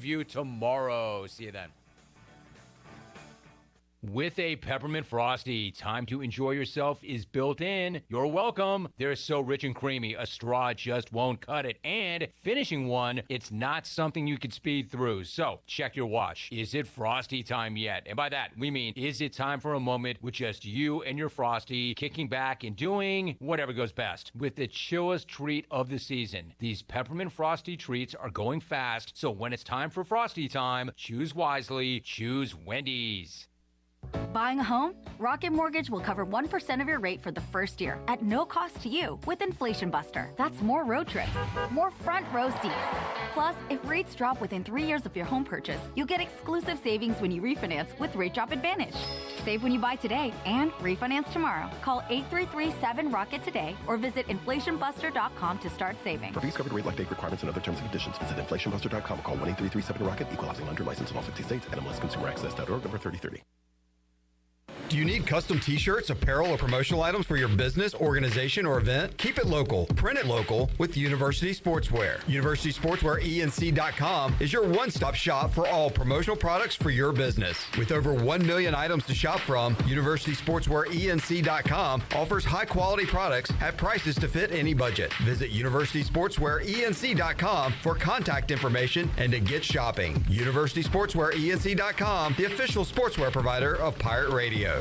review tomorrow. See you then. With a Peppermint Frosty, time to enjoy yourself is built in. You're welcome. They're so rich and creamy, a straw just won't cut it. And finishing one, it's not something you can speed through. So check your watch. Is it Frosty time yet? And by that, we mean, is it time for a moment with just you and your Frosty kicking back and doing whatever goes best? With the chillest treat of the season, these Peppermint Frosty treats are going fast. So when it's time for Frosty time, choose wisely. Choose Wendy's. Buying a home? Rocket Mortgage will cover 1% of your rate for the first year at no cost to you with Inflation Buster. That's more road trips, more front row seats. Plus, if rates drop within 3 years of your home purchase, you'll get exclusive savings when you refinance with Rate Drop Advantage. Save when you buy today and refinance tomorrow. Call 833-7-ROCKET today or visit inflationbuster.com to start saving. For fees covered, rate like date requirements and other terms and conditions, visit inflationbuster.com or call 1-833-7-ROCKET, equal housing lender, license in all 50 states, NMLSconsumeraccess.org, number 3030. Do you need custom t-shirts, apparel, or promotional items for your business, organization, or event? Keep it local. Print it local with University Sportswear. University Sportswear ENC.com is your one-stop shop for all promotional products for your business. With over 1 million items to shop from, University Sportswear ENC.com offers high-quality products at prices to fit any budget. Visit University Sportswear ENC.com for contact information and to get shopping. University Sportswear ENC.com, the official sportswear provider of Pirate Radio.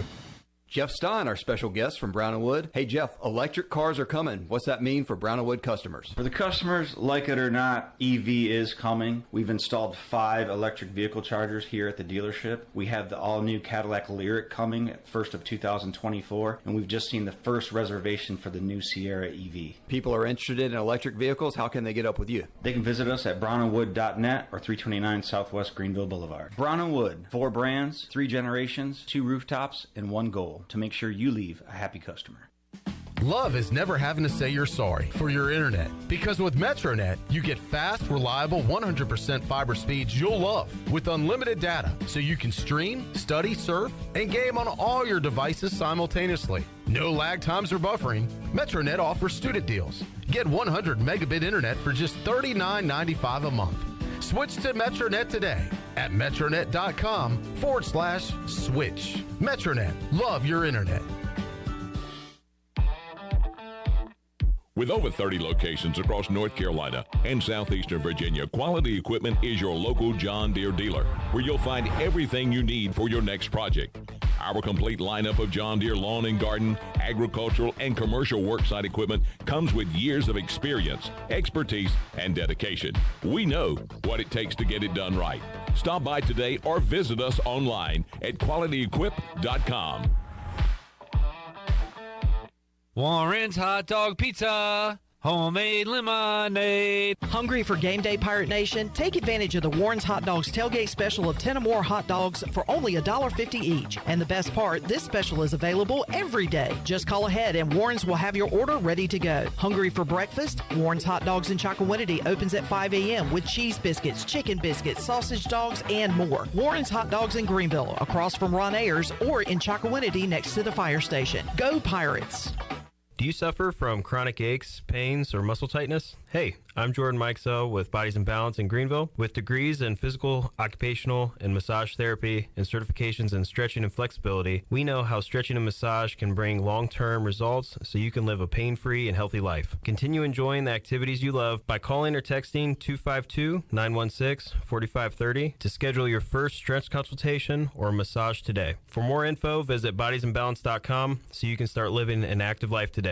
Jeff Stein, our special guest from Brown & Wood. Hey, Jeff, electric cars are coming. What's that mean for Brown & Wood customers? For the customers, like it or not, EV is coming. We've installed 5 electric vehicle chargers here at the dealership. We have the all-new Cadillac Lyriq coming at 1st of 2024, and we've just seen the first reservation for the new Sierra EV. People are interested in electric vehicles. How can they get up with you? They can visit us at brownandwood.net or 329 Southwest Greenville Boulevard. Brown & Wood, 4 brands, 3 generations, 2 rooftops, and 1 goal to make sure you leave a happy customer. Love is never having to say you're sorry for your internet, because with MetroNet, you get fast, reliable, 100% fiber speeds you'll love with unlimited data, so you can stream, study, surf, and game on all your devices simultaneously. No lag times or buffering. MetroNet offers student deals. Get 100 megabit internet for just $39.95 a month. Switch to MetroNet today at metronet.com/switch. MetroNet. Love your internet. With over 30 locations across North Carolina and southeastern Virginia, Quality Equipment is your local John Deere dealer, where you'll find everything you need for your next project. Our complete lineup of John Deere lawn and garden, agricultural, and commercial worksite equipment comes with years of experience, expertise, and dedication. We know what it takes to get it done right. Stop by today or visit us online at qualityequip.com. Warren's Hot Dog Pizza, homemade lemonade. Hungry for game day, Pirate Nation? Take advantage of the Warren's Hot Dogs tailgate special of 10 or more hot dogs for only $1.50 each. And the best part, this special is available every day. Just call ahead and Warren's will have your order ready to go. Hungry for breakfast? Warren's Hot Dogs in Chocowinity opens at 5 a.m. with cheese biscuits, chicken biscuits, sausage dogs, and more. Warren's Hot Dogs in Greenville, across from Ron Ayers, or in Chocowinity next to the fire station. Go Pirates! Do you suffer from chronic aches, pains, or muscle tightness? Hey, I'm Jordan Mikesell with Bodies in Balance in Greenville. With degrees in physical, occupational, and massage therapy and certifications in stretching and flexibility, we know how stretching and massage can bring long-term results so you can live a pain-free and healthy life. Continue enjoying the activities you love by calling or texting 252-916-4530 to schedule your first stretch consultation or massage today. For more info, visit bodiesinbalance.com so you can start living an active life today.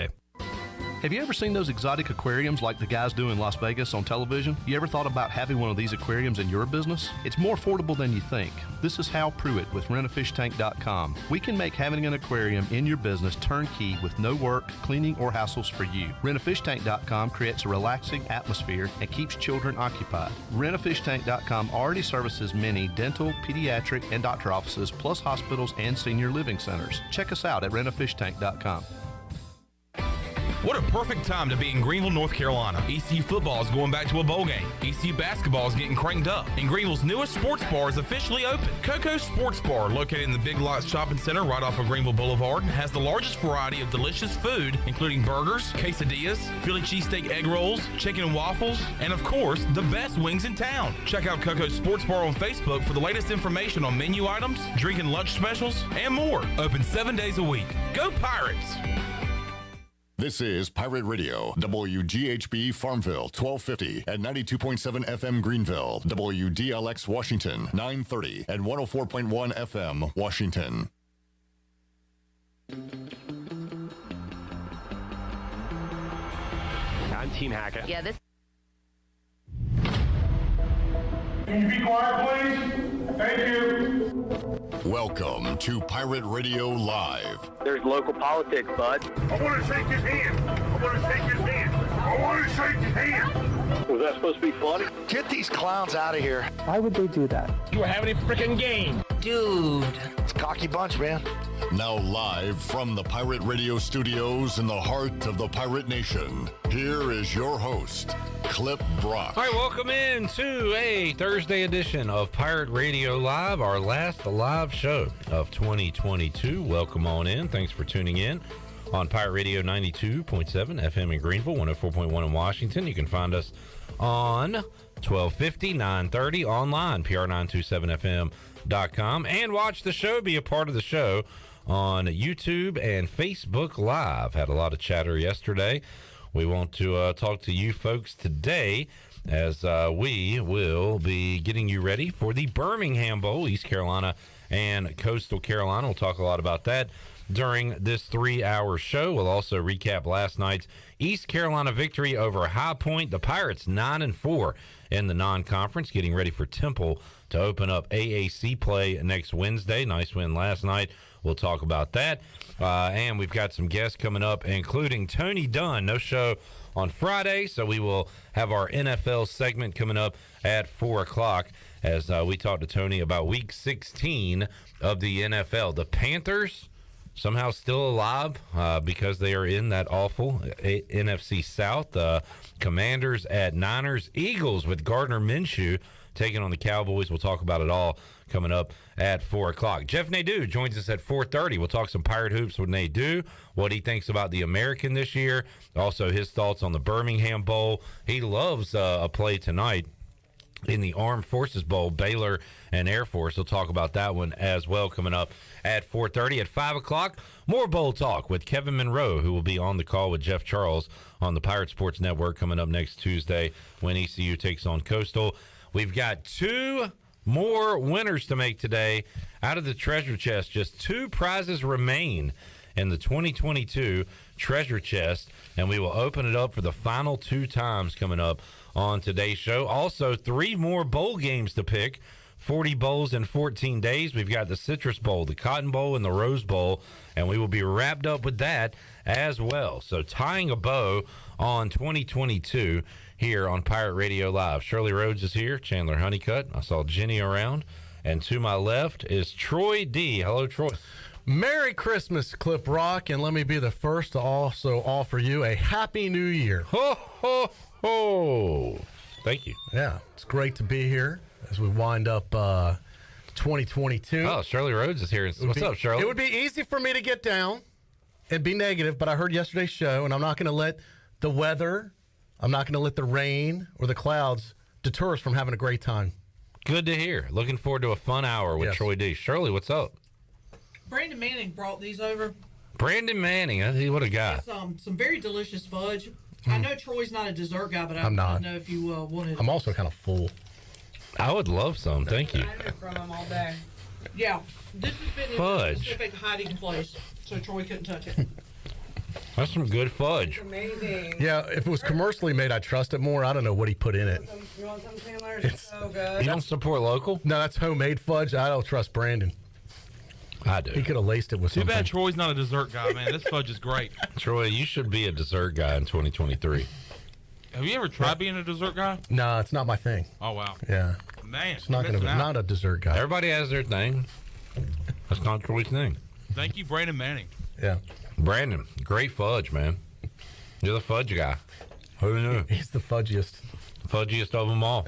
Have you ever seen those exotic aquariums like the guys do in Las Vegas on television? You ever thought about having one of these aquariums in your business? It's more affordable than you think. This is Hal Pruitt with rentafishtank.com. We can make having an aquarium in your business turnkey with no work, cleaning, or hassles for you. Rentafishtank.com creates a relaxing atmosphere and keeps children occupied. Rentafishtank.com already services many dental, pediatric, and doctor offices, plus hospitals and senior living centers. Check us out at rentafishtank.com. What a perfect time to be in Greenville, North Carolina. ECU football is going back to a bowl game. ECU basketball is getting cranked up. And Greenville's newest sports bar is officially open. Coco's Sports Bar, located in the Big Lots Shopping Center right off of Greenville Boulevard, has the largest variety of delicious food, including burgers, quesadillas, Philly cheesesteak egg rolls, chicken and waffles, and of course, the best wings in town. Check out Coco's Sports Bar on Facebook for the latest information on menu items, drink and lunch specials, and more. Open 7 days a week. Go Pirates! This is Pirate Radio, WGHB Farmville, 1250 at 92.7 FM Greenville, WDLX Washington, 930 and 104.1 FM Washington. I'm Team Hackett. Yeah, this. Can you be quiet, please? Thank you. Welcome to Pirate Radio Live. There's local politics, bud. I want to shake his hand. I want to shake his hand. I want to shake his hand. Was that supposed to be funny? Get these clowns out of here. Why would they do that? You were having a freaking game. Dude. It's a cocky bunch, man. Now live from the Pirate Radio studios in the heart of the Pirate Nation, here is your host, Clip Brock. All right, welcome in to a Thursday edition of Pirate Radio Live, our last live show of 2022. Welcome on in. Thanks for tuning in on Pirate Radio 92.7 FM in Greenville, 104.1 in Washington. You can find us on 1250, 930, online, pr927fm.com, and watch the show, be a part of the show on YouTube and Facebook Live. Had a lot of chatter yesterday. We want to talk to you folks today as we will be getting you ready for the Birmingham Bowl, East Carolina and Coastal Carolina. We'll talk a lot about that during this 3-hour show. We'll also recap last night's East Carolina victory over High Point. The Pirates 9-4 in the non-conference, getting ready for Temple to open up AAC play next Wednesday. Nice win last night. We'll talk about that. And we've got some guests coming up, including Tony Dunn. No show on Friday, so we will have our NFL segment coming up at 4 o'clock as we talk to Tony about Week 16 of the NFL. The Panthers somehow still alive because they are in that awful NFC South. Commanders at Niners. Eagles with Gardner Minshew taking on the Cowboys. We'll talk about it all coming up at 4 o'clock. Jeff Nadu joins us at 4:30. We'll talk some Pirate Hoops with Nadu, what he thinks about the American this year, also his thoughts on the Birmingham Bowl. He loves a play tonight in the Armed Forces Bowl, Baylor and Air Force. We'll talk about that one as well coming up at 4:30. At 5 o'clock, more Bowl talk with Kevin Monroe, who will be on the call with Jeff Charles on the Pirate Sports Network coming up next Tuesday when ECU takes on Coastal. We've got 2 more winners to make today out of the treasure chest. Just 2 prizes remain in the 2022 treasure chest, and we will open it up for the final 2 times coming up on today's show. Also, 3 more bowl games to pick. 40 bowls in 14 days. We've got the Citrus Bowl, the Cotton Bowl, and the Rose Bowl, and we will be wrapped up with that as well. So tying a bow on 2022 here on Pirate Radio Live. Shirley Rhodes is here, Chandler Honeycutt. I saw Jenny around, and to my left is Troy D. Hello, Troy. Merry Christmas, Clip Rock, and let me be the first to also offer you a Happy New Year. Ho, ho, ho. Thank you. Yeah, it's great to be here as we wind up 2022. Oh, Shirley Rhodes is here. What's up, Shirley? It would be easy for me to get down and be negative, but I heard yesterday's show, and I'm not going to let the weather, I'm not going to let the rain or the clouds deter us from having a great time. Good to hear. Looking forward to a fun hour with Troy D. Shirley, what's up? Brandon Manning brought these over. Brandon Manning, what a guy. It's some very delicious fudge. I know Troy's not a dessert guy, but I'm not. I know if you wanted. I'm also kind of full. I would love some. Thank you. I know from him all day. Yeah, this has been fudge. In a specific hiding place, so Troy couldn't touch it. That's some good fudge. Amazing. Yeah, if it was commercially made, I'd trust it more. I don't know what he put in it. You want some, Chandler? It's so good. You don't support local? No, that's homemade fudge. I don't trust Brandon. I do. He could have laced it with something. Too bad Troy's not a dessert guy, man. This fudge is great. Troy, you should be a dessert guy in 2023. Have you ever tried being a dessert guy? No, it's not my thing. Oh, wow. Yeah. Man, it's not not a dessert guy. Everybody has their thing. That's not Troy's thing. Thank you, Brandon Manning. Yeah. Brandon, great fudge, man. You're the fudge guy. Who knew? He's the fudgiest. Fudgiest of them all.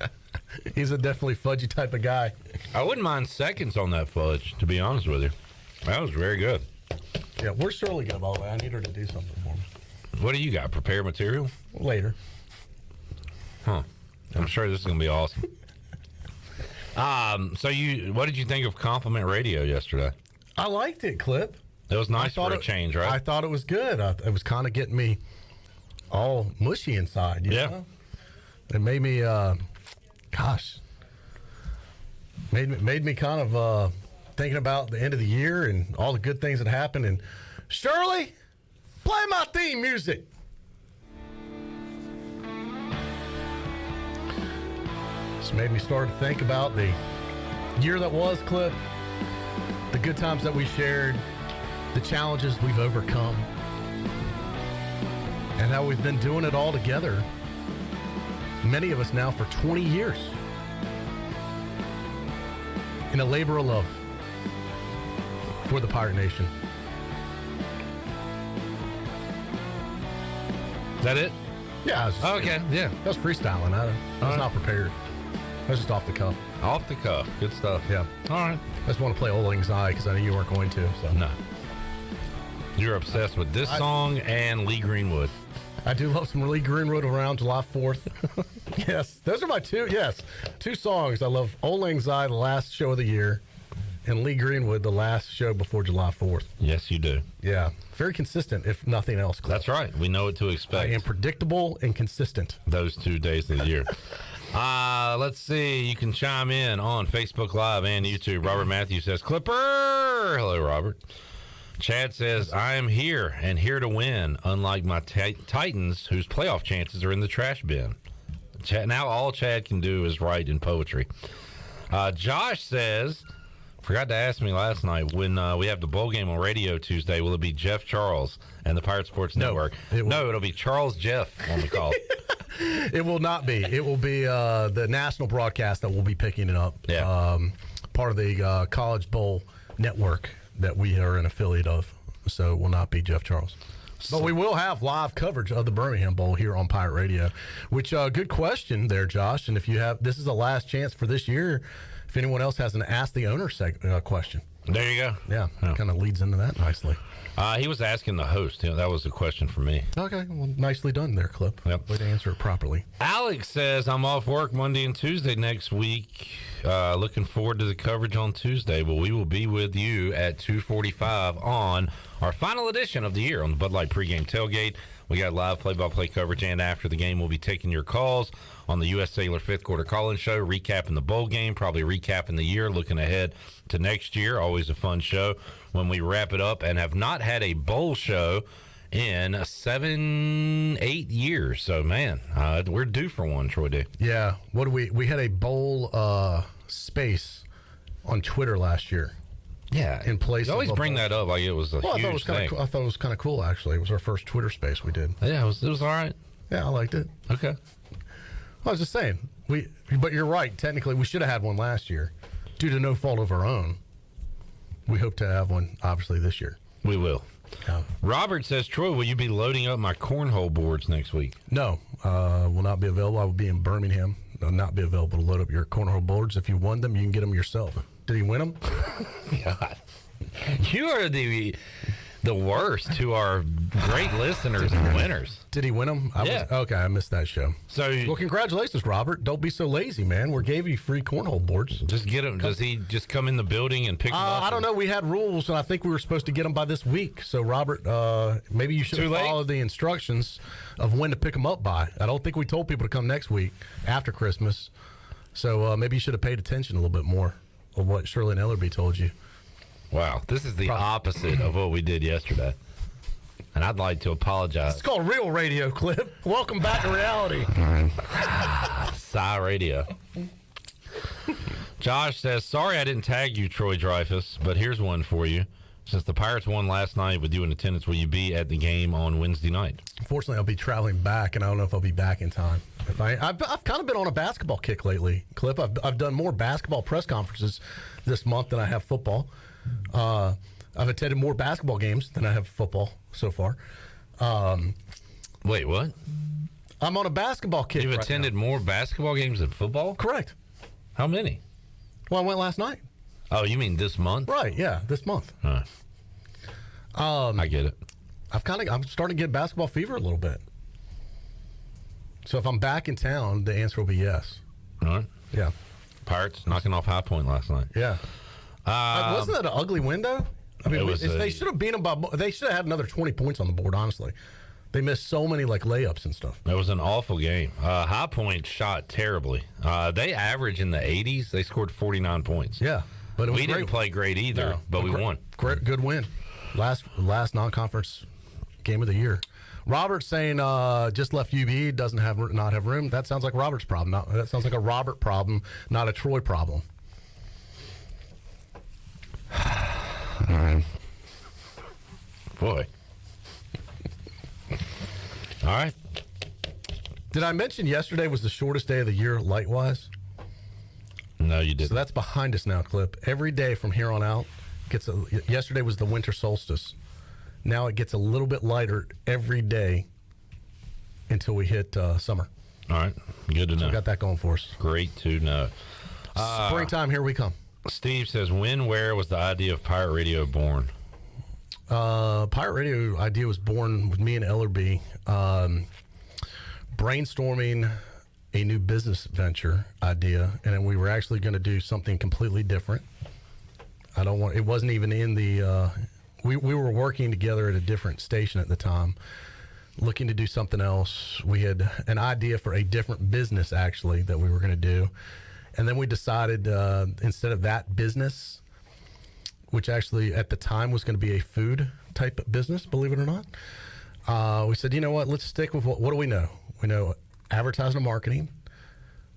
He's a definitely fudgy type of guy. I wouldn't mind seconds on that fudge, to be honest with you. That was very good. Yeah, where's Shirley go, by the way? I need her to do something for me. What do you got? Prepared material? Later. Huh. I'm sure this is going to be awesome. So what did you think of Compliment Radio yesterday? I liked it, Clip. It was nice for a change, right? I thought it was good. It was kind of getting me all mushy inside. You know? It made me, made me kind of thinking about the end of the year and all the good things that happened. And Shirley, play my theme music. This made me start to think about the year that was, Clip, the good times that we shared, the challenges we've overcome, and how we've been doing it all together, many of us now for 20 years, in a labor of love for the Pirate Nation. Is that it? Yeah. Okay, yeah. That was freestyling. I was not prepared. I was just off the cuff. Off the cuff. Good stuff. Yeah. All right. I just want to play Old Lang Syne because I knew you weren't going to. So no. You're obsessed with this song and Lee Greenwood. I do love some Lee Greenwood around July 4th. Yes. Those are my two songs. I love Old Lang Syne, the last show of the year, and Lee Greenwood, the last show before July 4th. Yes, you do. Yeah. Very consistent, if nothing else. Cliff. That's right. We know what to expect. I am predictable and consistent. Those 2 days of the year. Let's see. You can chime in on Facebook Live and YouTube. Robert Matthews says, Clipper! Hello, Robert. Chad says, I am here and here to win, unlike my Titans, whose playoff chances are in the trash bin. Now all Chad can do is write in poetry. Josh says, forgot to ask me last night, when we have the bowl game on radio Tuesday, will it be Jeff Charles and the Pirate Sports Network? No, it'll be Charles Jeff on the call. It will not be. It will be the national broadcast that will be picking it up. Yeah. Part of the College Bowl network that we are an affiliate of. So it will not be Jeff Charles. But we will have live coverage of the Birmingham Bowl here on Pirate Radio. Which, good question there, Josh. And if you have, this is the last chance for this year. If anyone else has an Ask the Owner question. There you go. Yeah, kind of leads into that nicely. He was asking the host. That was a question for me. Okay, well, nicely done there, Clip. Yep. Way to answer it properly. Alex says, I'm off work Monday and Tuesday next week. Looking forward to the coverage on Tuesday. Well, we will be with you at 2:45 on our final edition of the year on the Bud Light pregame tailgate. We got live play-by-play coverage, and after the game, we'll be taking your calls on the U.S. Sailor fifth quarter call-in show, recapping the bowl game, probably recapping the year, looking ahead to next year. Always a fun show when we wrap it up, and have not had a bowl show in 7-8 years. So, man, we're due for one, Troy D. Yeah. What do we had a bowl space on Twitter last year. Yeah, in place. You always bring that up like it was a huge thing. I thought it was kind of cool. Actually, it was our first Twitter space we did. Yeah, it was all right. Yeah, I liked it. Okay. Well, I was just saying but you're right. Technically, we should have had one last year, due to no fault of our own. We hope to have one, obviously, this year. We will. Yeah. Robert says, Troy, will you be loading up my cornhole boards next week? No, will not be available. I will be in Birmingham. I'll not be available to load up your cornhole boards. If you won them, you can get them yourself. Did he win them? God. You are the worst to our great listeners and winners. Did he win them? Okay, I missed that show. Well, congratulations, Robert. Don't be so lazy, man. We gave you free cornhole boards. Just get them. Does he just come in the building and pick them up? I don't know. We had rules, and I think we were supposed to get them by this week. So, Robert, maybe you should have followed the instructions of when to pick them up by. I don't think we told people to come next week after Christmas. So maybe you should have paid attention a little bit more of what Shirley and Ellerby told you. Wow, this is the opposite of what we did yesterday. And I'd like to apologize. It's called Real Radio, Clip. Welcome back to reality. Psy Radio. Josh says, sorry I didn't tag you, Troy Dreyfus, but here's one for you. Since the Pirates won last night with you in attendance, will you be at the game on Wednesday night? Unfortunately, I'll be traveling back, and I don't know if I'll be back in time. I've kind of been on a basketball kick lately, Clip. I've done more basketball press conferences this month than I have football. I've attended more basketball games than I have football so far. Wait, what? I'm on a basketball kick. You've right attended now. more basketball games than football? Correct. How many? Well, I went last night. Oh, you mean this month? Right, yeah, this month. Huh. I get it. I'm starting to get basketball fever a little bit. So if I'm back in town, the answer will be yes. All right. Yeah. Pirates knocking off High Point last night. Yeah. Wasn't that an ugly window? I mean, they should have beat them by. They should have had another 20 points on the board. Honestly, they missed so many layups and stuff. It was an awful game. High Point shot terribly. They average in the 80s. They scored 49 points. Yeah, but we didn't play great either, but we won. Good win. Last non-conference game of the year. Robert's saying just left UB, doesn't not have room. That sounds like Robert's problem. That sounds like a Robert problem, not a Troy problem. All right. Boy. All right. Did I mention yesterday was the shortest day of the year light-wise? No, you didn't. So that's behind us now, Clip. Every day from here on out yesterday was the winter solstice. Now it gets a little bit lighter every day until we hit summer. All right. Good to know. So we got that going for us. Great to know. Springtime, here we come. Steve says, where was the idea of Pirate Radio born? Pirate Radio idea was born with me and Ellerby brainstorming a new business venture idea, and then we were actually going to do something completely different. It wasn't even in the, we were working together at a different station at the time, looking to do something else. We had an idea for a different business, actually, that we were going to do. And then we decided instead of that business, which actually at the time was going to be a food type of business, believe it or not, we said, you know what, let's stick with what do we know? We know advertising and marketing,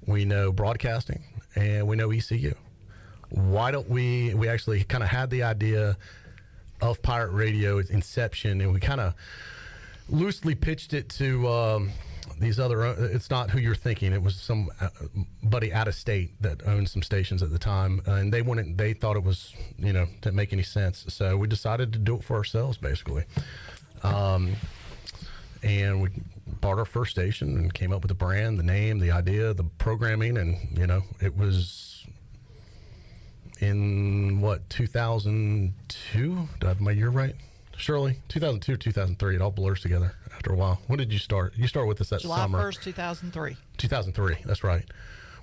we know broadcasting, and we know ECU. Why don't we actually kind of had the idea of Pirate Radio at inception, and we kind of loosely pitched it to these other, it's not who you're thinking. It was somebody out of state that owned some stations at the time, and they thought it was, didn't make any sense. So we decided to do it for ourselves, basically. And we bought our first station and came up with the brand, the name, the idea, the programming, and, it was in 2002? Do I have my year right? Shirley, 2002, 2003, it all blurs together after a while. When did you start? You started with us that summer. July 1st, 2003. 2003, that's right.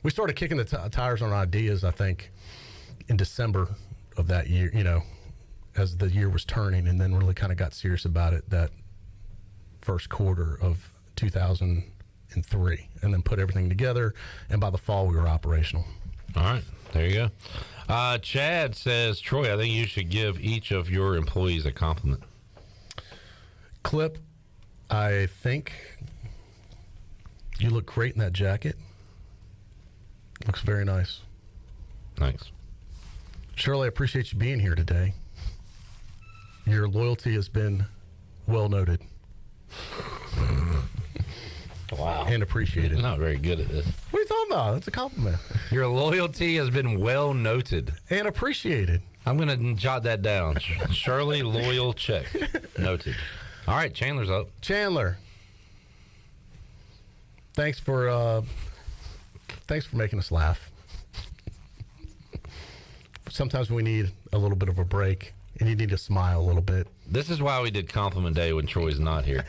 We started kicking the tires on ideas, I think, in December of that year, as the year was turning, and then really kind of got serious about it that first quarter of 2003, and then put everything together, and by the fall, we were operational. All right, there you go. Chad says, Troy, I think you should give each of your employees a compliment. Clip, I think you look great in that jacket. Looks very nice. Thanks. Shirley, I appreciate you being here today. Your loyalty has been well noted. Wow. And appreciated. You're not very good at this. What are you talking about? That's a compliment. Your loyalty has been well noted. And appreciated. I'm going to jot that down. Shirley, loyal, check. Noted. All right, Chandler's up. Chandler. Thanks for making us laugh. Sometimes we need a little bit of a break, and you need to smile a little bit. This is why we did compliment day when Troy's not here.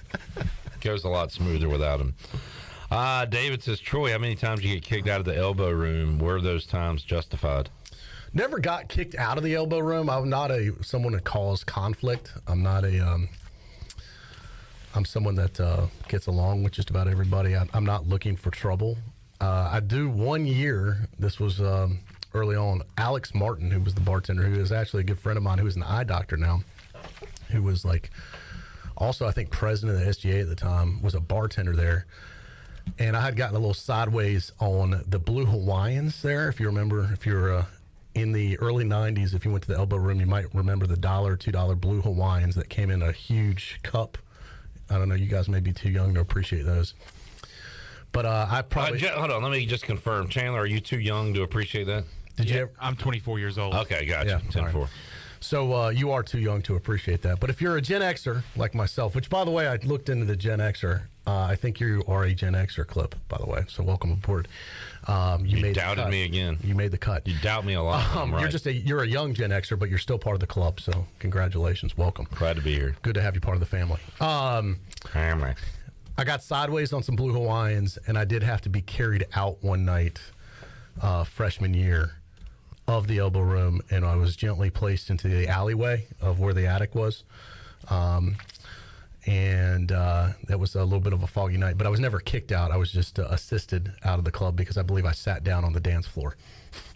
Goes a lot smoother without him. David says, Troy, how many times you get kicked out of the elbow room? Were those times justified? Never got kicked out of the elbow room. I'm not someone that causes conflict. I'm not I'm someone that gets along with just about everybody. I'm not looking for trouble. I do 1 year. This was early on. Alex Martin, who was the bartender, who is actually a good friend of mine, who is an eye doctor now, who was also, I think, president of the SGA at the time, was a bartender there. And I had gotten a little sideways on the Blue Hawaiians there. If you remember, if you're in the early 90s, if you went to the elbow room, you might remember the $1, $2 Blue Hawaiians that came in a huge cup. I don't know, you guys may be too young to appreciate those. But I probably... hold on, let me just confirm. Chandler, are you too young to appreciate that? Did you ever... I'm 24 years old. Okay, gotcha. 10-4. So you are too young to appreciate that. But if you're a Gen Xer like myself, which, by the way, I looked into the Gen Xer. I think you are a Gen Xer, Clip, by the way. So welcome aboard. You doubted me again. You made the cut. You doubt me a lot. I'm right. You're a young Gen Xer, but you're still part of the club. So congratulations. Welcome. Glad to be here. Good to have you part of the family. I got sideways on some Blue Hawaiians, and I did have to be carried out one night freshman year of the elbow room, and I was gently placed into the alleyway of where the attic was. And that was a little bit of a foggy night, but I was never kicked out. I was just assisted out of the club because I believe I sat down on the dance floor.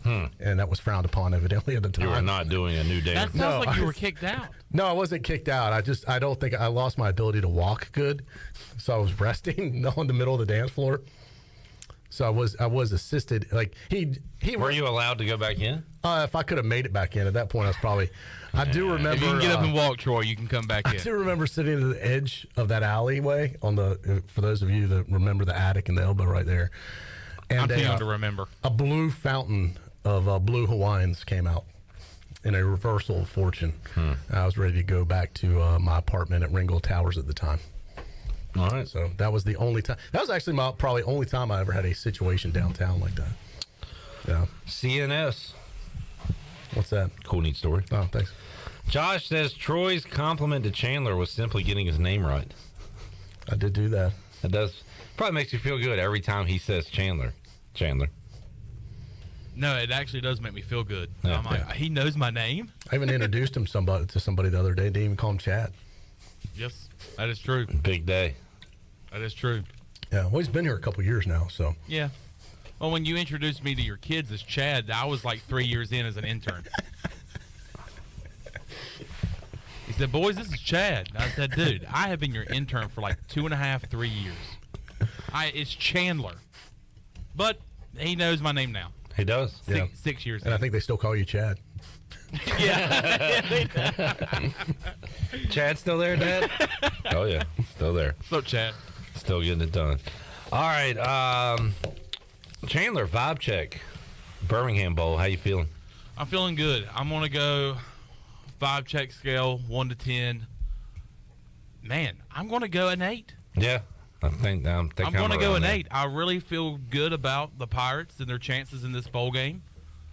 And that was frowned upon evidently at the time. You were not doing a new dance. That sounds like you were kicked out. No, I wasn't kicked out. I don't think I lost my ability to walk good. So I was resting on the middle of the dance floor. So I was assisted. Like he Were you allowed to go back in? If I could have made it back in at that point, I was probably. I do remember. If you can get up and walk, Troy, you can come back in. I do remember sitting at the edge of that alleyway for those of you that remember the attic and the elbow right there. And I'm too young to remember. A blue fountain of Blue Hawaiians came out in a reversal of fortune. I was ready to go back to my apartment at Ringgold Towers at the time. All right. So that was the only time. That was actually my probably only time I ever had a situation downtown like that. Yeah. CNS. What's that? Cool, neat story. Oh, thanks. Josh says Troy's compliment to Chandler was simply getting his name right. I did do that. It does. Probably makes you feel good every time he says Chandler. No, it actually does make me feel good. Yeah. I'm like, he knows my name? I even introduced him to somebody the other day. Didn't even call him Chad. Yes, that is true. Big day. That is true. Yeah, well, he's been here a couple years now, so. Yeah. Well, when you introduced me to your kids as Chad, I was like 3 years in as an intern. He said, boys, this is Chad. And I said, dude, I have been your intern for like 2.5, 3 years. It's Chandler. But he knows my name now. He does. 6 years And I think they still call you Chad. Yeah. Chad still there, Dad? Oh, yeah. Still there. What's up, Chad? Still getting it done. All right. Chandler, vibe check. Birmingham Bowl. How you feeling? I'm feeling good. I'm going to go vibe check scale 1 to 10. Man, I'm going to go an 8. Yeah. I'm going to go an 8. I really feel good about the Pirates and their chances in this bowl game.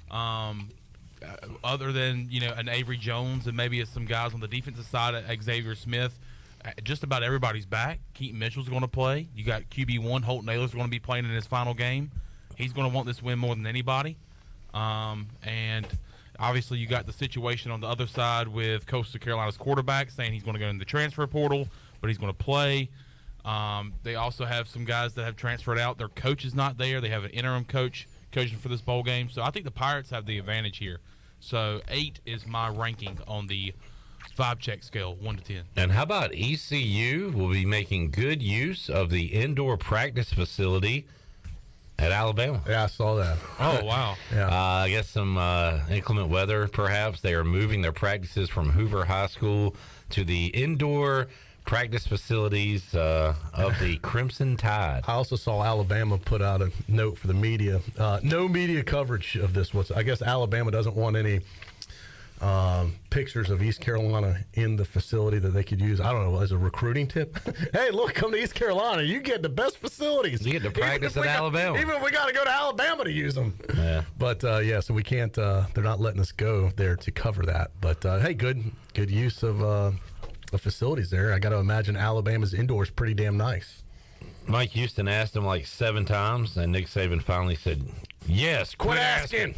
Other than, an Avery Jones and maybe some guys on the defensive side, Xavier Smith, just about everybody's back. Keaton Mitchell's going to play. You got QB1, Holt Naylor's going to be playing in his final game. He's going to want this win more than anybody. And obviously you got the situation on the other side with Coastal Carolina's quarterback saying he's going to go in the transfer portal, but he's going to play. They also have some guys that have transferred out. Their coach is not there. They have an interim coach coaching for this bowl game. So I think the Pirates have the advantage here. So 8 is my ranking on the vibe check scale, 1 to 10. And how about ECU will be making good use of the indoor practice facility at Alabama? Yeah, I saw that. Oh, wow. Yeah. I guess some inclement weather, perhaps. They are moving their practices from Hoover High School to the indoor practice facilities of the Crimson Tide. I also saw Alabama put out a note for the media. No media coverage of this. I guess Alabama doesn't want any pictures of East Carolina in the facility that they could use. I don't know, as a recruiting tip. Hey, look, come to East Carolina. You get the best facilities. You get to practice at Alabama. Even if we got to go to Alabama to use them. Yeah. But, so we can't, they're not letting us go there to cover that. But, hey, good use of the facilities there. I got to imagine Alabama's indoor is pretty damn nice. Mike Houston asked him like 7 times, and Nick Saban finally said, yes, quit asking.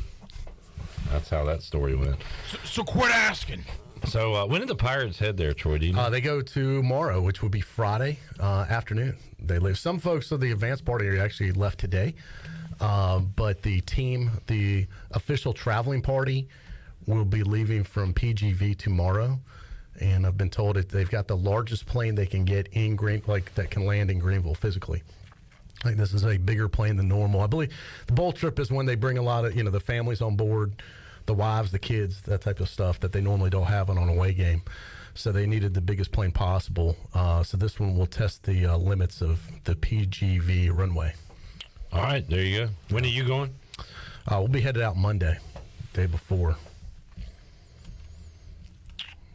That's how that story went. So quit asking. So when did the Pirates head there, Troy? Do you know? They go to Monroe, which would be Friday afternoon. They leave. Some folks of the advanced party are actually left today, but the team, the official traveling party, will be leaving from PGV tomorrow. And I've been told that they've got the largest plane they can get in that can land in Greenville physically. Like, this is a bigger plane than normal. I believe the bowl trip is when they bring a lot of, the families on board, the wives, the kids, that type of stuff that they normally don't have on an away game. So they needed the biggest plane possible. So this one will test the limits of the PGV runway. All right, there you go. When are you going? We'll be headed out Monday, day before.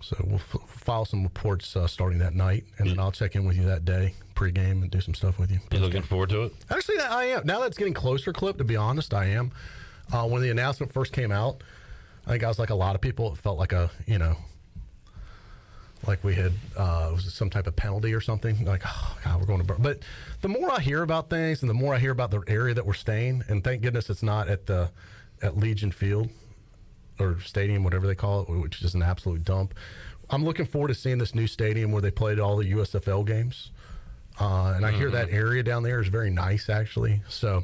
So we'll file some reports starting that night, and then I'll check in with you that day, pregame, and do some stuff with you. You looking forward to it? Actually, I am. Now that it's getting closer, Clip, to be honest, I am. When the announcement first came out, I think I was like a lot of people. It felt like like we had it was some type of penalty or something. Like, oh God, we're going to. But the more I hear about things, and the more I hear about the area that we're staying, and thank goodness it's not at Legion Field or Stadium, whatever they call it, which is an absolute dump. I'm looking forward to seeing this new stadium where they played all the USFL games. And I hear that area down there is very nice, actually. So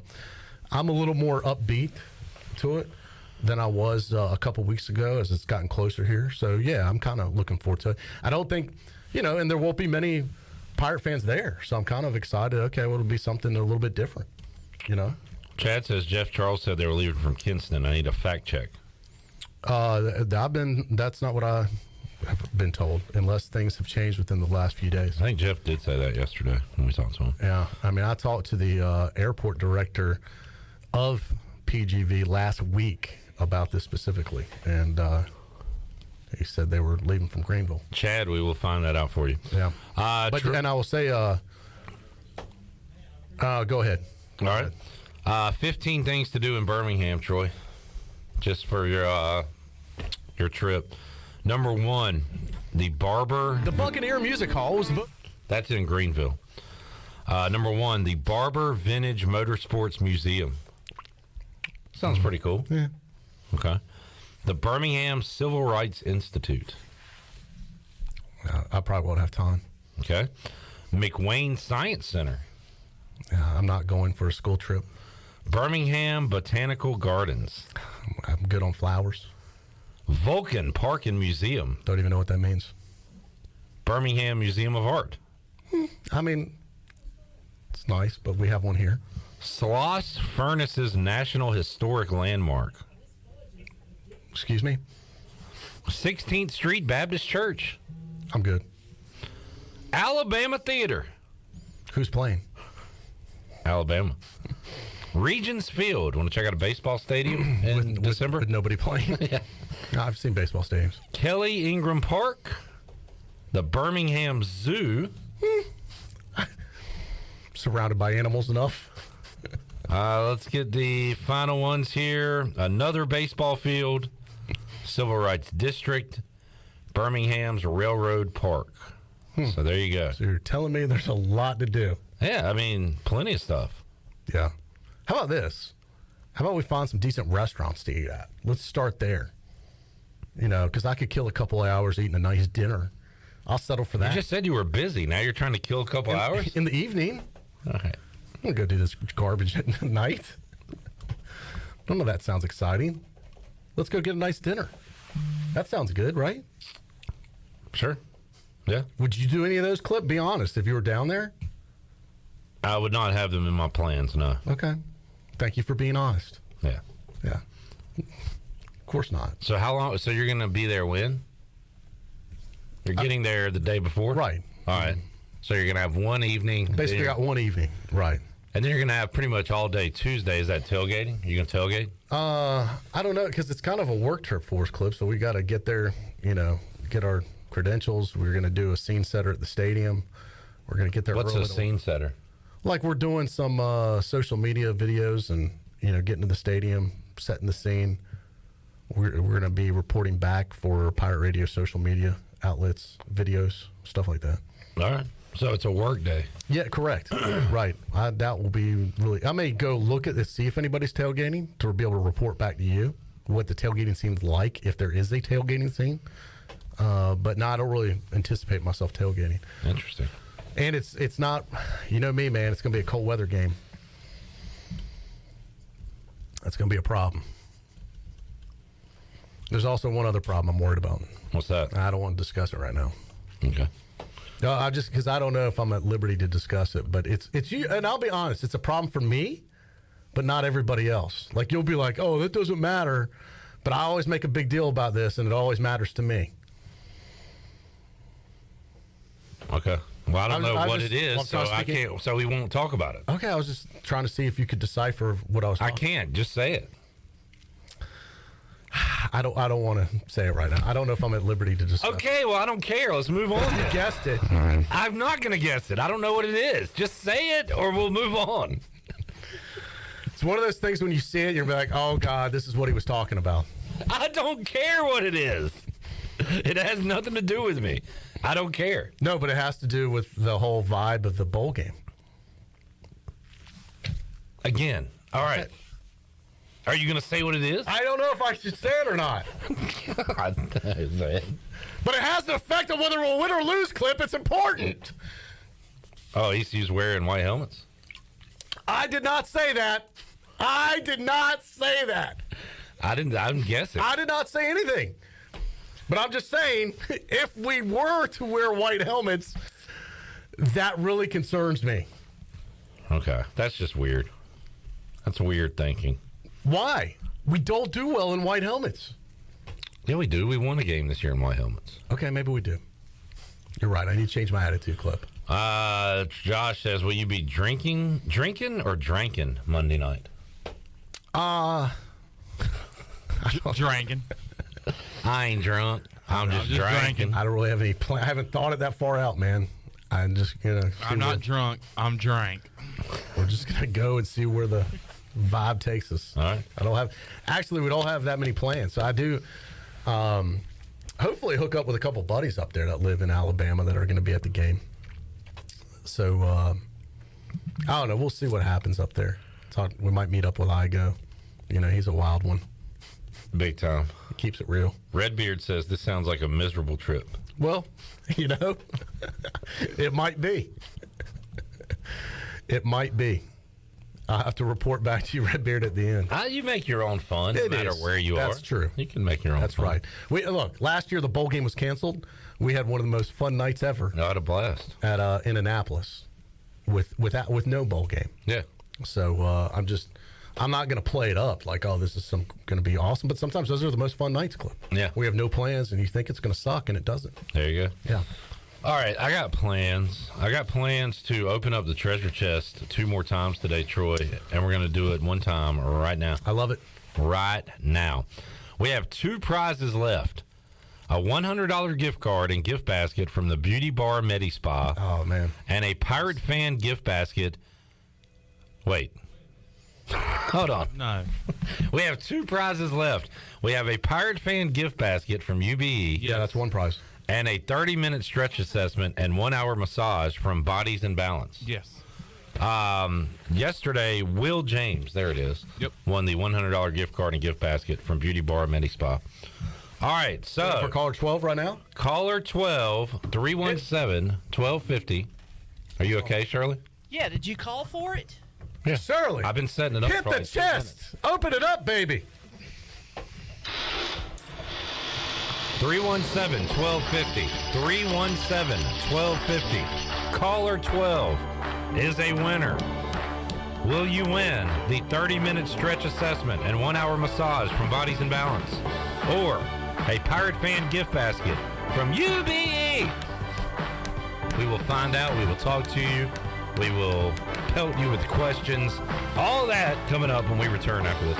I'm a little more upbeat to it than I was a couple weeks ago as it's gotten closer here. So, yeah, I'm kind of looking forward to it. I don't think, and there won't be many Pirate fans there. So I'm kind of excited. Okay, well, it'll be something a little bit different, Chad says Jeff Charles said they were leaving from Kinston. I need a fact check. That's not what I have been told, unless things have changed within the last few days. I think Jeff did say that yesterday when we talked to him. Yeah, I mean, I talked to the airport director of PGV last week about this specifically, and he said they were leaving from Greenville. Chad, we will find that out for you. Yeah, and I will say, go ahead. All right, 15 things to do in Birmingham, Troy, just for your trip. Number 1, the Buccaneer Music Hall was. That's in Greenville. Number 1, the Barber Vintage Motorsports Museum. Sounds pretty cool. Yeah. Okay. The Birmingham Civil Rights Institute. I probably won't have time. Okay. McWayne Science Center. I'm not going for a school trip. Birmingham Botanical Gardens. I'm good on flowers. Vulcan Park and Museum. Don't even know what that means. Birmingham Museum of Art. I mean, it's nice, but we have one here. Sloss Furnaces National Historic Landmark. Excuse me? 16th Street Baptist Church. I'm good. Alabama Theater. Who's playing? Alabama. Regions Field. Want to check out a baseball stadium in December? With nobody playing? Yeah. No, I've seen baseball stadiums. Kelly Ingram Park. The Birmingham Zoo. Surrounded by animals enough. Let's get the final ones here. Another baseball field. Civil Rights District. Birmingham's Railroad Park. So there you go. So you're telling me there's a lot to do. Yeah, I mean, plenty of stuff. Yeah. How about this? How about we find some decent restaurants to eat at? Let's start there. Because I could kill a couple of hours eating a nice dinner. I'll settle for that. You just said you were busy. Now you're trying to kill a couple hours? In the evening. All right. I'm going to go do this garbage at night. None of that sounds exciting. Let's go get a nice dinner. That sounds good, right? Sure. Yeah. Would you do any of those, Clip? Be honest, if you were down there? I would not have them in my plans, no. Okay. Thank you for being honest. Yeah. Yeah. Of course not. So how long? So you're going to be there when? You're getting there the day before? Right. All right. So you're going to have one evening. Basically got one evening. Right. And then you're going to have pretty much all day Tuesday. Is that tailgating? You going to tailgate? I don't know, because it's kind of a work trip for us, Clip. So we got to get there, get our credentials. We're going to do a scene setter at the stadium. We're going to get there What's early. a scene setter? Like we're doing some social media videos and, getting to the stadium, setting the scene. We're going to be reporting back for Pirate Radio social media outlets, videos, stuff like that. All right. So it's a work day. Yeah, correct. Right. I doubt we'll be really. I may go look at this, see if anybody's tailgating to be able to report back to you what the tailgating scene's like, if there is a tailgating scene. But no, I don't really anticipate myself tailgating. Interesting. And it's not, me, man, it's going to be a cold weather game. That's going to be a problem. There's also one other problem I'm worried about. What's that? I don't want to discuss it right now. Okay. No, because I don't know if I'm at liberty to discuss it, but it's you, and I'll be honest, it's a problem for me, but not everybody else. Like, you'll be like, oh, that doesn't matter, but I always make a big deal about this, and it always matters to me. Okay. Well, I don't know what it is, so I can't. So we won't talk about it. Okay, I was just trying to see if you could decipher what I was talking about. I can't. Just say it. I don't want to say it right now. I don't know if I'm at liberty to discuss. Okay, well, I don't care. Let's move on. You guessed it. I'm not going to guess it. I don't know what it is. Just say it or we'll move on. It's one of those things when you see it, you're like, oh, God, this is what he was talking about. I don't care what it is. It has nothing to do with me. I don't care. No, but it has to do with the whole vibe of the bowl game. Again. All right. Are you going to say what it is? I don't know if I should say it or not. God, but it has an effect on whether we'll win or lose, Clip. It's important. Oh, ECU's wearing white helmets. I did not say that. I did not say that. I'm guessing. I did not say anything. But I'm just saying, if we were to wear white helmets, that really concerns me. Okay. That's just weird. That's weird thinking. Why? We don't do well in white helmets. Yeah, we do. We won a game this year in white helmets. Okay, maybe we do. You're right. I need to change my attitude, Clip. Josh says, will you be drinking or drinking Monday night? Drinking. I ain't drunk. I'm just drinking. I don't really have any plan. I haven't thought it that far out, man. I'm just gonna. I'm not drunk. I'm drank. We're just gonna go and see where the vibe takes us. All right. We don't have that many plans. So I do. Hopefully, hook up with a couple buddies up there that live in Alabama that are going to be at the game. So I don't know. We'll see what happens up there. We might meet up with Igo. He's a wild one. Big time. He keeps it real. Redbeard says this sounds like a miserable trip. Well, it might be. It might be. I'll have to report back to you, Redbeard, at the end. You make your own fun, no matter where you are. That's true. You can make your own That's fun. right. Look, last year the bowl game was canceled. We had one of the most fun nights ever. I had a blast. At Indianapolis with no bowl game. Yeah. So I'm not going to play it up like, oh, this is going to be awesome. But sometimes those are the most fun nights, Clip. Yeah. We have no plans, and you think it's going to suck, and it doesn't. There you go. Yeah. All right, I got plans. I got plans to open up the treasure chest 2 more times today, Troy, and we're going to do it one time right now. I love it. Right now. We have 2 prizes left. A $100 gift card and gift basket from the Beauty Bar Medi Spa. Oh, man. And a Pirate Fan gift basket. Wait. Hold on. No. We have 2 prizes left. We have a Pirate Fan gift basket from UBE. Yeah, that's one prize. And a 30-minute stretch assessment and 1-hour massage from Bodies in Balance. Yes. Yesterday, Will James, there it is, Yep. won the $100 gift card and gift basket from Beauty Bar Medi Spa. All right, so for caller 12 right now? Caller 12, 317-1250. Are you okay, Shirley? Yeah, did you call for it? Yeah. Shirley. I've been setting it up Hit for the like 2 chest. Open it up, baby. 317-1250. 317-1250. Caller 12 is a winner. Will you win the 30-minute stretch assessment and 1-hour massage from Bodies in Balance? Or a Pirate Fan gift basket from UBE? We will find out. We will talk to you. We will pelt you with questions. All that coming up when we return after this.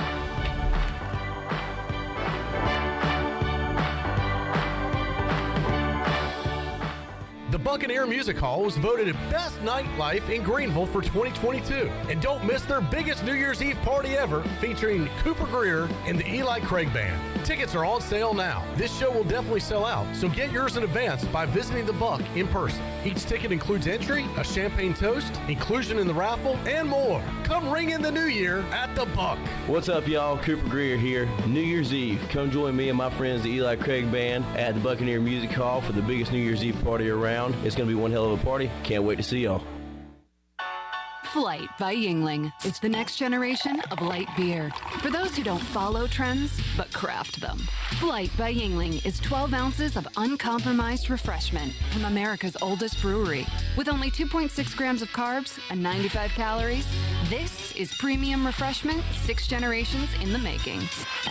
The Buccaneer Music Hall was voted the best nightlife in Greenville for 2022. And don't miss their biggest New Year's Eve party ever, featuring Cooper Greer and the Eli Craig Band. Tickets are on sale now. This show will definitely sell out, so get yours in advance by visiting the Buck in person. Each ticket includes entry, a champagne toast, inclusion in the raffle, and more. Come ring in the new year at the Buck. What's up, y'all? Cooper Greer here. New Year's Eve. Come join me and my friends, the Eli Craig Band, at the Buccaneer Music Hall for the biggest New Year's Eve party around. It's going to be one hell of a party. Can't wait to see y'all. Flight by Yingling. It's the next generation of light beer. For those who don't follow trends, but craft them. Flight by Yingling is 12 ounces of uncompromised refreshment from America's oldest brewery. With only 2.6 grams of carbs and 95 calories, this is premium refreshment 6 generations in the making.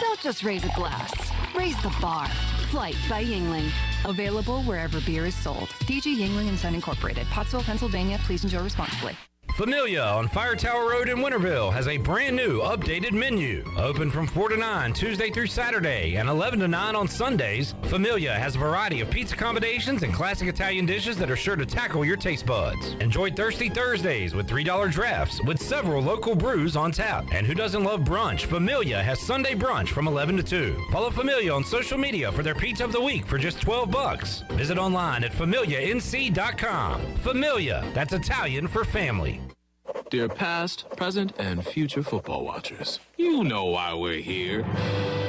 Don't just raise a glass. Raise the bar. Flight by Yingling. Available wherever beer is sold. DG Yingling & Son Incorporated. Pottsville, Pennsylvania. Please enjoy responsibly. Familia on Fire Tower Road in Winterville has a brand new updated menu. Open from 4 to 9 Tuesday through Saturday and 11 to 9 on Sundays, Familia has a variety of pizza combinations and classic Italian dishes that are sure to tackle your taste buds. Enjoy Thirsty Thursdays with $3 drafts with several local brews on tap. And who doesn't love brunch? Familia has Sunday brunch from 11 to 2. Follow Familia on social media for their pizza of the week for just $12. Visit online at familianc.com. Familia, that's Italian for family. Dear past, present, and future football watchers, you know why we're here.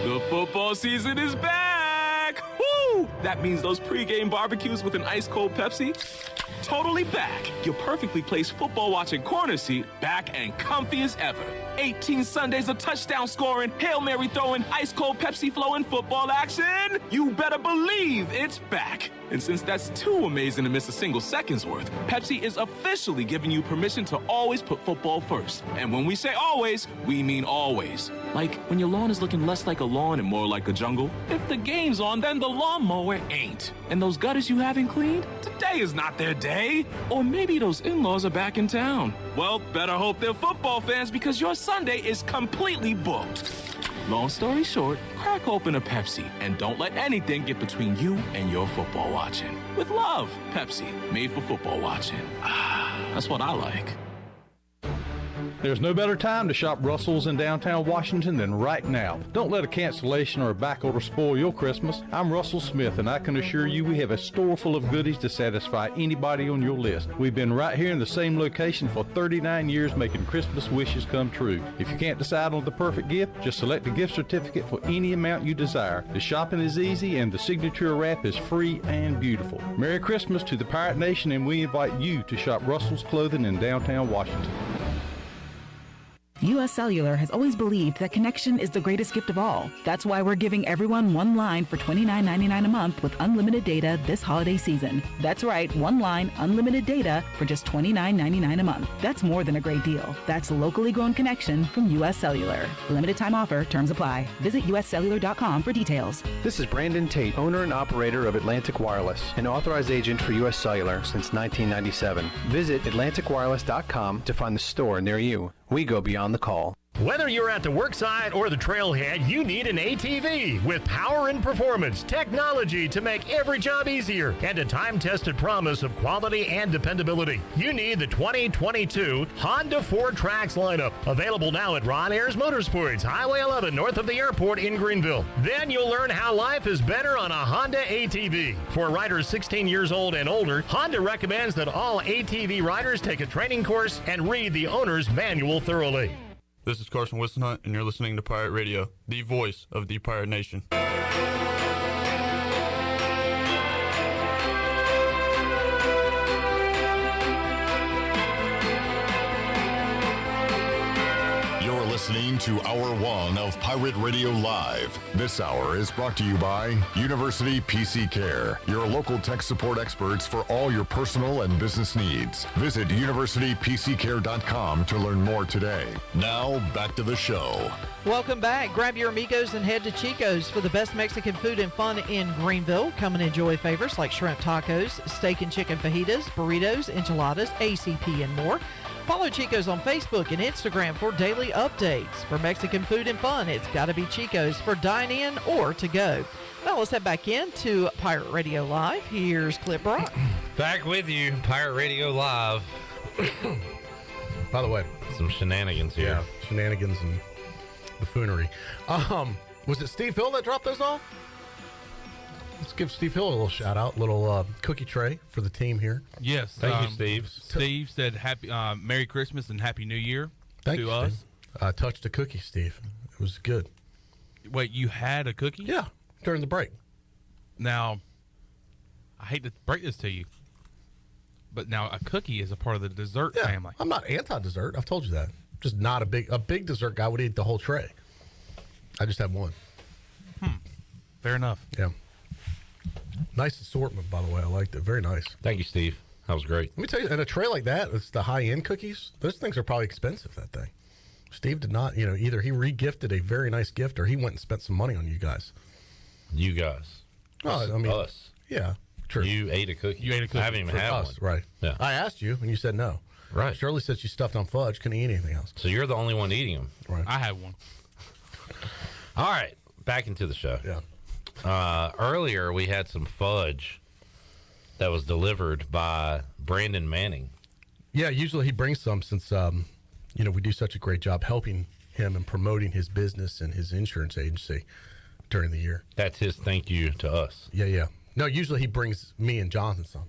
The football season is back! Woo! That means those pregame barbecues with an ice-cold Pepsi? Totally back. Your perfectly placed football-watching corner seat back and comfy as ever. 18 Sundays of touchdown scoring, Hail Mary throwing, ice-cold Pepsi flowing football action. You better believe it's back. And since that's too amazing to miss a single second's worth, Pepsi is officially giving you permission to always put football first. And when we say always, we mean always. Like when your lawn is looking less like a lawn and more like a jungle. If the game's on, then the lawnmower ain't. And those gutters you haven't cleaned, today is not their day. Or maybe those in-laws are back in town. Well, better hope they're football fans because your Sunday is completely booked. Long story short, crack open a Pepsi and don't let anything get between you and your football watching. With love, Pepsi, made for football watching. That's what I like. There's no better time to shop Russell's in downtown Washington than right now. Don't let a cancellation or a backorder spoil your Christmas. I'm Russell Smith, and I can assure you we have a store full of goodies to satisfy anybody on your list. We've been right here in the same location for 39 years making Christmas wishes come true. If you can't decide on the perfect gift, just select a gift certificate for any amount you desire. The shopping is easy, and the signature wrap is free and beautiful. Merry Christmas to the Pirate Nation, and we invite you to shop Russell's Clothing in downtown Washington. U.S. Cellular has always believed that connection is the greatest gift of all. That's why we're giving everyone one line for $29.99 a month with unlimited data this holiday season. That's right, one line, unlimited data for just $29.99 a month. That's more than a great deal. That's locally grown connection from U.S. Cellular. Limited time offer, terms apply. Visit uscellular.com for details. This is Brandon Tate, owner and operator of Atlantic Wireless, an authorized agent for U.S. Cellular since 1997. Visit atlanticwireless.com to find the store near you. We go beyond the call. Whether you're at the worksite or the trailhead, you need an ATV with power and performance, technology to make every job easier, and a time-tested promise of quality and dependability. You need the 2022 Honda 4Trax lineup, available now at Ron Ayers Motorsports, Highway 11 north of the airport in Greenville. Then you'll learn how life is better on a Honda ATV. For riders 16 years old and older, Honda recommends that all ATV riders take a training course and read the owner's manual thoroughly. This is Carson Wistenhunt, and you're listening to Pirate Radio, the voice of the Pirate Nation. You're listening to Hour 1 of Pirate Radio Live. This hour is brought to you by University PC Care, your local tech support experts for all your personal and business needs. Visit universitypccare.com to learn more today. Now, back to the show. Welcome back. Grab your amigos and head to Chico's for the best Mexican food and fun in Greenville. Come and enjoy favorites like shrimp tacos, steak and chicken fajitas, burritos, enchiladas, ACP, and more. Follow Chico's on Facebook and Instagram for daily updates. For Mexican food and fun, it's got to be Chico's for dine-in or to go. Now let's head back into Pirate Radio Live. Here's Clip Brock. Back with you, Pirate Radio Live. By the way, some shenanigans here. Yeah, shenanigans and buffoonery. Was it Steve Hill that dropped those off? Let's give Steve Hill a little shout out, little cookie tray for the team here. Yes, thank you, Steve. Steve said happy Merry Christmas and Happy New Year to us. Steve. I touched a cookie, Steve. It was good. Wait, you had a cookie? Yeah, during the break. Now, I hate to break this to you, but now a cookie is a part of the dessert family. I'm not anti-dessert. I've told you that. Just not a big dessert guy would eat the whole tray. I just have one. Fair enough. Yeah. Nice assortment, by the way. I liked it. Very nice. Thank you, Steve. That was great. Let me tell you, in a tray like that, it's the high-end cookies. Those things are probably expensive, that thing. Steve did not, either he re-gifted a very nice gift or he went and spent some money on you guys. You guys. Oh, I mean, us. Yeah, true. You ate a cookie. You ate a cookie. I haven't even had one. Right. Yeah. I asked you, and you said no. Right. Shirley said she stuffed on fudge. Couldn't eat anything else. So you're the only one eating them. Right. I have one. All right. Back into the show. Yeah. Earlier, we had some fudge that was delivered by Brandon Manning. Yeah, usually he brings some since, we do such a great job helping him and promoting his business and his insurance agency during the year. That's his thank you to us. Yeah. No, usually he brings me and Jonathan some,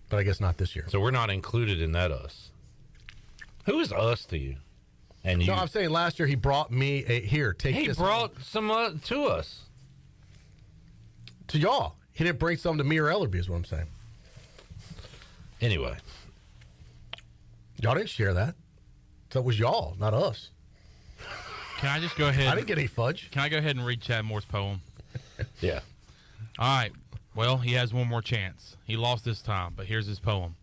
but I guess not this year. So we're not included in that us. Who is us to you? And you? No, I'm saying last year he brought me take He this. brought some to us. To y'all. He didn't bring some to me or Ellerby is what I'm saying. Anyway. Y'all didn't share that. So it was y'all, not us. Can I just go ahead? I didn't get any fudge. Can I go ahead and read Chad Moore's poem? Yeah. All right. Well, he has one more chance. He lost this time, but here's his poem.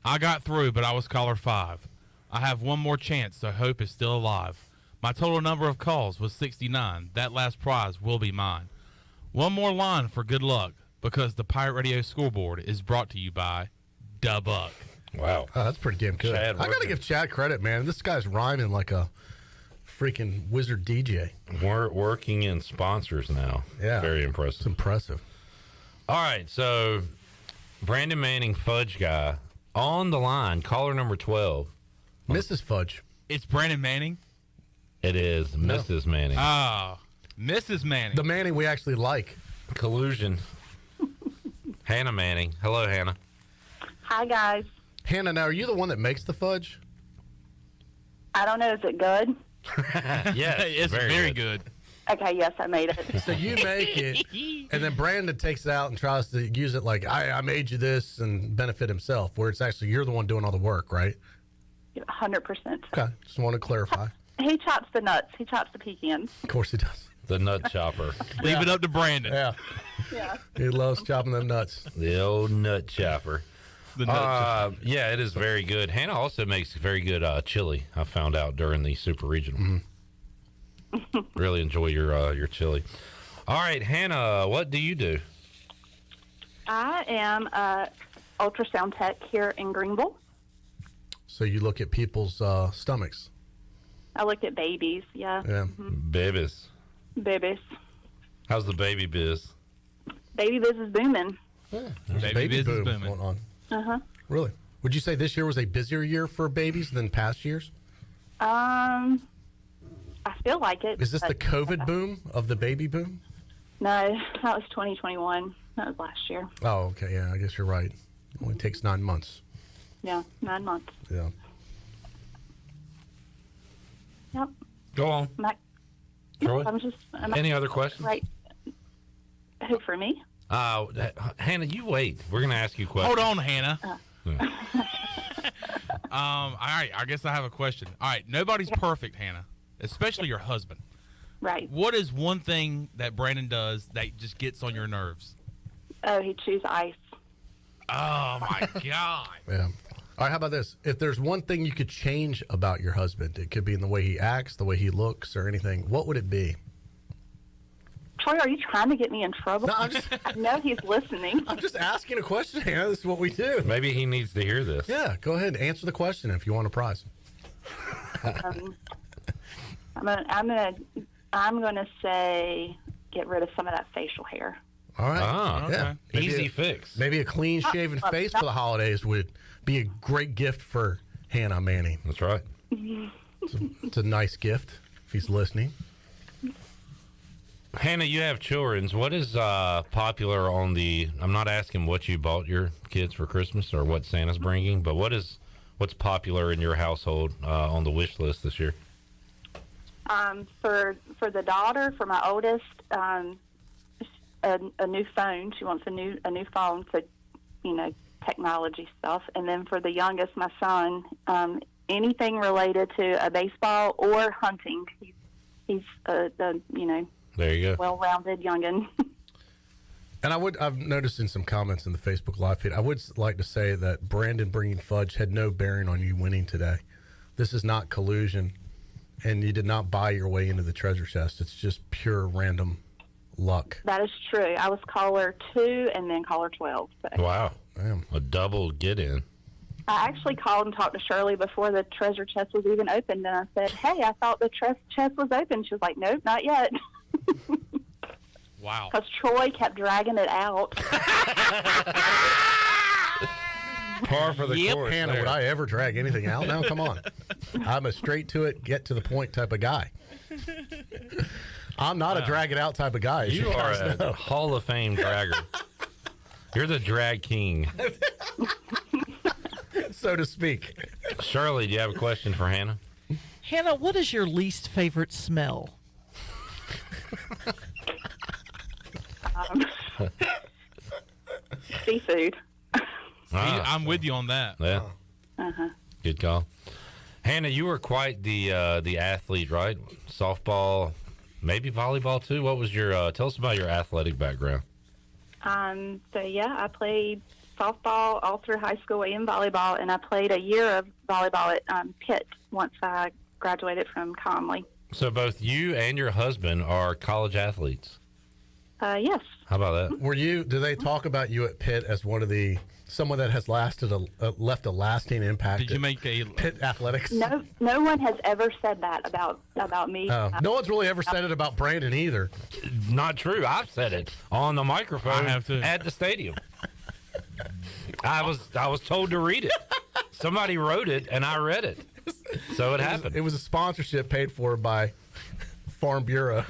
I got through, but I was caller 5. I have one more chance, so hope is still alive. My total number of calls was 69. That last prize will be mine. One more line for good luck, because the Pirate Radio scoreboard is brought to you by Da Buck. Wow. Oh, that's pretty damn good. I got to give Chad credit, man. This guy's rhyming like a freaking wizard DJ. We're working in sponsors now. Yeah. Very impressive. It's impressive. All right, so Brandon Manning, Fudge Guy, on the line, caller number 12. Mrs. Fudge. It's Brandon Manning? It is Mrs. Manning. Oh, Mrs. Manning. The Manning we actually like. Collusion. Hannah Manning. Hello, Hannah. Hi, guys. Hannah, now are you the one that makes the fudge? I don't know. Is it good? Yeah, it's very good. Okay, yes, I made it. So you make it, and then Brandon takes it out and tries to use it like, I made you this and benefit himself, where it's actually you're the one doing all the work, right? 100%. Okay, just want to clarify. He chops the nuts. He chops the pecans. Of course he does. The nut chopper. Leave it up to Brandon. Yeah. Yeah. He loves chopping them nuts. The old nut chopper. The nut chopper. Yeah, it is very good. Hannah also makes very good chili, I found out during the Super Regional. Really enjoy your chili. All right, Hannah, what do you do? I am a ultrasound tech here in Greenville. So you look at people's stomachs. I look at babies, yeah. Yeah. Babies. Babies. How's the baby biz? Baby biz is booming. There's a Baby biz is boom booming. going on. Uh-huh. Really? Would you say this year was a busier year for babies than past years? I feel like it. Is this the but- COVID boom of the baby boom? No, that was 2021. That was last year. Oh, okay. Yeah, I guess you're right. It only takes 9 months. Yeah, 9 months. Yeah. Yep. Go on. No, Troy? I'm Any other questions? Right. Who, for me? Hannah, you wait. We're going to ask you questions. Hold on, Hannah. All right, I guess I have a question. All right, nobody's perfect, Hannah, especially your husband. Right. What is one thing that Brandon does that just gets on your nerves? Oh, he chews ice. Oh, my God. Yeah. All right, how about this? If there's one thing you could change about your husband, it could be in the way he acts, the way he looks, or anything, what would it be? Troy, are you trying to get me in trouble? No, I know he's listening. I'm just asking a question, Hannah. This is what we do. Maybe he needs to hear this. Yeah, go ahead and answer the question if you want a prize. I'm gonna say get rid of some of that facial hair. All right. Ah, Yeah. okay. Easy fix. Maybe a clean-shaven face for the holidays would be a great gift for Hannah Manning. That's right. It's a nice gift if he's listening. Hannah, you have children. What is popular on the... I'm not asking what you bought your kids for Christmas or what Santa's bringing, but what's popular in your household on the wish list this year? For the daughter, for my oldest, a new phone. She wants a new phone for, technology stuff. And then for the youngest, my son, anything related to a baseball or hunting. He's there you go, well-rounded youngin. And I've noticed in some comments in the Facebook Live feed, I would like to say that Brandon bringing fudge had no bearing on you winning today. This is not collusion, and you did not buy your way into the treasure chest. It's just pure random luck. That is true. I was caller 2 and then caller 12. So. Wow. Damn. A double get in. I actually called and talked to Shirley before the treasure chest was even opened, and I said, "Hey, I thought the chest was open." She was like, "Nope, not yet." Wow. Because Troy kept dragging it out. Par for the course. Hannah, would I ever drag anything out now? Come on. I'm a straight to it, get to the point type of guy. I'm not a drag it out type of guy. You are a Hall of Fame dragger. You're the drag king. So to speak. Shirley, do you have a question for Hannah? Hannah, what is your least favorite smell? Seafood. I'm with you on that. Yeah. Uh-huh. Good call. Hannah, you were quite the athlete, right? Softball, maybe volleyball too. What was your tell us about your athletic background? So yeah, I played softball all through high school and volleyball, and I played a year of volleyball at Pitt once I graduated from Conley. So both you and your husband are college athletes. Yes. How about that? Do they talk about you at Pitt as someone that has left a lasting impact? Did you make a Pitt athletics? No one has ever said that about me. No one's really ever said it about Brandon either. Not true. I've said it on the microphone I have to. at the stadium. I was told to read it. Somebody wrote it and I read it. So it happened. It was a sponsorship paid for by Farm Bureau.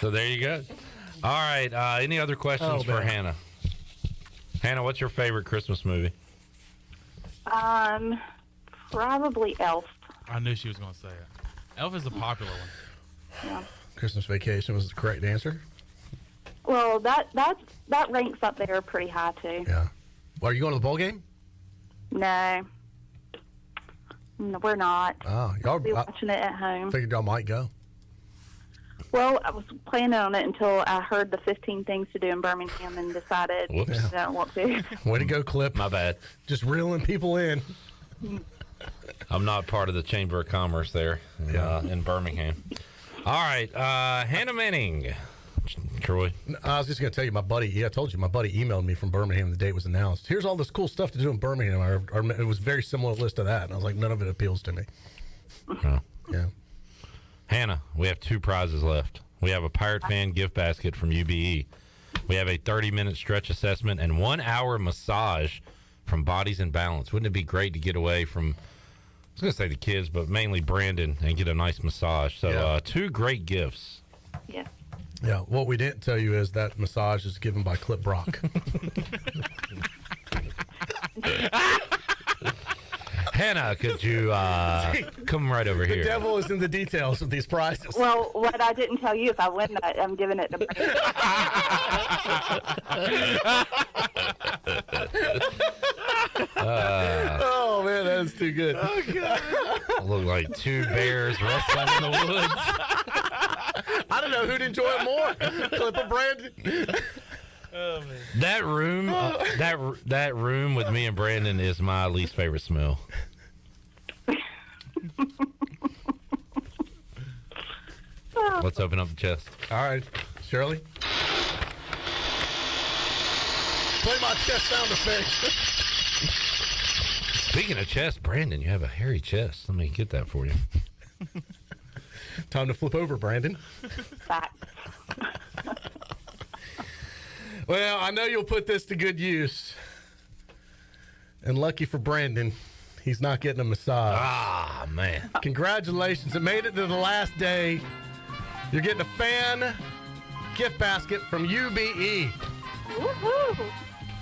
So there you go. All right. Any other questions for Hannah? Hannah, what's your favorite Christmas movie? Probably Elf. I knew she was going to say it. Elf is a popular one. Yeah. Christmas Vacation was the correct answer. Well, that ranks up there pretty high too. Yeah. Well, are you going to the bowl game? No, we're not. Oh, y'all We'll be watching it at home. Figured y'all might go. Well, I was planning on it until I heard the 15 things to do in Birmingham and decided I don't want to. Way to go, Clip. My bad. Just reeling people in. I'm not part of the Chamber of Commerce there in Birmingham. All right. Hannah Manning. Troy. I was just going to tell you, my buddy, I told you, my buddy emailed me from Birmingham the day it was announced. Here's all this cool stuff to do in Birmingham. It was a very similar list to that. And I was like, none of it appeals to me. Oh. Yeah. Hannah, we have 2 prizes left. We have a Pirate Fan gift basket from UBE. We have a 30-minute stretch assessment and 1-hour massage from Bodies in Balance. Wouldn't it be great to get away from, I was going to say the kids, but mainly Brandon, and get a nice massage? So 2 great gifts. Yeah. Yeah, what we didn't tell you is that massage is given by Clip Brock. Hannah, could you come right over here? The devil is in the details of these prizes. Well, what I didn't tell you, if I win that, I'm giving it to Brandon. Oh, man, that's too good. Oh, God. Look like 2 bears wrestling in the woods. I don't know who'd enjoy it more, Clip or Brandon. Oh, man. That room, that room with me and Brandon is my least favorite smell. Let's open up the chest. All right, Shirley. Play my chest sound effect. Speaking of chest, Brandon, you have a hairy chest. Let me get that for you. Time to flip over, Brandon. Well, I know you'll put this to good use. And lucky for Brandon, he's not getting a massage. Ah, man. Congratulations. It made it to the last day. You're getting a fan gift basket from UBE. Woohoo!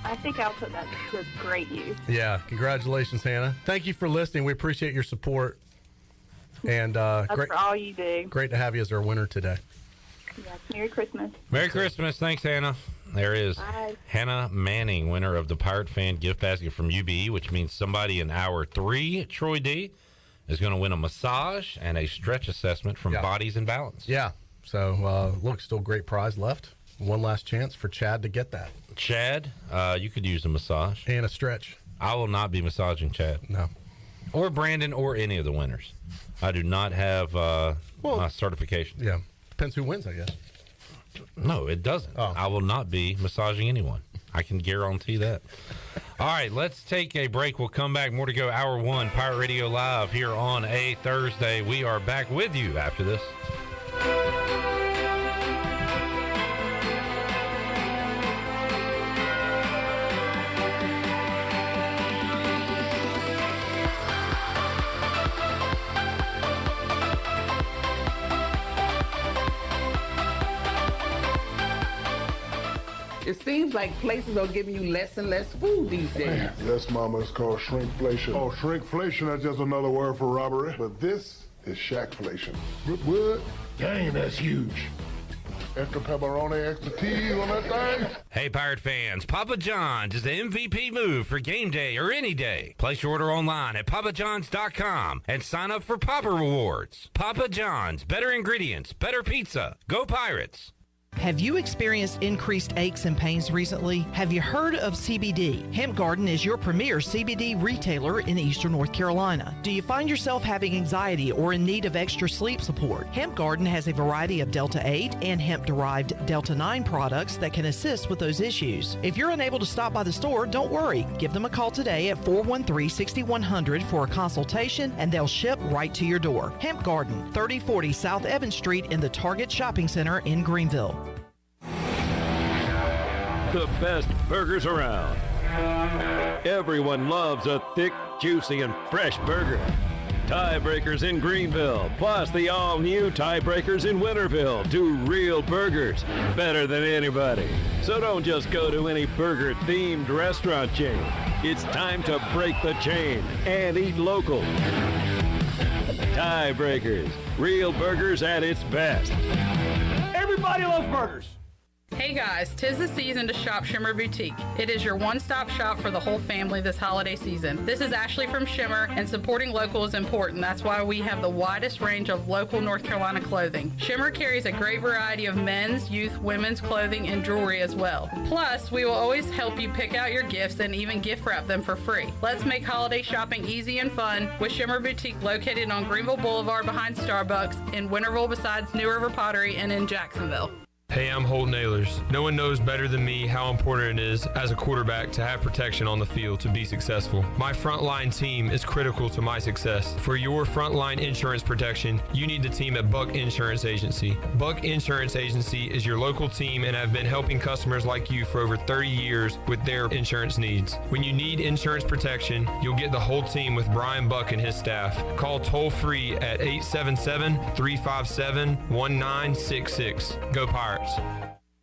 I think I'll put that to great use. Yeah, congratulations, Hannah. Thank you for listening. We appreciate your support. And That's great, for all you do. great to have you as our winner today. Yes, Merry Christmas. Merry Christmas. Thanks, Hannah. There is Bye. Hannah Manning, winner of the Pirate Fan gift basket from UBE, which means somebody in hour 3, Troy D, is going to win a massage and a stretch assessment from Bodies in Balance. Yeah. So, look, still great prize left. One last chance for Chad to get that. Chad, you could use a massage. And a stretch. I will not be massaging Chad. No. Or Brandon or any of the winners. I do not have my certification. Yeah. Depends who wins, I guess. No, it doesn't. Oh. I will not be massaging anyone. I can guarantee that. All right, let's take a break. We'll come back. More to go. Hour 1, Pirate Radio Live here on a Thursday. We are back with you after this. It seems like places are giving you less and less food these days. Yes, Mama, it's called shrinkflation. Oh, shrinkflation, that's just another word for robbery. But this is shackflation. What? Dang, that's huge. Extra pepperoni, extra cheese on that thing. Hey, Pirate fans, Papa John's is the MVP move for game day or any day. Place your order online at papajohns.com and sign up for Papa Rewards. Papa John's, better ingredients, better pizza. Go Pirates! Have you experienced increased aches and pains recently? Have you heard of CBD? Hemp Garden is your premier CBD retailer in Eastern North Carolina. Do you find yourself having anxiety or in need of extra sleep support? Hemp Garden has a variety of Delta 8 and hemp-derived Delta 9 products that can assist with those issues. If you're unable to stop by the store, don't worry. Give them a call today at 413-6100 for a consultation, and they'll ship right to your door. Hemp Garden, 3040 South Evans Street in the Target Shopping Center in Greenville. The best burgers around. Everyone loves a thick, juicy, and fresh burger. Tiebreakers in Greenville, plus the all-new Tiebreakers in Winterville do real burgers better than anybody. So don't just go to any burger-themed restaurant chain. It's time to break the chain and eat local. Tiebreakers, real burgers at its best. Everybody loves burgers. Hey guys, 'tis the season to shop Shimmer Boutique. It is your one-stop shop for the whole family this holiday season. This is Ashley from Shimmer, and supporting local is important. That's why we have the widest range of local North Carolina clothing. Shimmer carries a great variety of men's, youth, women's clothing, and jewelry as well. Plus, we will always help you pick out your gifts and even gift wrap them for free. Let's make holiday shopping easy and fun with Shimmer Boutique, located on Greenville Boulevard behind Starbucks, in Winterville besides New River Pottery, and in Jacksonville. Hey, I'm Holt Nailers. No one knows better than me how important it is as a quarterback to have protection on the field to be successful. My frontline team is critical to my success. For your frontline insurance protection, you need the team at Buck Insurance Agency. Buck Insurance Agency is your local team and have been helping customers like you for over 30 years with their insurance needs. When you need insurance protection, you'll get the whole team with Brian Buck and his staff. Call toll-free at 877-357-1966. Go Pirates.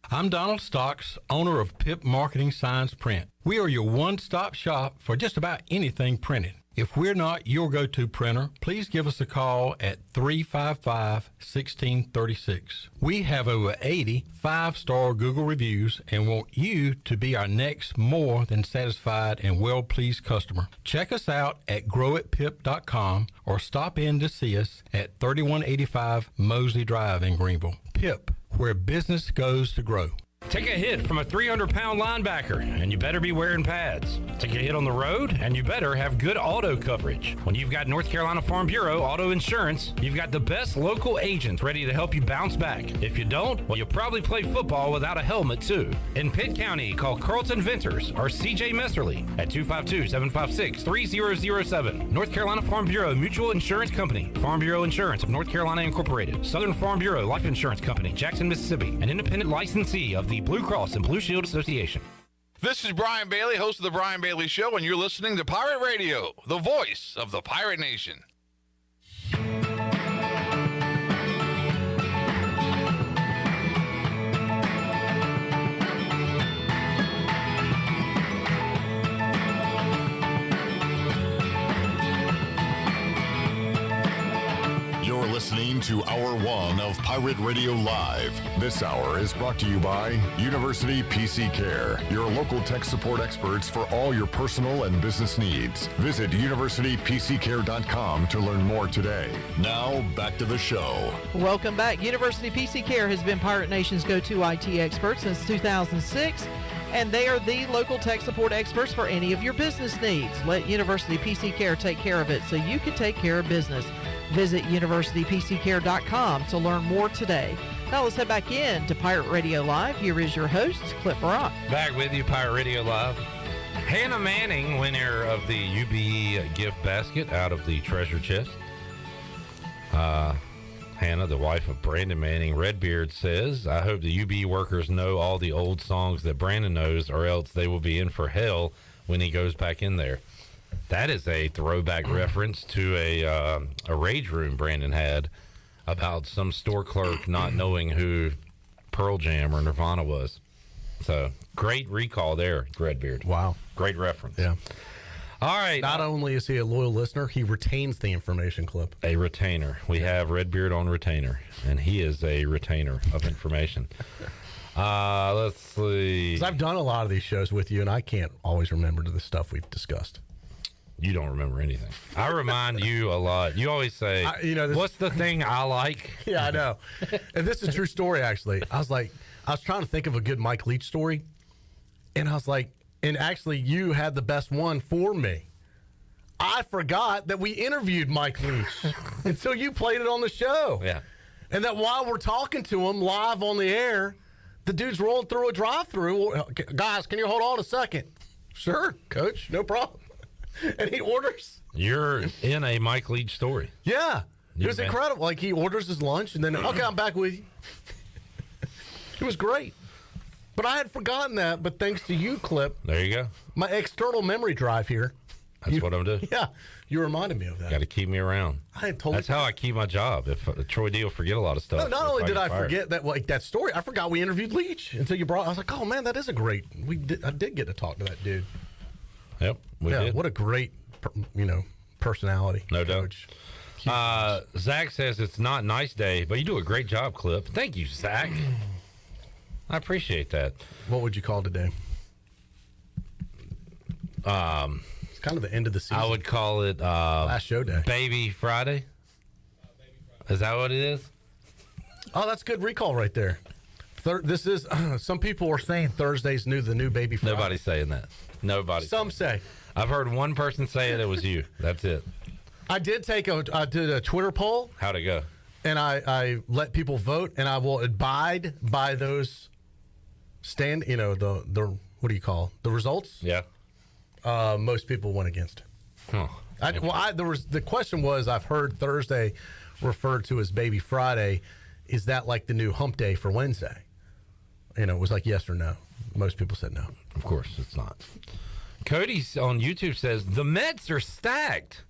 I'm Donald Stocks, owner of Pip Marketing Signs Print. We are your one-stop shop for just about anything printed. If we're not your go-to printer, please give us a call at 355-1636. We have over 80 five-star Google reviews and want you to be our next more than satisfied and well-pleased customer. Check us out at growatpip.com or stop in to see us at 3185 Mosley Drive in Greenville. Pip, where business goes to grow. Take a hit from a 300-pound linebacker, and you better be wearing pads. Take a hit on the road, and you better have good auto coverage. When you've got North Carolina Farm Bureau Auto Insurance, you've got the best local agents ready to help you bounce back. If you don't, well, you'll probably play football without a helmet, too. In Pitt County, call Carlton Venters or C.J. Messerly at 252-756-3007. North Carolina Farm Bureau Mutual Insurance Company. Farm Bureau Insurance of North Carolina Incorporated. Southern Farm Bureau Life Insurance Company, Jackson, Mississippi. An independent licensee of the Blue Cross and Blue Shield Association. This is Brian Bailey, host of The Brian Bailey Show, and you're listening to Pirate Radio, the voice of the Pirate Nation. You're listening to Hour 1 of Pirate Radio Live. This hour is brought to you by University PC Care, your local tech support experts for all your personal and business needs. Visit universitypccare.com to learn more today. Now, back to the show. Welcome back. University PC Care has been Pirate Nation's go-to IT expert since 2006. And they are the local tech support experts for any of your business needs. Let University PC Care take care of it so you can take care of business. Visit universitypccare.com to learn more today. Now let's head back in to Pirate Radio Live. Here is your host, Clip Rock. Back with you, Pirate Radio Live. Hannah Manning, winner of the UBE gift basket out of the treasure chest. Hannah, the wife of Brandon Manning, Redbeard, says, I hope the UBE workers know all the old songs that Brandon knows, or else they will be in for hell when he goes back in there. That is a throwback reference to a rage room Brandon had about some store clerk not knowing who Pearl Jam or Nirvana was. So, great recall there, Redbeard. Wow. Great reference. Yeah. All right. Not only is he a loyal listener, he retains the information, Clip. A retainer. We have Redbeard on retainer, and he is a retainer of information. Let's see. 'Cause I've done a lot of these shows with you, and I can't always remember the stuff we've discussed. You don't remember anything. I remind you a lot. You always say, what's the thing I like? Yeah, I know. And this is a true story, actually. I was trying to think of a good Mike Leach story, and I was like, and actually you had the best one for me. I forgot that we interviewed Mike Leach until you played it on the show. Yeah. And that while we're talking to him live on the air, the dude's rolling through a drive-thru. Guys, can you hold on a second? Sure, Coach, no problem. And he orders. You're in a Mike Leach story. Yeah. It was incredible. Like, he orders his lunch, and then, okay, I'm back with you. It was great. But I had forgotten that, but thanks to you, Clip. There you go. My external memory drive here. That's what I'm doing. Yeah. You reminded me of that. Got to keep me around. I had totally. That's how I keep my job. If Troy D will forget a lot of stuff. No, not only did I fired. forget that story, I forgot we interviewed Leach until you brought. I was like, oh man, that is a great. I did get to talk to that dude. Yep, we did. What a great, personality. No doubt. Zach says it's not nice day, but you do a great job, Clip. Thank you, Zach. I appreciate that. What would you call today? It's kind of the end of the season. I would call it last show day. Baby Friday. Is that what it is? Oh, that's a good recall right there. This is some people are saying Thursday's the new Baby Friday. Nobody's saying that. Nobody. Some say. I've heard one person say it. It was you. That's it. I did a Twitter poll. How'd it go? And I let people vote, and I will abide by those the what do you call the results? Yeah. Most people went against it. Huh. The question was, I've heard Thursday referred to as Baby Friday. Is that like the new hump day for Wednesday? It was like yes or no. Most people said no. Of course, it's not. Cody on YouTube says the Mets are stacked.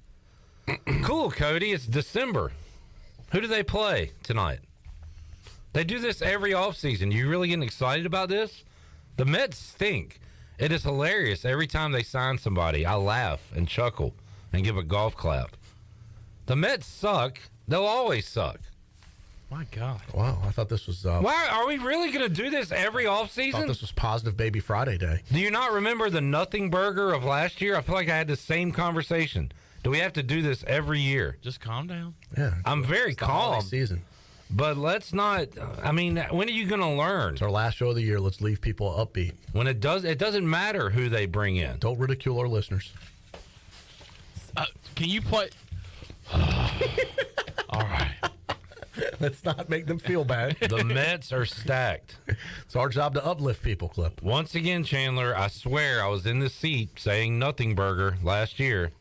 Cool, Cody. It's December. Who do they play tonight? They do this every offseason. You really getting excited about this? The Mets stink. It is hilarious. Every time they sign somebody, I laugh and chuckle and give a golf clap. The Mets suck. They'll always suck. My God. Wow, I thought this was... Why are we really going to do this every offseason? I thought this was Positive Baby Friday Day. Do you not remember the Nothing Burger of last year? I feel like I had the same conversation. Do we have to do this every year? Just calm down. Yeah. I'm very calm. Season. But let's not... when are you going to learn? It's our last show of the year. Let's leave people upbeat. When it doesn't matter who they bring in. Don't ridicule our listeners. Can you play... All right. Let's not make them feel bad. The Mets are stacked. It's our job to uplift people, Clip. Once again, Chandler, I swear I was in the seat saying Nothing Burger last year.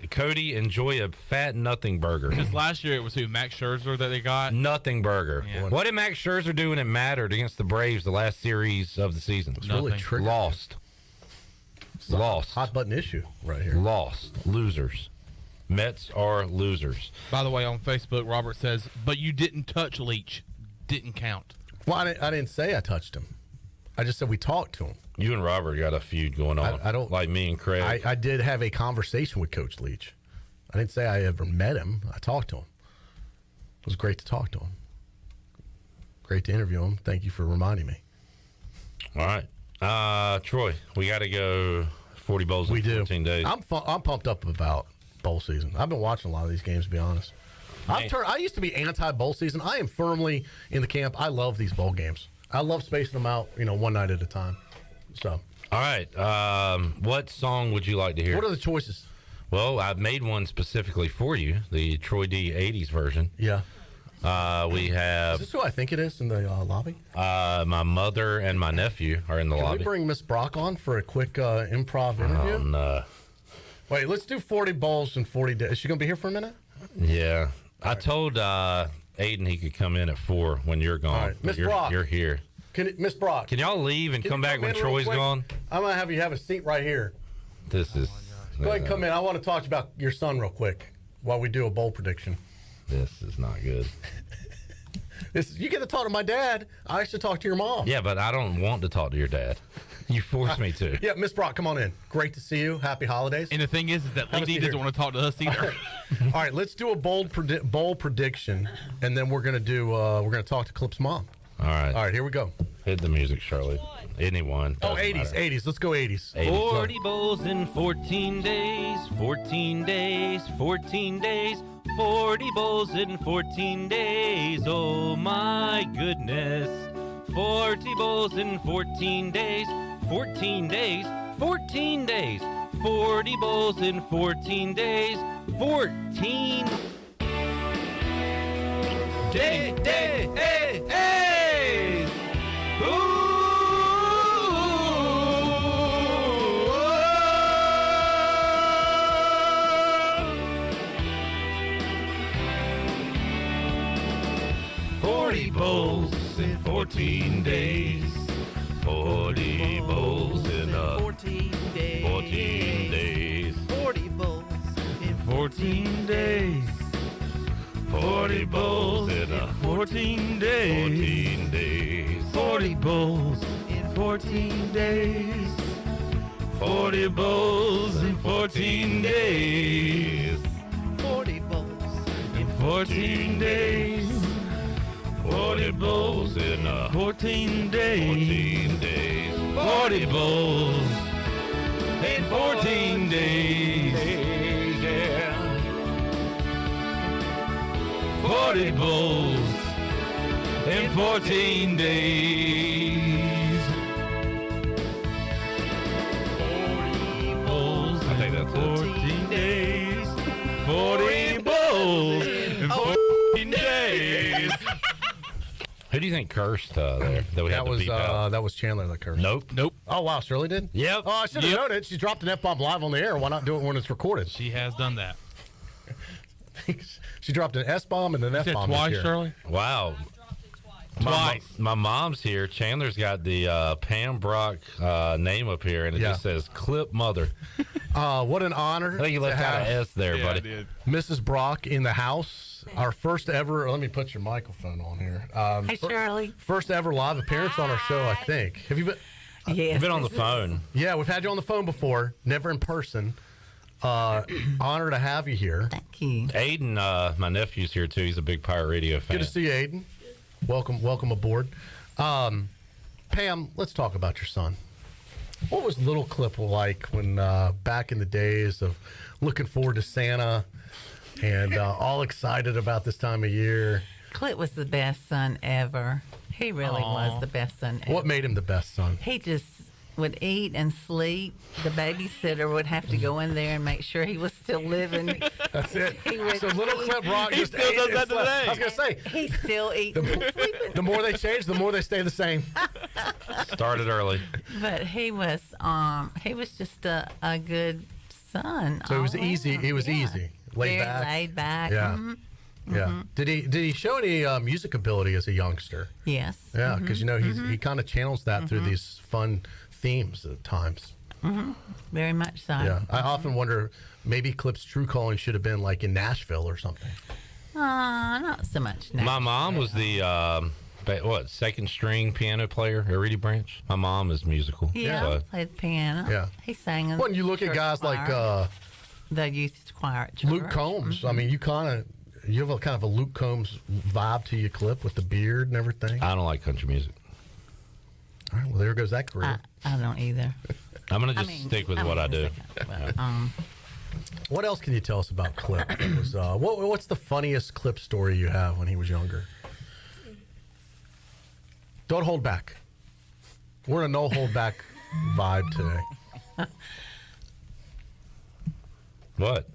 Cody, enjoy a fat Nothing Burger. Because last year it was who? Max Scherzer that they got? Nothing Burger. Yeah. What did Max Scherzer do when it mattered against the Braves the last series of the season? It's really tricky. Lost. Hot button issue right here. Lost. Losers. Mets are losers. By the way, on Facebook, Robert says, but you didn't touch Leach. Didn't count. Well, I didn't say I touched him. I just said we talked to him. You and Robert got a feud going on. I don't like me and Craig. I did have a conversation with Coach Leach. I didn't say I ever met him. I talked to him. It was great to talk to him. Great to interview him. Thank you for reminding me. All right. Troy, we got to go 40 bowls in 14 days. I'm pumped up about bowl season. I've been watching a lot of these games, to be honest. I used to be anti-bowl season. I am firmly in the camp. I love these bowl games. I love spacing them out, one night at a time. So, all right. What song would you like to hear? What are the choices? Well, I've made one specifically for you, the Troy D 80s version. Yeah. We have. Is this who I think it is in the lobby? My mother and my nephew are in the lobby. Can we bring Miss Brock on for a quick improv interview? Oh, no. Wait, let's do 40 bowls in 40 days. Is she going to be here for a minute? Yeah. I told Aiden he could come in at 4 when you're gone. All right. Miss Brock. You're here. Miss Brock. Can y'all leave and come back when Troy's gone? I'm going to have you have a seat right here. This is... Go ahead and come in. I want to talk about your son real quick while we do a bowl prediction. This is not good. You get to talk to my dad. I should talk to your mom. Yeah, but I don't want to talk to your dad. You forced me to. Yeah, Miss Brock, come on in. Great to see you. Happy holidays. And the thing is that Lady doesn't want to talk to us either. All right, let's do a bowl prediction, and then we're gonna talk to Clip's mom. All right, here we go. Hit the music, Charlie. Anyone. Oh, 80s, matter. 80s. Let's go 80s. 40 bowls in 14 days, 14 days, 14 days. 40 bowls in 14 days, oh my goodness. 40 bowls in 14 days, 14 days, 14 days. 40 bowls in 14 days, 14 days. Ooh. 40 bowls in 14 days. 40 bowls in 14 days. 14 days. 40 bowls in 14 days. 40 bowls in 14 days. 14 days. 40 bowls in 14 days. 40 bowls in 14 days. 40 bowls in 14 days. 40 bowls in 14 days. 14 days. 40 bowls in 14 days. Yeah. 40 bowls in 14 days. 40 bowls in 14 days. 40 bowls in 14 days. Who do you think cursed there that we had to beep out? That was Chandler that cursed. Nope. Oh, wow, Shirley did? Yep. Oh, I should have known it. She dropped an F-bomb live on the air. Why not do it when it's recorded? She has done that. She dropped an S-bomb and an F-bomb twice, this year. Shirley? Wow. My mom's here. Chandler's got the Pam Brock name up here, and it just says Clip Mother. What an honor. I think you left out an S there, buddy. I did. Mrs. Brock in the house. Our first ever, let me put your microphone on here. Hey, Shirley. First ever live appearance on our show, I think. Have you been? Yes. You've been on the phone. Yeah, we've had you on the phone before, never in person. Honor to have you here. Thank you. Aiden, my nephew's here too. He's a big Pirate Radio fan. Good to see you, Aiden. Welcome aboard. Pam, let's talk about your son. What was Little Clip like when back in the days of looking forward to Santa and all excited about this time of year? Clip was the best son ever. He really was the best son ever. What made him the best son? He just would eat and sleep. The babysitter would have to go in there and make sure he was still living. That's it. He would So Little eat. Clip Rock He just still ate does and that slept. today. I was going to say, He still eats and sleeping. the more they change, the more they stay the same. Started early. But he was just a good son. So it was all easy. around. It was Yeah. easy. Laid Very back. laid back. Yeah. Mhm. Yeah. Mhm. Did he show any music ability as a youngster? Yes. Yeah, because he kind of channels that through Mhm. these fun themes at times. Mm-hmm. Very much so. Yeah, I often wonder maybe Clip's true calling should have been like in Nashville or something. Not so much now. My mom was the second string piano player at Reedy Branch. My mom is musical. Yeah, so- played piano. Yeah. He sang in When you look at church guys like choir, the youth choir at church. Luke Combs, I mean, you have a kind of a Luke Combs vibe to your Clip with the beard and everything. I don't like country music. All right, well there goes that career. I don't either. I'm gonna just stick with what I do. What else can you tell us about Clip? It was, what's the funniest Clip story you have when he was younger? Don't hold back. We're in a no hold back vibe today. What?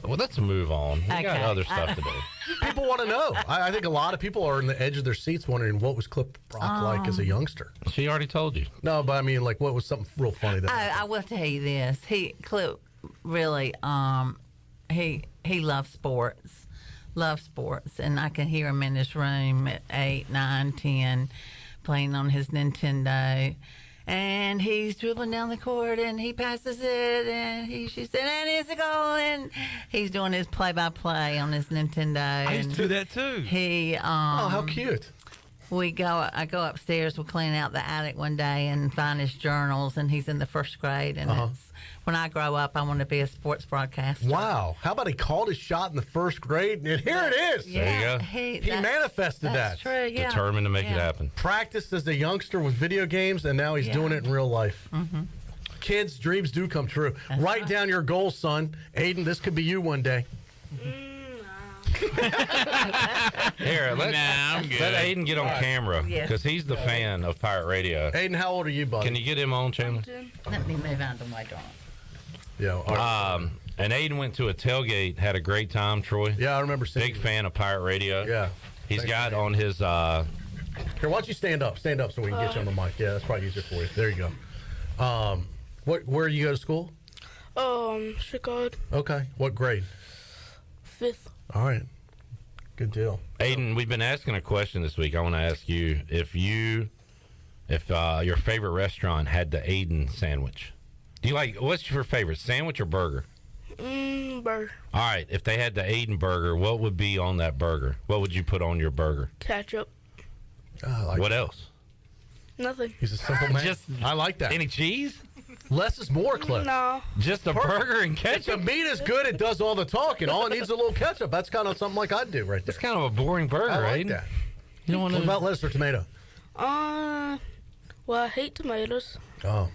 Well, let's move on. We got Okay. other stuff to do. People want to know. I think a lot of people are on the edge of their seats wondering what was Clip Brock like as a youngster. She already told you. No, but I mean, like, what was something real funny that I will tell you this. Clip really, he loves sports. And I can hear him in his room at 8, 9, 10 playing on his Nintendo. And he's dribbling down the court, and he passes it, and she said, and it's a goal, and he's doing his play-by-play on his Nintendo. I used to do that too. He, oh, how cute. I go upstairs, we'll clean out the attic one day and find his journals, and he's in the first grade, and it's, when I grow up, I want to be a sports broadcaster. Wow. How about he called his shot in the first grade, and here it is. Yeah, there you go. He manifested that's that. True, yeah. Determined to make it happen. Practiced as a youngster with video games, and now he's doing it in real life. Mm-hmm. Kids' dreams do come true. Write down your goals, son. Aiden, this could be you one day. Here, let I'm good. Aiden get on camera Yes. because he's the fan of Pirate Radio. Aiden, how old are you, buddy? Can you get him on, Chandler? Let me move on to my door. Yeah. All right. And Aiden went to a tailgate, had a great time, Troy. Yeah, I remember seeing Big fan of Pirate Radio. Yeah. He's got on his... Here, why don't you stand up? Stand up so we can get you on the mic. Yeah, that's probably easier for you. There you go. Where do you go to school? Chicago. Okay. What grade? 5th. All right. Good deal. Aiden, we've been asking a question this week. I want to ask you if your favorite restaurant had the Aiden sandwich. Do you like, what's your favorite, sandwich or burger? Burger. All right, if they had the Aiden burger, what would be on that burger? What would you put on your burger? Ketchup. What else? Nothing. He's a simple man. I like that. Any cheese? Less is more, Cliff. No. Just a burger and ketchup? If the meat is good, it does all the talking. All it needs is a little ketchup. That's kind of something like I'd do right there. It's kind of a boring burger, I like Aiden. that. You don't want What about lettuce or tomato? Well, I hate tomatoes. Oh.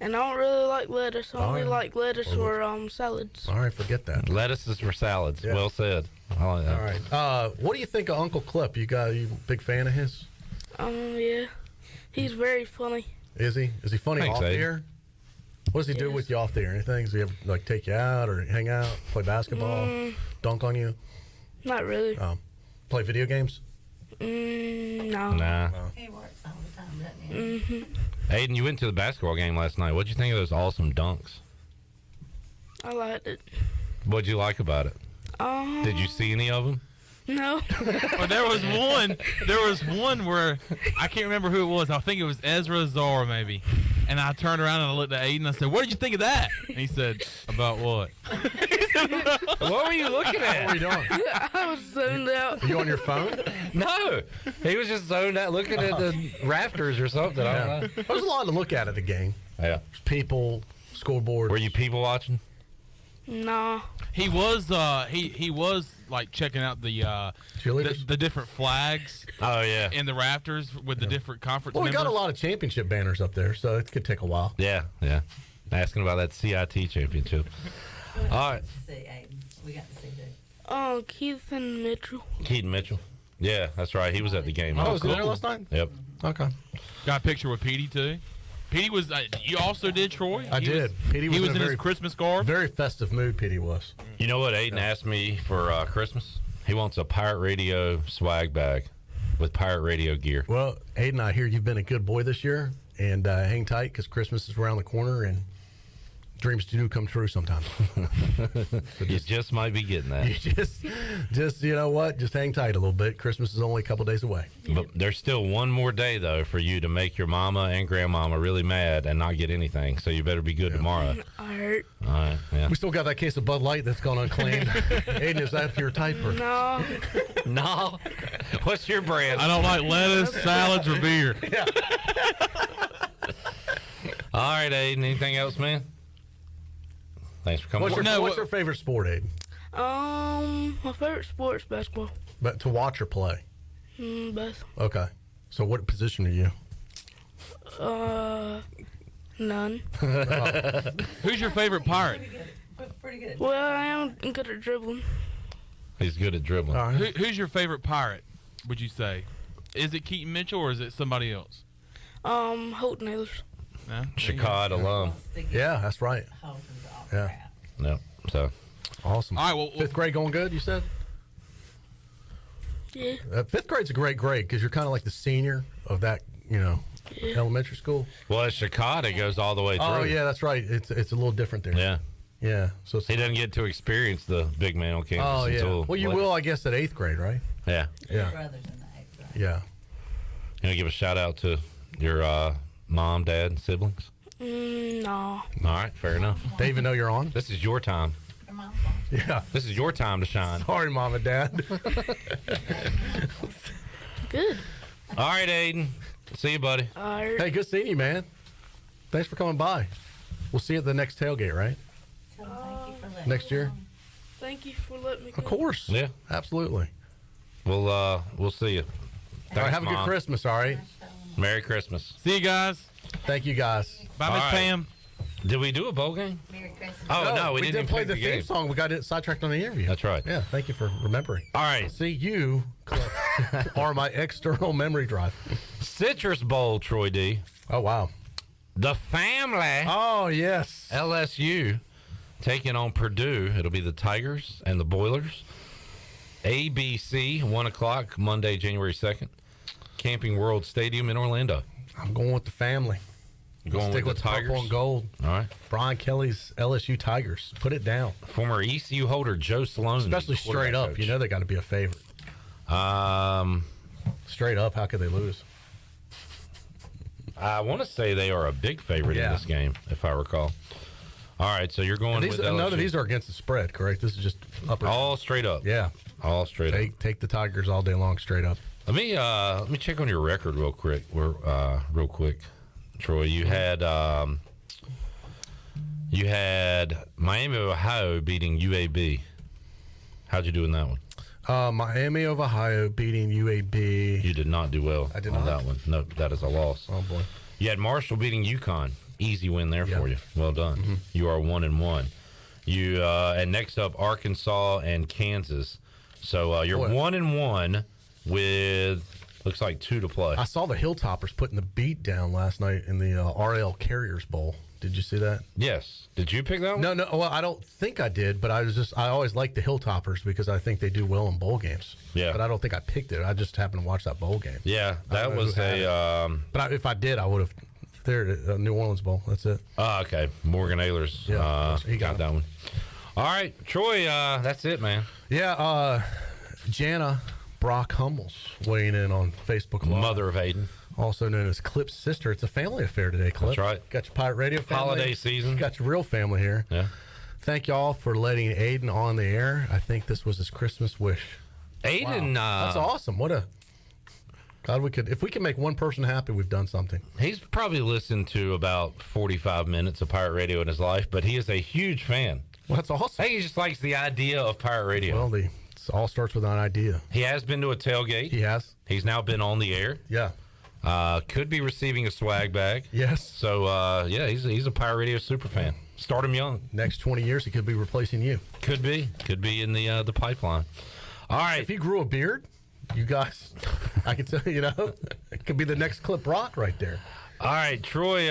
And I don't really like lettuce. I only right. like lettuce for salads. All right, forget that. Lettuce is for salads. Yeah. Well said. I like that. All right. What do you think of Uncle Clip? You a big fan of his? Yeah. He's very funny. Is he? Is he funny Thanks, off the Aiden. air? What does he do with you off the air? Anything? Does he ever take you out or hang out, play basketball, dunk on you? Not really. Play video games? No. Nah. He works all the time, doesn't he? Mm-hmm. Aiden, you went to the basketball game last night. What'd you think of those awesome dunks? I liked it. What'd you like about it? Did you see any of them? No. Well, there was one where I can't remember who it was. I think it was Ezra Zara maybe. And I turned around and I looked at Aiden and I said, "What did you think of that?" And he said, "About what?" What were you looking at? What were you doing? I was zoned out. Are you on your phone? No. He was just zoned out looking at the rafters or something. I don't know. There's a lot to look at the game. Yeah. There's people, scoreboard. Were you people watching? No. He was he was like checking out the different flags. Oh yeah. In the rafters with the different conference Well, we members. got a lot of championship banners up there, so it could take a while. Yeah, yeah. Asking about that CIT championship. All right. We got to see that. Keith and Mitchell. Keaton Mitchell. Yeah, that's right. He was at the game. Oh, was he there last night? Yep. Okay. Got a picture with Petey too. Petey was. You also did, Troy. I did. Petey was he was in in a his Christmas garb. Very festive mood. Petey was. You know what Aiden asked me for Christmas? He wants a Pirate Radio swag bag with Pirate Radio gear. Well, Aiden, I hear you've been a good boy this year, and hang tight because Christmas is around the corner, and dreams do come true sometimes. So you just might be getting that. You just you know what? Just hang tight a little bit. Christmas is only a couple days away. But there's still one more day, though, for you to make your mama and grandmama really mad and not get anything. So you better be good tomorrow. I hurt. All right, yeah. We still got that case of Bud Light that's gone unclaimed. Aiden, is that your type? Or? No. No. What's your brand? I don't like lettuce, salads, or beer. Yeah. All right, Aiden. Anything else, man? Thanks for coming. What's your favorite sport, Aiden? My favorite sport is basketball. But to watch or play? Both. Okay. So what position are you? None. Who's your favorite pirate? Pretty good. Well, I am good at dribbling. He's good at dribbling. Who's your favorite pirate, would you say? Is it Keaton Mitchell or is it somebody else? Holton Nailers. Yeah, Chicago alum. Yeah, that's right. Yeah. No. So Awesome. All right, well, 5th grade going good, you said? Yeah. 5th grade's a great grade because you're kind of like the senior of that, elementary school. Well, at Chicago, it goes all the way through. Oh, yeah, that's right. It's a little different there. Yeah. Yeah. So he doesn't get to experience the big man on campus. Oh, yeah. Until Well, you will, I guess, at 8th grade, right? Yeah. Yeah. Brothers in the 8th grade. Yeah. Give a shout out to your mom, dad, and siblings. No. All right, fair enough. They even know you're on? This is your time. Yeah. This is your time to shine. Sorry, Mom and Dad. Good. All right, Aiden. See you, buddy. All right. Hey, good seeing you, man. Thanks for coming by. We'll see you at the next tailgate, right? Next year? Thank you for letting me Of course. Yeah. Absolutely. We'll see you. All right, have a good Mom. Christmas, all right? Merry Christmas. See you guys. Thank you, guys. Bye, Miss Pam. Did we do a bowl game? Merry Christmas. Oh, no, we didn't even play pick the the theme game. song. We got it sidetracked on the interview. That's right. Yeah, thank you for remembering. All right. See, you are my external memory drive. Citrus Bowl, Troy D. Oh, wow. The family. Oh, yes. LSU taking on Purdue. It'll be the Tigers and the Boilers. ABC, 1 o'clock, Monday, January 2nd. Camping World Stadium in Orlando. I'm going with the family. Going Stick with with the the Tigers. purple and gold. All right. Brian Kelly's LSU Tigers. Put it down. Former ECU holder Joe Sloan. Especially straight up. coach. You know they got to be a favorite. Straight up, how could they lose? I want to say they are a big favorite in this game, if I recall. All right, so you're going with LSU. None of these are against the spread, correct? This is just upper. All straight up. Yeah. All straight up. Take the Tigers all day long, straight up. Let me check on your record real quick. Troy. You had Miami of Ohio beating UAB. How'd you do in that one? Miami of Ohio beating UAB. You did not do well. I did on not. that one. No, that is a loss. Oh boy. You had Marshall beating UConn. Easy win there for you. Well done. Mm-hmm. You are 1-1. You and next up Arkansas and Kansas. So you're 1-1 with looks like 2 to play. I saw the Hilltoppers putting the beat down last night in the RL Carriers Bowl. Did you see that? Yes. Did you pick that one? No. Well, I don't think I did, but I always like the Hilltoppers because I think they do well in bowl games. Yeah. But I don't think I picked it. I just happened to watch that bowl game. Yeah, that was But if I did, I would have. There, New Orleans Bowl. That's it. Oh, okay. Morgan Ehlers. Yeah, he got that one. All right, Troy. That's it, man. Yeah. Jana Brock Hummels weighing in on Facebook Live. Mother of Aiden. Also known as Clip's sister. It's a family affair today, Clip. That's right. Got your Pirate Radio family. Holiday season. Got your real family here. Yeah. Thank y'all for letting Aiden on the air. I think this was his Christmas wish. Aiden. Wow. That's awesome. God, if we can make one person happy, we've done something. He's probably listened to about 45 minutes of Pirate Radio in his life, but he is a huge fan. Well, that's awesome. I think he just likes the idea of Pirate Radio. Well, it all starts with an idea. He has been to a tailgate. He has. He's now been on the air. Yeah. Could be receiving a swag bag. Yes. So, he's a Pirate Radio super fan. Start him young. Next 20 years, he could be replacing you. Could be in the pipeline. All right. If he grew a beard, you guys, I can tell you, it could be the next Clip Rock right there. All right, Troy,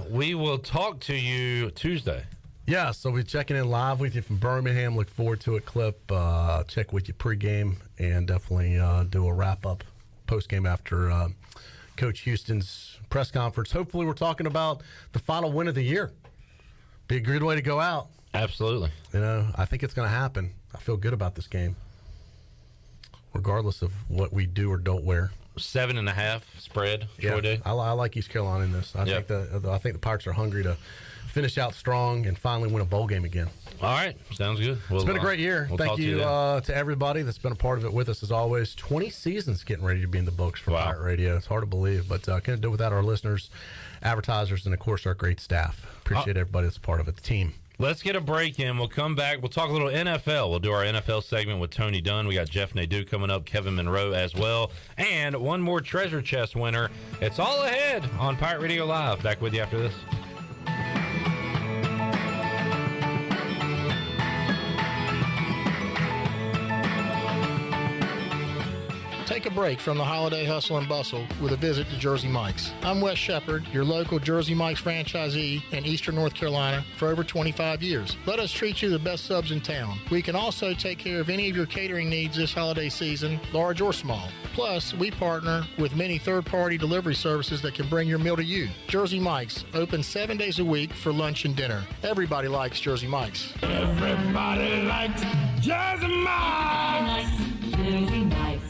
we will talk to you Tuesday. Yeah, so we're checking in live with you from Birmingham. Look forward to it, Clip. Check with you pregame and definitely do a wrap-up postgame after Coach Houston's press conference. Hopefully we're talking about the final win of the year. Be a good way to go out. Absolutely. I think it's going to happen. I feel good about this game, regardless of what we do or don't wear. 7.5 spread. Troy Day. I like East Carolina in this. I think the Pirates are hungry to finish out strong and finally win a bowl game again. All right, sounds good. It's been a great year. We'll Thank you to everybody that's been a part of it with us as always. 20 seasons getting ready to be in the books for Pirate Radio. It's hard to believe, but can't do it without our listeners, advertisers, and of course our great staff. Appreciate everybody that's a part of it. The team. Let's get a break in. We'll come back. We'll talk a little NFL. We'll do our NFL segment with Tony Dunn. We got Jeff Nadu coming up, Kevin Monroe as well, and one more treasure chest winner. It's all ahead on Pirate Radio Live. Back with you after this. Take a break from the holiday hustle and bustle with a visit to Jersey Mike's. I'm Wes Shepard, your local Jersey Mike's franchisee in Eastern North Carolina for over 25 years. Let us treat you the best subs in town. We can also take care of any of your catering needs this holiday season, large or small. Plus, we partner with many third-party delivery services that can bring your meal to you. Jersey Mike's, open 7 days a week for lunch and dinner. Everybody likes Jersey Mike's. Everybody likes Jersey Mike's. Jersey Mike's.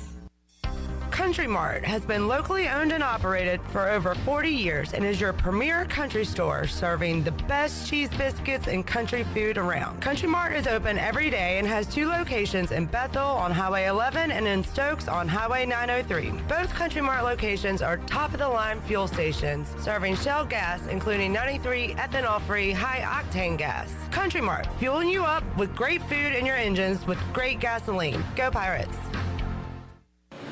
Country Mart has been locally owned and operated for over 40 years and is your premier country store serving the best cheese biscuits and country food around. Country Mart is open every day and has 2 locations in Bethel on Highway 11 and in Stokes on Highway 903. Both Country Mart locations are top-of-the-line fuel stations serving Shell gas, including 93 ethanol-free high-octane gas. Country Mart, fueling you up with great food in your engines with great gasoline. Go Pirates!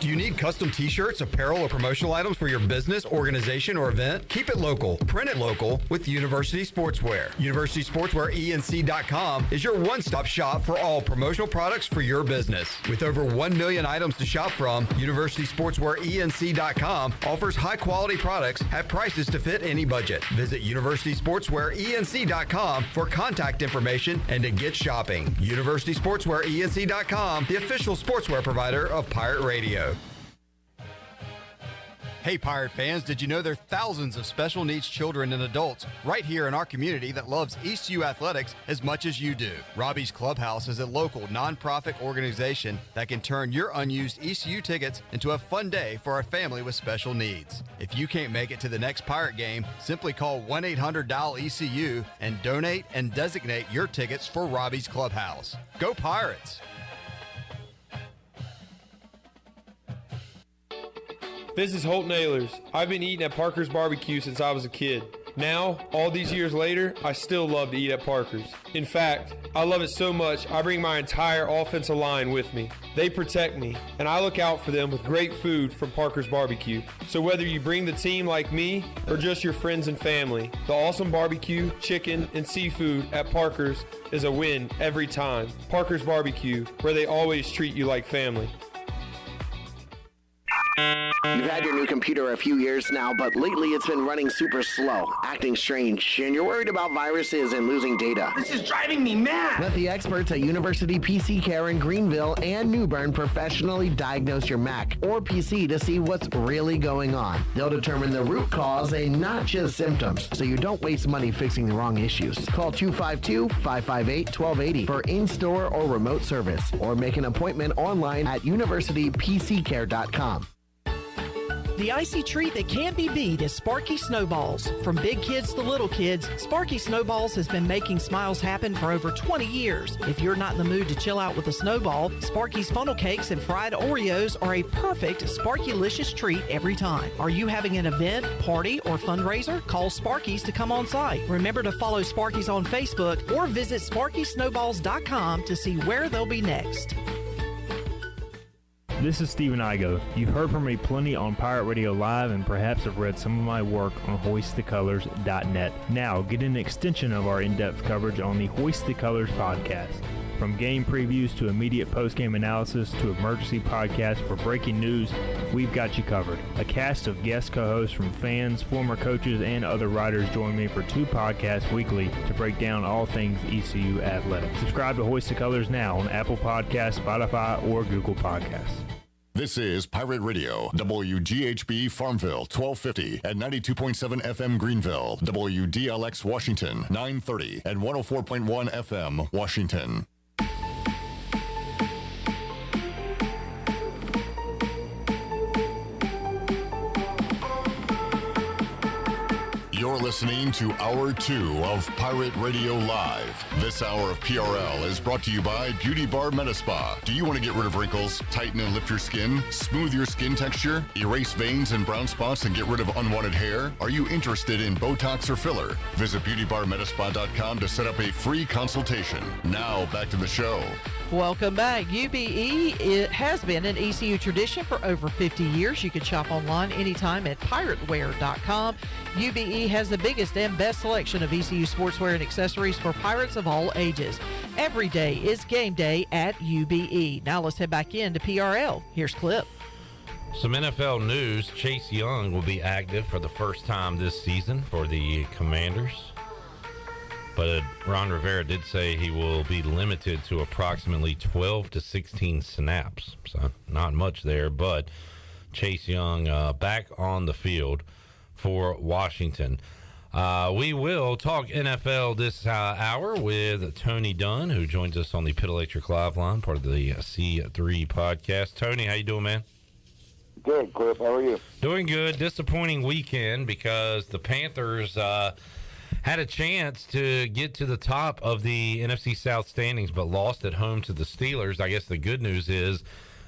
Do you need custom t-shirts, apparel, or promotional items for your business, organization, or event? Keep it local. Print it local with University Sportswear. UniversitySportswearENC.com is your one-stop shop for all promotional products for your business. With over 1 million items to shop from, UniversitySportswearENC.com offers high-quality products at prices to fit any budget. Visit UniversitySportswearENC.com for contact information and to get shopping. UniversitySportswearENC.com, the official sportswear provider of Pirate Radio. Hey Pirate fans, did you know there are thousands of special needs children and adults right here in our community that loves ECU athletics as much as you do? Robbie's Clubhouse is a local nonprofit organization that can turn your unused ECU tickets into a fun day for a family with special needs. If you can't make it to the next Pirate game, simply call 1-800-DIAL-ECU and donate and designate your tickets for Robbie's Clubhouse. Go Pirates! This is Holt Nailers. I've been eating at Parker's Barbecue since I was a kid. Now, all these years later, I still love to eat at Parker's. In fact, I love it so much, I bring my entire offensive line with me. They protect me, and I look out for them with great food from Parker's Barbecue. So whether you bring the team like me or just your friends and family, the awesome barbecue, chicken, and seafood at Parker's is a win every time. Parker's Barbecue, where they always treat you like family. You've had your new computer a few years now, but lately it's been running super slow, acting strange, and you're worried about viruses and losing data. This is driving me mad! Let the experts at University PC Care in Greenville and New Bern professionally diagnose your Mac or PC to see what's really going on. They'll determine the root cause and not just symptoms, so you don't waste money fixing the wrong issues. Call 252-558-1280 for in-store or remote service, or make an appointment online at universitypccare.com. The icy treat that can't be beat is Sparky Snowballs. From big kids to little kids, Sparky Snowballs has been making smiles happen for over 20 years. If you're not in the mood to chill out with a snowball, Sparky's funnel cakes and fried Oreos are a perfect Sparky-licious treat every time. Are you having an event, party, or fundraiser? Call Sparky's to come on site. Remember to follow Sparky's on Facebook or visit SparkySnowballs.com to see where they'll be next. This is Stephen Igo. You've heard from me plenty on Pirate Radio Live and perhaps have read some of my work on HoistTheColors.net. Now, get an extension of our in-depth coverage on the Hoist the Colors podcast. From game previews to immediate post-game analysis to emergency podcasts for breaking news, we've got you covered. A cast of guest co-hosts from fans, former coaches, and other writers join me for 2 podcasts weekly to break down all things ECU athletics. Subscribe to Hoist the Colors now on Apple Podcasts, Spotify, or Google Podcasts. This is Pirate Radio, WGHB Farmville, 1250 at 92.7 FM Greenville, WDLX Washington, 930 and 104.1 FM Washington. You're listening to Hour 2 of Pirate Radio Live. This hour of PRL is brought to you by Beauty Bar Metaspa. Do you want to get rid of wrinkles, tighten and lift your skin, smooth your skin texture, erase veins and brown spots and get rid of unwanted hair? Are you interested in Botox or filler? Visit beautybarmetaspa.com to set up a free consultation. Now, back to the show. Welcome back. UBE, it has been an ECU tradition for over 50 years. You can shop online anytime at pirateware.com. UBE has the biggest and best selection of ECU sportswear and accessories for Pirates of all ages. Every day is game day at UBE. Now let's head back into PRL. Here's Clip. Some NFL news. Chase Young will be active for the first time this season for the Commanders. But Ron Rivera did say he will be limited to approximately 12 to 16 snaps. So not much there, but Chase Young back on the field for Washington. We will talk NFL this hour with Tony Dunn, who joins us on the Pit Electric Live line, part of the C3 podcast. Tony, how you doing, man? Good, Cliff. How are you? Doing good. Disappointing weekend because the Panthers had a chance to get to the top of the NFC South standings, but lost at home to the Steelers. I guess the good news is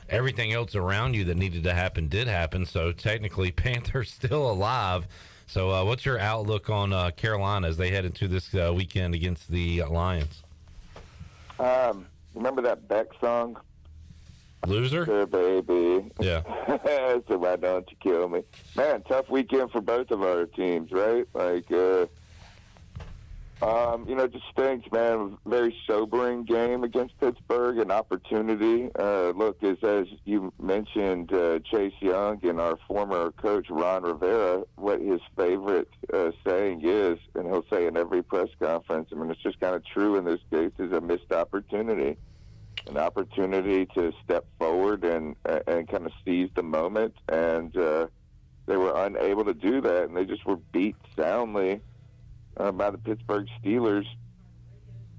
everything else around you that needed to happen did happen, so technically Panthers still alive. So what's your outlook on Carolina as they head into this weekend against the Lions? Remember that Beck song? Loser? Sure, baby. Yeah. So why don't you kill me? Man, tough weekend for both of our teams, right? Like, it just stinks, man. Very sobering game against Pittsburgh, an opportunity. Look, as you mentioned, Chase Young and our former coach, Ron Rivera, what his favorite saying is, and he'll say in every press conference, I mean, it's just kind of true in this case, is a missed opportunity. An opportunity to step forward and kind of seize the moment, and they were unable to do that, and they just were beat soundly by the Pittsburgh Steelers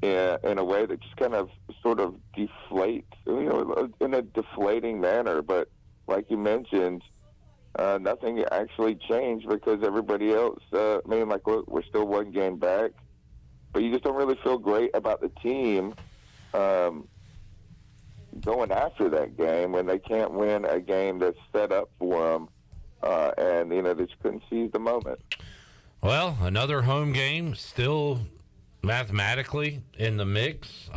in a way that just kind of sort of deflates, in a deflating manner. But like you mentioned, nothing actually changed because everybody else, look, we're still one game back, but you just don't really feel great about the team going after that game when they can't win a game that's set up for them, and they just couldn't seize the moment. Well, another home game still mathematically in the mix.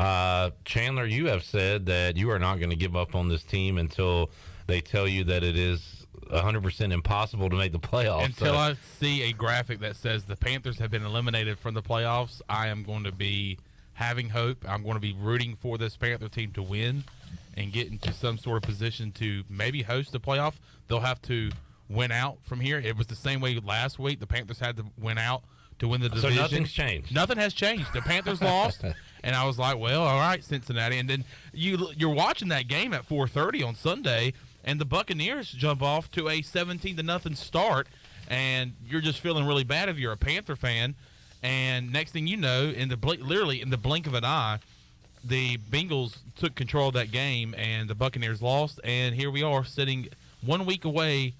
Chandler, you have said that you are not going to give up on this team until they tell you that it is 100% impossible to make the playoffs. Until I see a graphic that says the Panthers have been eliminated from the playoffs, I am going to be having hope. I'm going to be rooting for this Panther team to win and get into some sort of position to maybe host the playoff. They'll have to win out from here. It was the same way last week. The Panthers had to win out to win the division. So nothing's changed. Nothing has changed. The Panthers lost, and I was like, well, all right, Cincinnati. And then you're watching that game at 4:30 on Sunday, and the Buccaneers jump off to a 17-0 start, and you're just feeling really bad if you're a Panther fan. And next thing you know, literally in the blink of an eye, the Bengals took control of that game, and the Buccaneers lost. And here we are sitting 1 week away,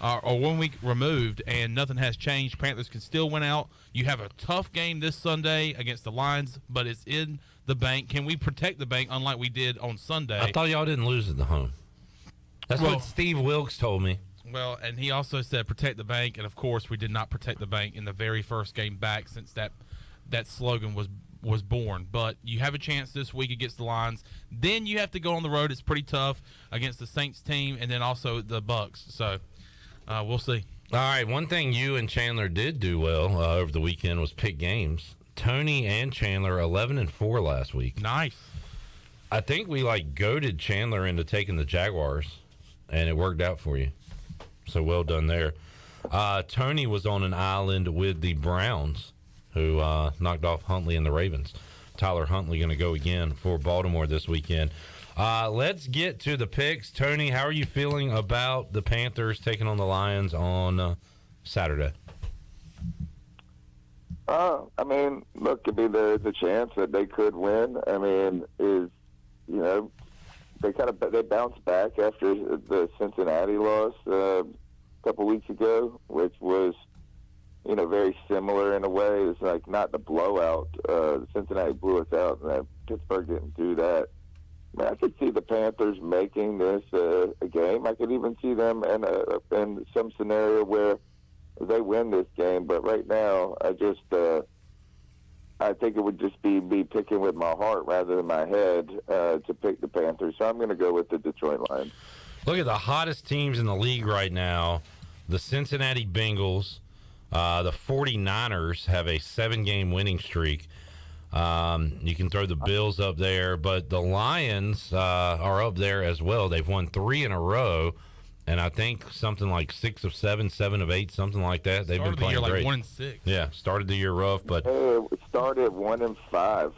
or 1 week removed, and nothing has changed. Panthers can still win out. You have a tough game this Sunday against the Lions, but it's in the bank. Can we protect the bank unlike we did on Sunday? I thought y'all didn't lose at the home. That's what Steve Wilkes told me. Well, and he also said protect the bank, and of course we did not protect the bank in the very first game back since that slogan was born. But you have a chance this week against the Lions. Then you have to go on the road. It's pretty tough against the Saints team and then also the Bucks. So we'll see. All right, one thing you and Chandler did do well over the weekend was pick games. Tony and Chandler 11-4 last week. Nice. I think we goaded Chandler into taking the Jaguars, and it worked out for you. So well done there. Tony was on an island with the Browns, who knocked off Huntley and the Ravens. Tyler Huntley going to go again for Baltimore this weekend. Let's get to the picks. Tony, how are you feeling about the Panthers taking on the Lions on Saturday? Look, there's a chance that they could win. They bounced back after the Cincinnati loss a couple weeks ago, which was, very similar in a way. It's not the blowout. Cincinnati blew us out, and Pittsburgh didn't do that. I could see the Panthers making this a game. I could even see them in some scenario where they win this game. But right now, I think it would just be me picking with my heart rather than my head to pick the Panthers. So I'm going to go with the Detroit Lions. Look at the hottest teams in the league right now. The Cincinnati Bengals, the 49ers have a 7-game winning streak. You can throw the Bills up there, but the Lions are up there as well. They've won 3 in a row, and I think something like 6 of 7, 7 of 8, something like that. They've been playing the year great. like 1-6. Yeah, started the year rough, but It started 1-5,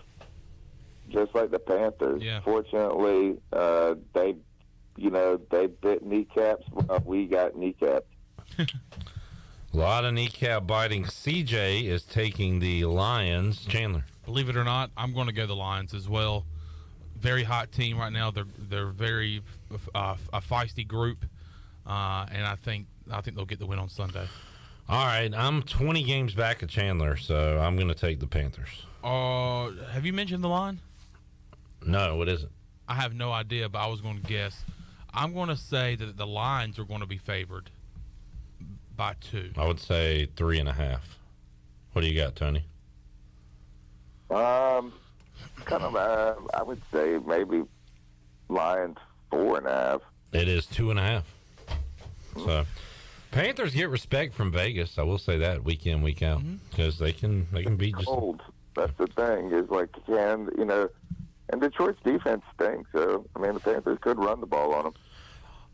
just like the Panthers. Yeah. Fortunately, they bit kneecaps while we got kneecapped. a lot of kneecap biting. CJ is taking the Lions. Chandler. Believe it or not, I'm going to go the Lions as well. Very hot team right now. They're very a feisty group, and I think they'll get the win on Sunday. All right, I'm 20 games back of Chandler, so I'm going to take the Panthers. Have you mentioned the line? No, what is it? I have no idea, but I was going to guess. I'm going to say that the Lions are going to be favored by 2. I would say 3.5. What do you got, Tony? I would say maybe Lions 4.5. It is 2.5. So Panthers get respect from Vegas. I will say that week in, week out, because they can beat just cold. That's the thing is like and Detroit's defense stinks. So I mean the Panthers could run the ball on them.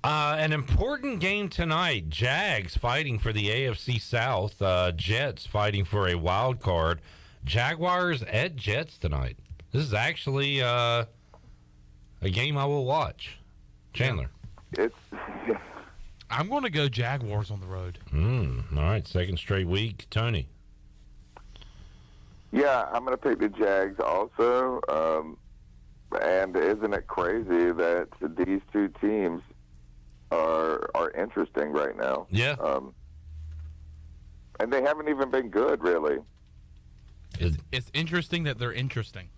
An important game tonight. Jags fighting for the AFC South. Jets fighting for a wild card. Jaguars at Jets tonight. This is actually a game I will watch. Chandler. I'm going to go Jaguars on the road. All right, second straight week. Tony. Yeah, I'm going to pick the Jags also. And isn't it crazy that these two teams are interesting right now? Yeah. And they haven't even been good, really. It's interesting that they're interesting.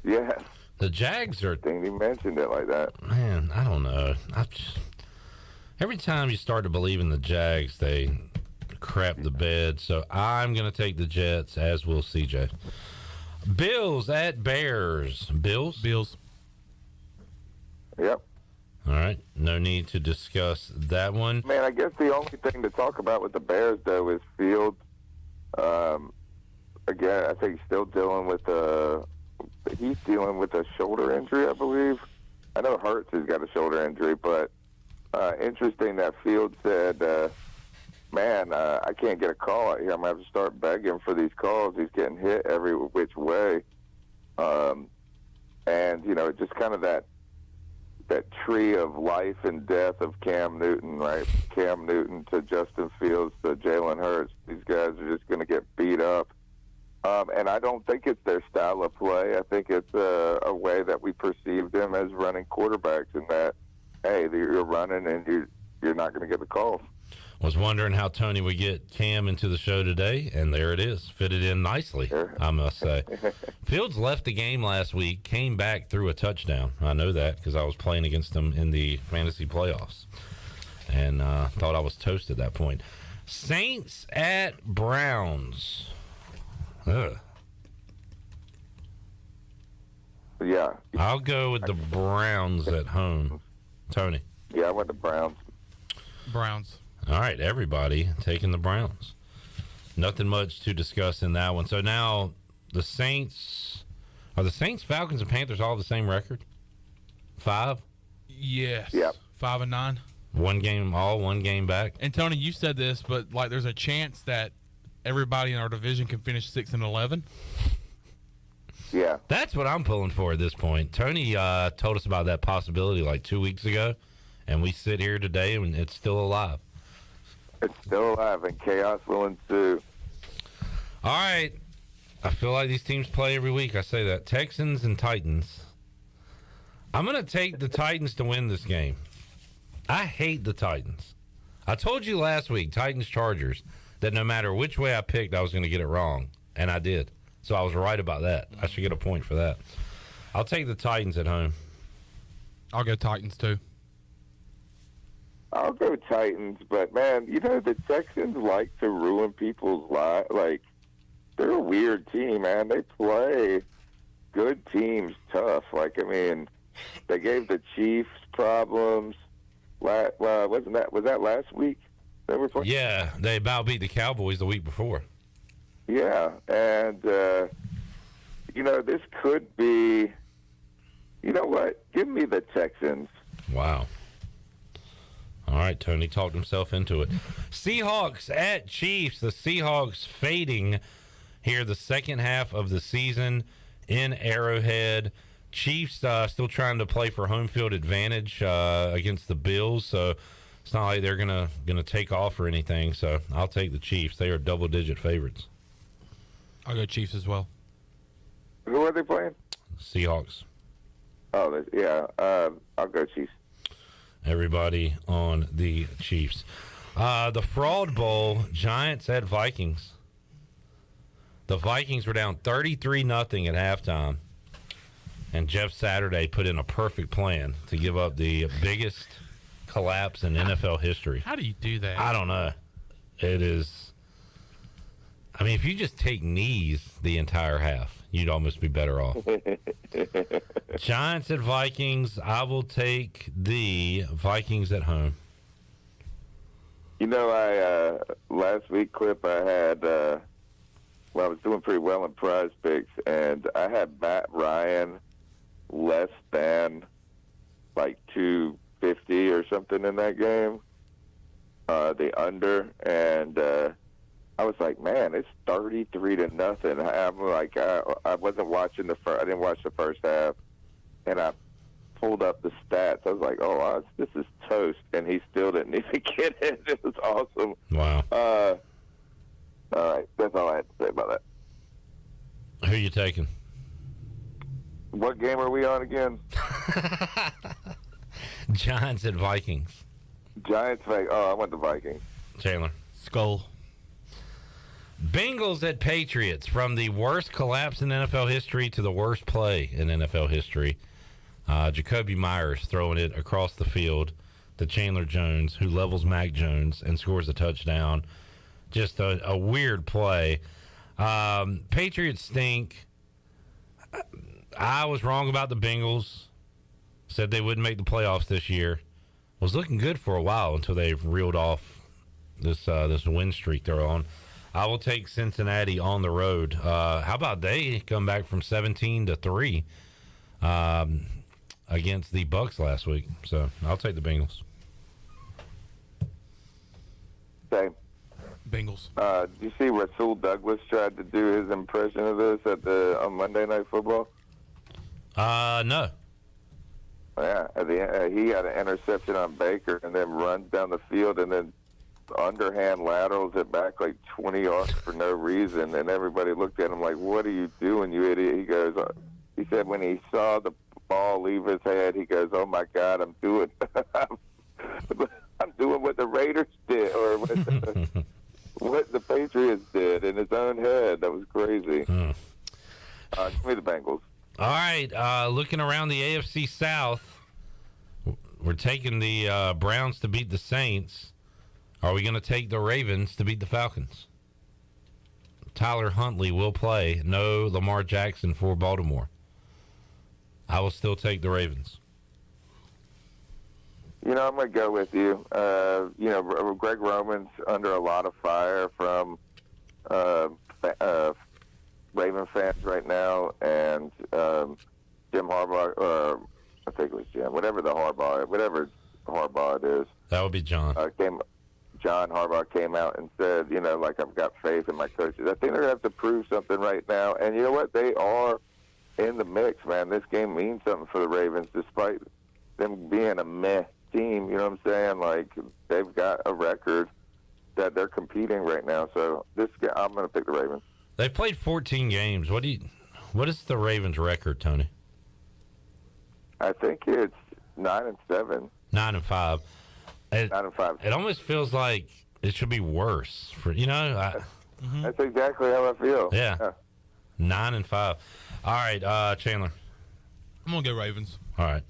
Yeah. The Jags are... You mentioned it like that. Man, I don't know. Every time you start to believe in the Jags, they crap the bed. So I'm going to take the Jets, as will CJ. Bills at Bears. Bills? Yep. All right. No need to discuss that one. Man, I guess the only thing to talk about with the Bears, though, is Fields. Again, I think he's still dealing with a shoulder injury, I believe. I know Hurts has got a shoulder injury, but interesting that Fields said, I can't get a call out here. I'm going to have to start begging for these calls. He's getting hit every which way. Just kind of that tree of life and death of Cam Newton, right? Cam Newton to Justin Fields to Jalen Hurts. These guys are just going to get beat up. And I don't think it's their style of play. I think it's a way that we perceive them as running quarterbacks, and that, hey, you're running and you're not going to get the calls. Was wondering how Tony would get Cam into the show today, and there it is. Fitted in nicely, I must say. Fields left the game last week, came back, threw a touchdown. I know that because I was playing against him in the fantasy playoffs, and thought I was toast at that point. Saints at Browns. Ugh. Yeah. I'll go with the Browns at home. Tony. Yeah, I went to Browns. Browns. All right, everybody taking the Browns. Nothing much to discuss in that one. So now the Saints, Falcons, and Panthers all the same record? 5? Yes. Yep. 5-9. One game back. And Tony, you said this, but there's a chance that everybody in our division can finish 6-11. Yeah. That's what I'm pulling for at this point. Tony told us about that possibility 2 weeks ago, and we sit here today and it's still alive. It's still alive, and chaos will ensue. All right. I feel like these teams play every week. I say that. Texans and Titans. I'm going to take the Titans to win this game. I hate the Titans. I told you last week, Titans-Chargers, that no matter which way I picked, I was going to get it wrong, and I did. So I was right about that. I should get a point for that. I'll take the Titans at home. I'll go Titans, too. I'll go Titans, but, man, the Texans like to ruin people's lives. They're a weird team, man. They play good teams tough. They gave the Chiefs problems. Was that last week? They were playing? Yeah, they about beat the Cowboys the week before. Yeah, and, this could be, you know what? Give me the Texans. Wow. All right, Tony talked himself into it. Seahawks at Chiefs. The Seahawks fading here the second half of the season in Arrowhead. Chiefs still trying to play for home field advantage against the Bills, so it's not like they're gonna take off or anything. So I'll take the Chiefs. They are double-digit favorites. I'll go Chiefs as well. Who are they playing? Seahawks. Oh, yeah. I'll go Chiefs. Everybody on the Chiefs. The Fraud Bowl, Giants at Vikings. The Vikings were down 33-0 at halftime, and Jeff Saturday put in a perfect plan to give up the biggest collapse in NFL history. How do you do that? I don't know. It is. I mean, if you just take knees the entire half, you'd almost be better off. Giants at Vikings. I will take the Vikings at home. You know, last week clip I had, I was doing pretty well in prize picks, and I had Matt Ryan less than like 250 or something in that game, the under, and I was like, man, it's 33-0. I'm like, I wasn't watching I didn't watch the first half, and I pulled up the stats. I was like, oh, this is toast, and he still didn't even get it. It was awesome. Wow. All right, that's all I had to say about that. Who are you taking? What game are we on again? Giants at Vikings. Giants, I went the Vikings. Chandler. Skull. Bengals at Patriots. From the worst collapse in NFL history to the worst play in NFL history. Jacoby Myers throwing it across the field to Chandler Jones, who levels Mac Jones and scores a touchdown. Just a weird play. Patriots stink. I was wrong about the Bengals. Said they wouldn't make the playoffs this year. Was looking good for a while until they reeled off this win streak they're on. I will take Cincinnati on the road. How about they come back from 17-3 against the Bucs last week? So I'll take the Bengals. Same. Bengals. Did you see Rasul Douglas tried to do his impression of this on Monday Night Football? No. Yeah, at the end, he had an interception on Baker and then runs down the field and then underhand laterals it back like 20 yards for no reason, and everybody looked at him like, what are you doing, you idiot? He said when he saw the ball leave his head, he goes, oh my God, I'm doing what the Raiders did, or what the Patriots did in his own head. That was crazy. Give me the Bengals. All right, looking around the AFC South, we're taking the Browns to beat the Saints. Are we going to take the Ravens to beat the Falcons? Tyler Huntley will play. No Lamar Jackson for Baltimore. I will still take the Ravens. I'm going to go with you. Greg Roman's under a lot of fire from Raven fans right now, and Jim Harbaugh, I think it was Jim, whatever Harbaugh it is. That would be John. John Harbaugh came out and said, I've got faith in my coaches. I think they're going to have to prove something right now. And you know what? They are in the mix, man. This game means something for the Ravens, despite them being a meh team. You know what I'm saying? Like, they've got a record that they're competing right now. So I'm going to pick the Ravens. They've played 14 games. What is the Ravens' record, Tony? I think it's 9-7. 9-5. 9-5. It almost feels like it should be worse for That's exactly how I feel. Yeah. 9-5. All right, Chandler. I'm gonna go Ravens. All right.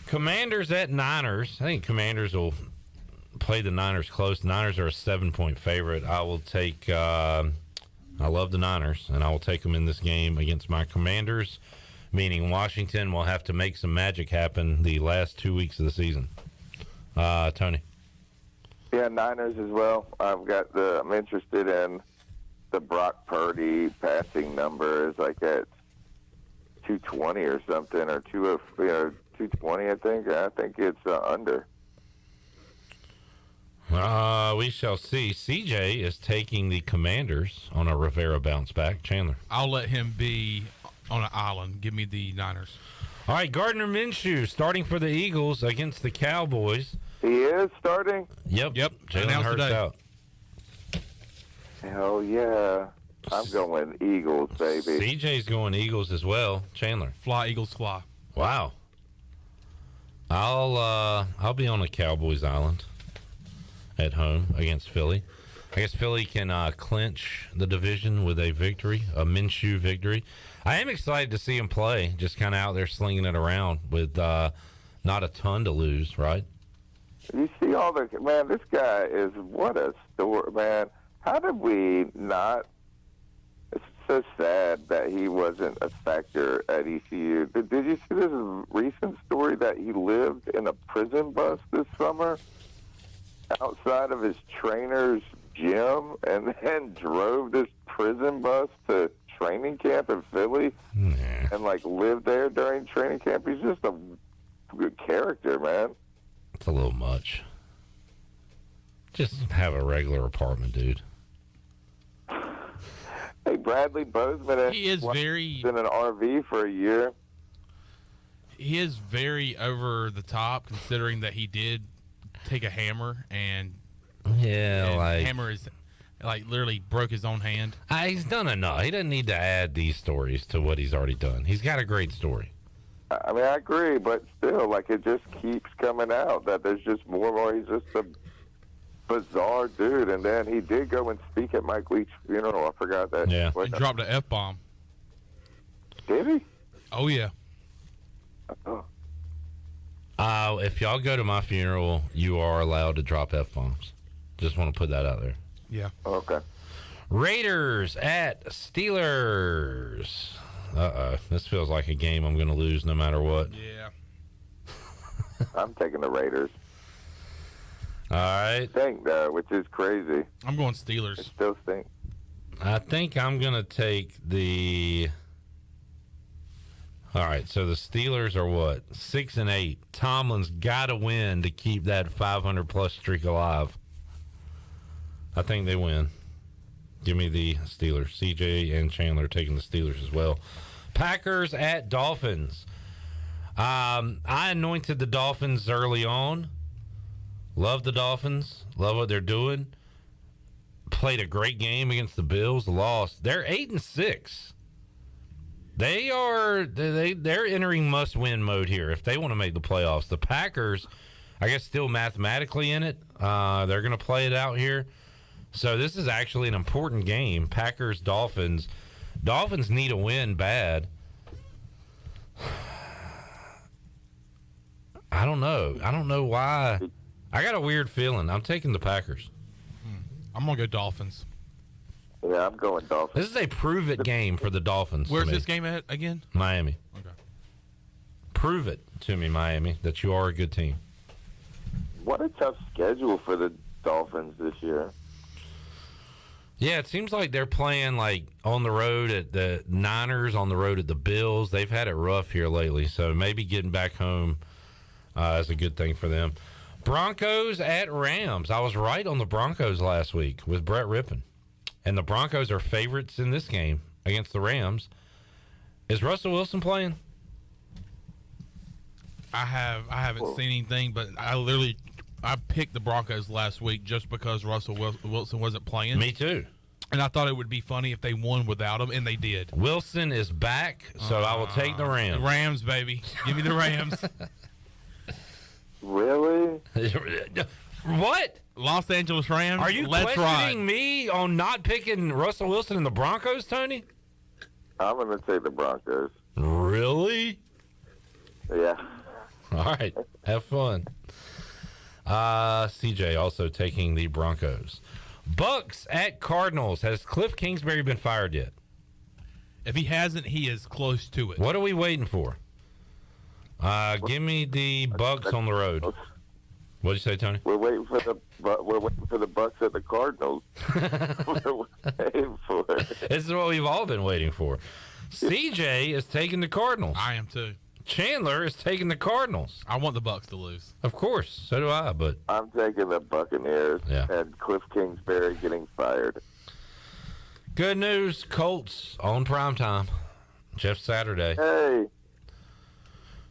Commanders at Niners. I think Commanders will play the Niners close. Niners are a 7-point favorite. I will take. I love the Niners, and I will take them in this game against my Commanders. Meaning Washington will have to make some magic happen the last 2 weeks of the season. Tony. Yeah, Niners as well. I'm interested in the Brock Purdy passing number is like at 220 or something, or 220, I think. I think it's under. We shall see. CJ is taking the Commanders on a Rivera bounce back. Chandler. I'll let him be on an island. Give me the Niners. All right, Gardner Minshew starting for the Eagles against the Cowboys. He is starting? Yep. Jalen Announced Hurts today. out. Hell yeah. I'm going Eagles, baby. CJ's going Eagles as well. Chandler. Fly, Eagles, fly. Wow. I'll be on the Cowboys island at home against Philly. I guess Philly can clinch the division with a victory, a Minshew victory. I am excited to see him play, just kind of out there slinging it around with not a ton to lose, right? You see all the... Man, this guy is... What a story, man. How did we not... It's so sad that he wasn't a factor at ECU. Did you see this recent story that he lived in a prison bus this summer outside of his trainer's gym and then drove this prison bus to training camp in Philly and, like, lived there during training camp? He's just a good character, man. It's a little much. Just have a regular apartment, dude. Hey, Bradley Bozeman He is very in an RV for a year. He is very over the top, considering that he did take a hammer and hammer is like literally broke his own hand. He's done enough. He doesn't need to add these stories to what he's already done. He's got a great story. I mean, I agree, but still, like, it just keeps coming out that there's just more and more. He's just a bizarre dude. And then he did go and speak at Mike Leach's funeral. I forgot that. Yeah. He dropped an F-bomb. Did he? Oh, yeah. Oh. If y'all go to my funeral, you are allowed to drop F-bombs. Just want to put that out there. Yeah. Okay. Raiders at Steelers. This feels like a game I'm going to lose no matter what. Yeah. I'm taking the Raiders. All right. Stink, though, which is crazy. I'm going Steelers. It still stink. I think I'm going to take the... All right, so the Steelers are what? 6-8. Tomlin's got to win to keep that 500-plus streak alive. I think they win. Give me the Steelers. CJ and Chandler taking the Steelers as well. Packers at Dolphins. I anointed the Dolphins early on. Love the Dolphins. Love what they're doing. Played a great game against the Bills. Lost. They're 8-6. They're entering must-win mode here if they want to make the playoffs. The Packers, I guess, still mathematically in it. They're going to play it out here. So this is actually an important game. Packers, Dolphins. Dolphins need a win bad. I don't know. I don't know why. I got a weird feeling. I'm taking the Packers. I'm going to go Dolphins. Yeah, I'm going Dolphins. This is a prove-it game for the Dolphins. Where's this game at again? Miami. Okay. Prove it to me, Miami, that you are a good team. What a tough schedule for the Dolphins this year. Yeah, it seems like they're playing like on the road at the Niners, on the road at the Bills. They've had it rough here lately, so maybe getting back home is a good thing for them. Broncos at Rams. I was right on the Broncos last week with Brett Rippon. And the Broncos are favorites in this game against the Rams. Is Russell Wilson playing? I haven't seen anything, but I picked the Broncos last week just because Russell Wilson wasn't playing. Me too. And I thought it would be funny if they won without him, and they did. Wilson is back, so I will take the Rams. The Rams, baby. Give me the Rams. Really? What? Los Angeles Rams. Are you Let's questioning ride. me on not picking Russell Wilson and the Broncos, Tony? I'm going to take the Broncos. Really? Yeah. All right. Have fun. CJ also taking the Broncos. Bucks at Cardinals. Has Cliff Kingsbury been fired yet? If he hasn't, he is close to it. What are we waiting for? Give me the Bucks on the road. What'd you say, Tony? We're waiting for the Bucks at the Cardinals. We're waiting for it. This is what we've all been waiting for. CJ is taking the Cardinals. I am too. Chandler is taking the Cardinals. I want the Bucks to lose. Of course, so do I. But I'm taking the Buccaneers Yeah. and Cliff Kingsbury getting fired. good news, Colts on primetime. Jeff Saturday. Hey,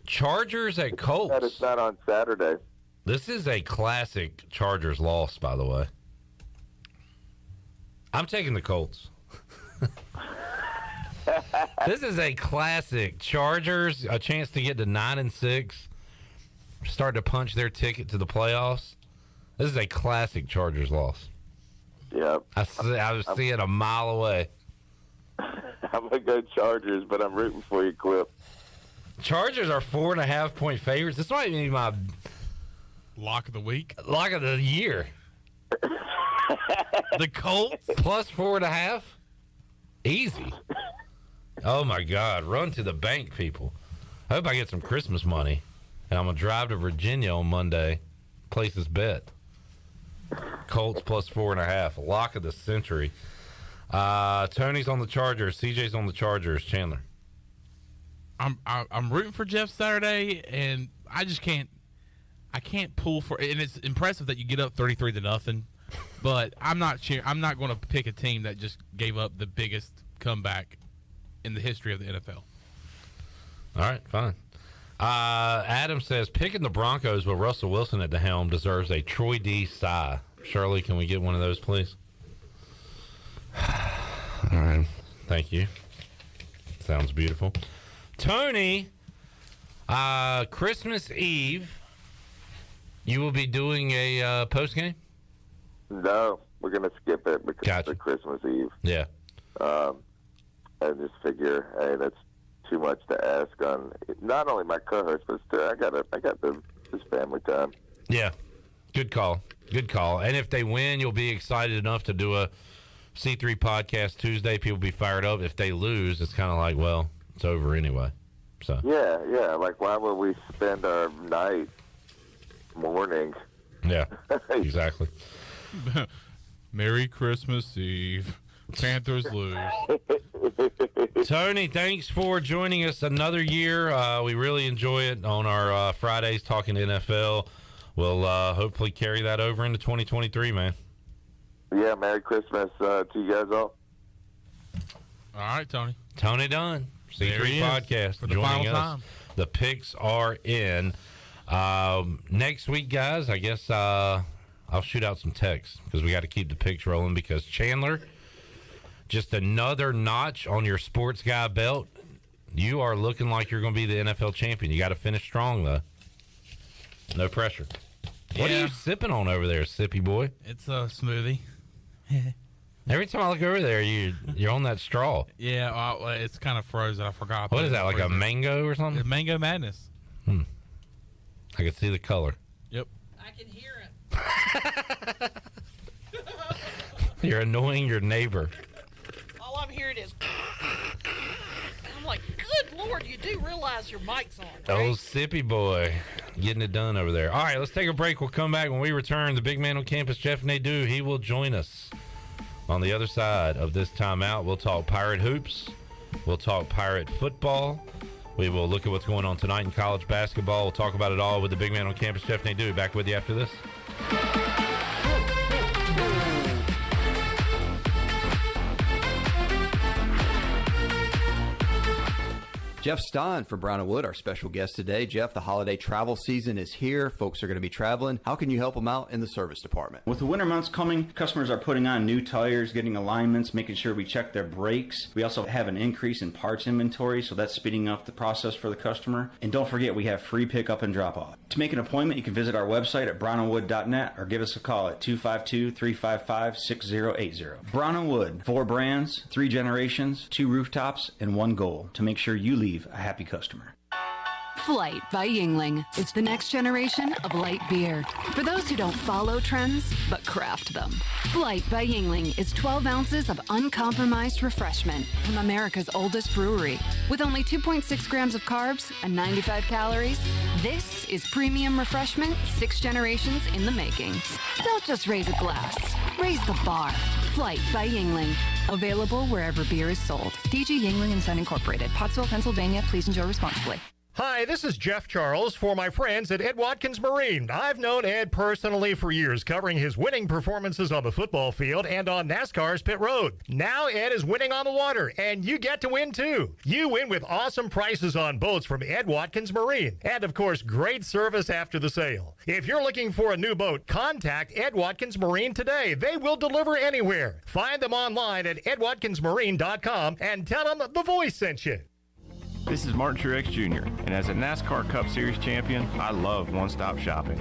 Chargers at Colts. that is not on Saturday. This is a classic Chargers loss, by the way. I'm taking the Colts. This is a classic. Chargers, a chance to get to 9-6, start to punch their ticket to the playoffs. This is a classic Chargers loss. Yep. I was seeing a mile away. I'm going to go Chargers, but I'm rooting for you, Cliff. Chargers are 4.5-point favorites. This might be my Lock of the week. lock of the year. The Colts plus 4.5. Easy. Oh my God! Run to the bank, people. I hope I get some Christmas money, and I'm gonna drive to Virginia on Monday. Place this bet. Colts plus 4.5. Lock of the century. Tony's on the Chargers. CJ's on the Chargers. Chandler. I'm rooting for Jeff Saturday, and I just can't. I can't pull for. And it's impressive that you get up 33-0, but I'm not going to pick a team that just gave up the biggest comeback in the history of the NFL. All right, fine. Adam says picking the Broncos with Russell Wilson at the helm deserves a Troy D. sigh. Shirley, can we get one of those, please? All right, thank you. Sounds beautiful. Tony, Christmas Eve, you will be doing a post game? No, we're going to skip it because of Christmas Eve. Yeah. I just figure, hey, that's too much to ask on not only my co-host, but still, I got this family time. Yeah, good call. Good call. And if they win, you'll be excited enough to do a C3 podcast Tuesday. People will be fired up. If they lose, it's kind of like, well, it's over anyway. So Yeah. Like, why would we spend our night morning? Yeah, exactly. Merry Christmas Eve. Panthers lose. Tony, thanks for joining us another year. We really enjoy it on our Fridays talking NFL. We'll hopefully carry that over into 2023, man. Yeah, Merry Christmas to you guys all. All right, Tony. Tony Dunn, C3 Podcast, for the joining final us. time. The picks are in. Next week, guys, I guess I'll shoot out some texts because we got to keep the picks rolling because Chandler, just another notch on your sports guy belt. You are looking like you're going to be the NFL champion. You got to finish strong, though. No pressure. What are you sipping on over there, sippy boy? It's a smoothie. Every time I look over there, you're on that straw. Yeah, it's kind of frozen. I forgot. What is that, like a mango or something? Mango Madness. I can see the color. Yep. I can hear it. You're annoying your neighbor. All I'm hearing is. I'm like, good Lord, you do realize your mic's on. Right? Oh, sippy boy. Getting it done over there. All right, let's take a break. We'll come back when we return. The big man on campus, Jeff Nadu, he will join us on the other side of this timeout. We'll talk Pirate hoops. We'll talk Pirate football. We will look at what's going on tonight in college basketball. We'll talk about it all with the big man on campus, Jeff Nadu. Back with you after this. Jeff Stein from Brown & Wood, our special guest today. Jeff, the holiday travel season is here. Folks are going to be traveling. How can you help them out in the service department? With the winter months coming, customers are putting on new tires, getting alignments, making sure we check their brakes. We also have an increase in parts inventory, so that's speeding up the process for the customer. And don't forget, we have free pickup and drop-off. To make an appointment, you can visit our website at brownandwood.net or give us a call at 252-355-6080. Brown & Wood, 4 brands, 3 generations, 2 rooftops, and 1 goal to make sure you leave a happy customer. Flight by Yingling. It's the next generation of light beer. For those who don't follow trends, but craft them. Flight by Yingling is 12 ounces of uncompromised refreshment from America's oldest brewery. With only 2.6 grams of carbs and 95 calories, this is premium refreshment 6 generations in the making. Don't just raise a glass. Raise the bar. Flight by Yingling. Available wherever beer is sold. DG Yingling & Son Incorporated. Pottsville, Pennsylvania. Please enjoy responsibly. Hi, this is Jeff Charles for my friends at Ed Watkins Marine. I've known Ed personally for years, covering his winning performances on the football field and on NASCAR's pit road. Now Ed is winning on the water, and you get to win too. You win with awesome prices on boats from Ed Watkins Marine, and of course, great service after the sale. If you're looking for a new boat, contact Ed Watkins Marine today. They will deliver anywhere. Find them online at edwatkinsmarine.com and tell them The Voice sent you. This is Martin Truex Jr., and as a NASCAR Cup Series champion, I love one-stop shopping.